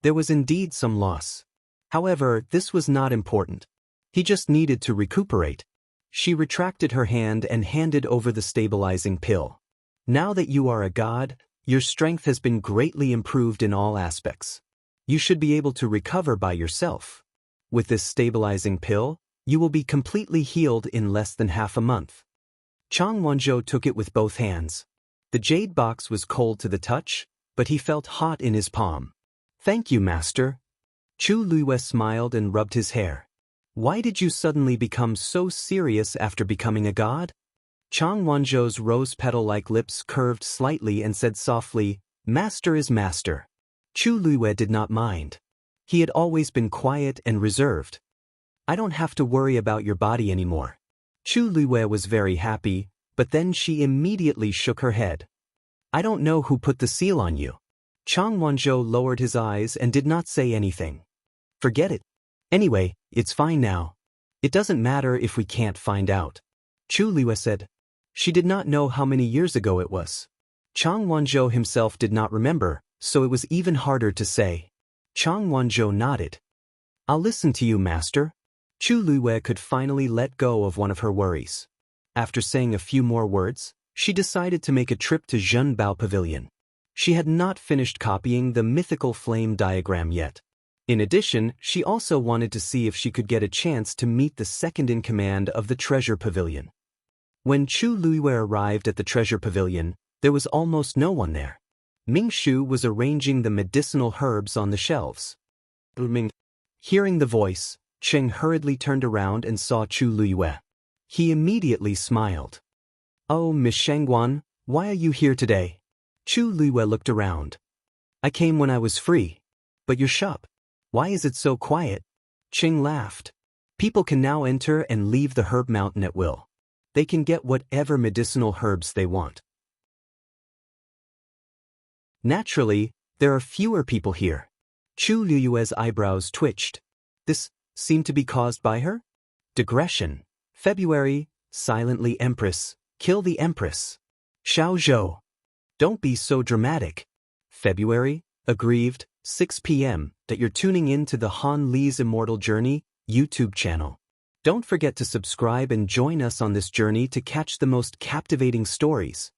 There was indeed some loss. However, this was not important. He just needed to recuperate. She retracted her hand and handed over the stabilizing pill. Now that you are a god, your strength has been greatly improved in all aspects. You should be able to recover by yourself. With this stabilizing pill, you will be completely healed in less than half a month. Chang Wanzhou took it with both hands. The jade box was cold to the touch, but he felt hot in his palm. Thank you, Master. Chu Luiyue smiled and rubbed his hair. Why did you suddenly become so serious after becoming a god? Chang Wanzhou's rose petal-like lips curved slightly and said softly, Master is master. Chu Luiyue did not mind. He had always been quiet and reserved. I don't have to worry about your body anymore. Chu Luiyue was very happy, but then she immediately shook her head. I don't know who put the seal on you. Chang Wanzhou lowered his eyes and did not say anything. Forget it. Anyway, it's fine now. It doesn't matter if we can't find out. Chu Luiyue said. She did not know how many years ago it was. Chang Wanzhou himself did not remember, so it was even harder to say. Chang Wanzhou nodded. I'll listen to you, Master. Chu Luiyue could finally let go of one of her worries. After saying a few more words, she decided to make a trip to Zhenbao Pavilion. She had not finished copying the mythical flame diagram yet. In addition, she also wanted to see if she could get a chance to meet the second-in-command of the Treasure Pavilion. When Chu Luiyue arrived at the Treasure Pavilion, there was almost no one there. Ming Shu was arranging the medicinal herbs on the shelves. Hearing the voice, Cheng hurriedly turned around and saw Chu Luiyue. He immediately smiled. Oh, Miss Shangguan, why are you here today? Chu Luiyue looked around. I came when I was free. But your shop, why is it so quiet? Cheng laughed. People can now enter and leave the herb mountain at will. They can get whatever medicinal herbs they want. Naturally, there are fewer people here. Chu Luiyue's eyebrows twitched. This seemed to be caused by her? Digression. February, silently Empress, kill the Empress. Xiao Zhou. Don't be so dramatic. February, aggrieved, 6 p.m. that you're tuning in to the Han Li's Immortal Journey YouTube channel. Don't forget to subscribe and join us on this journey to catch the most captivating stories.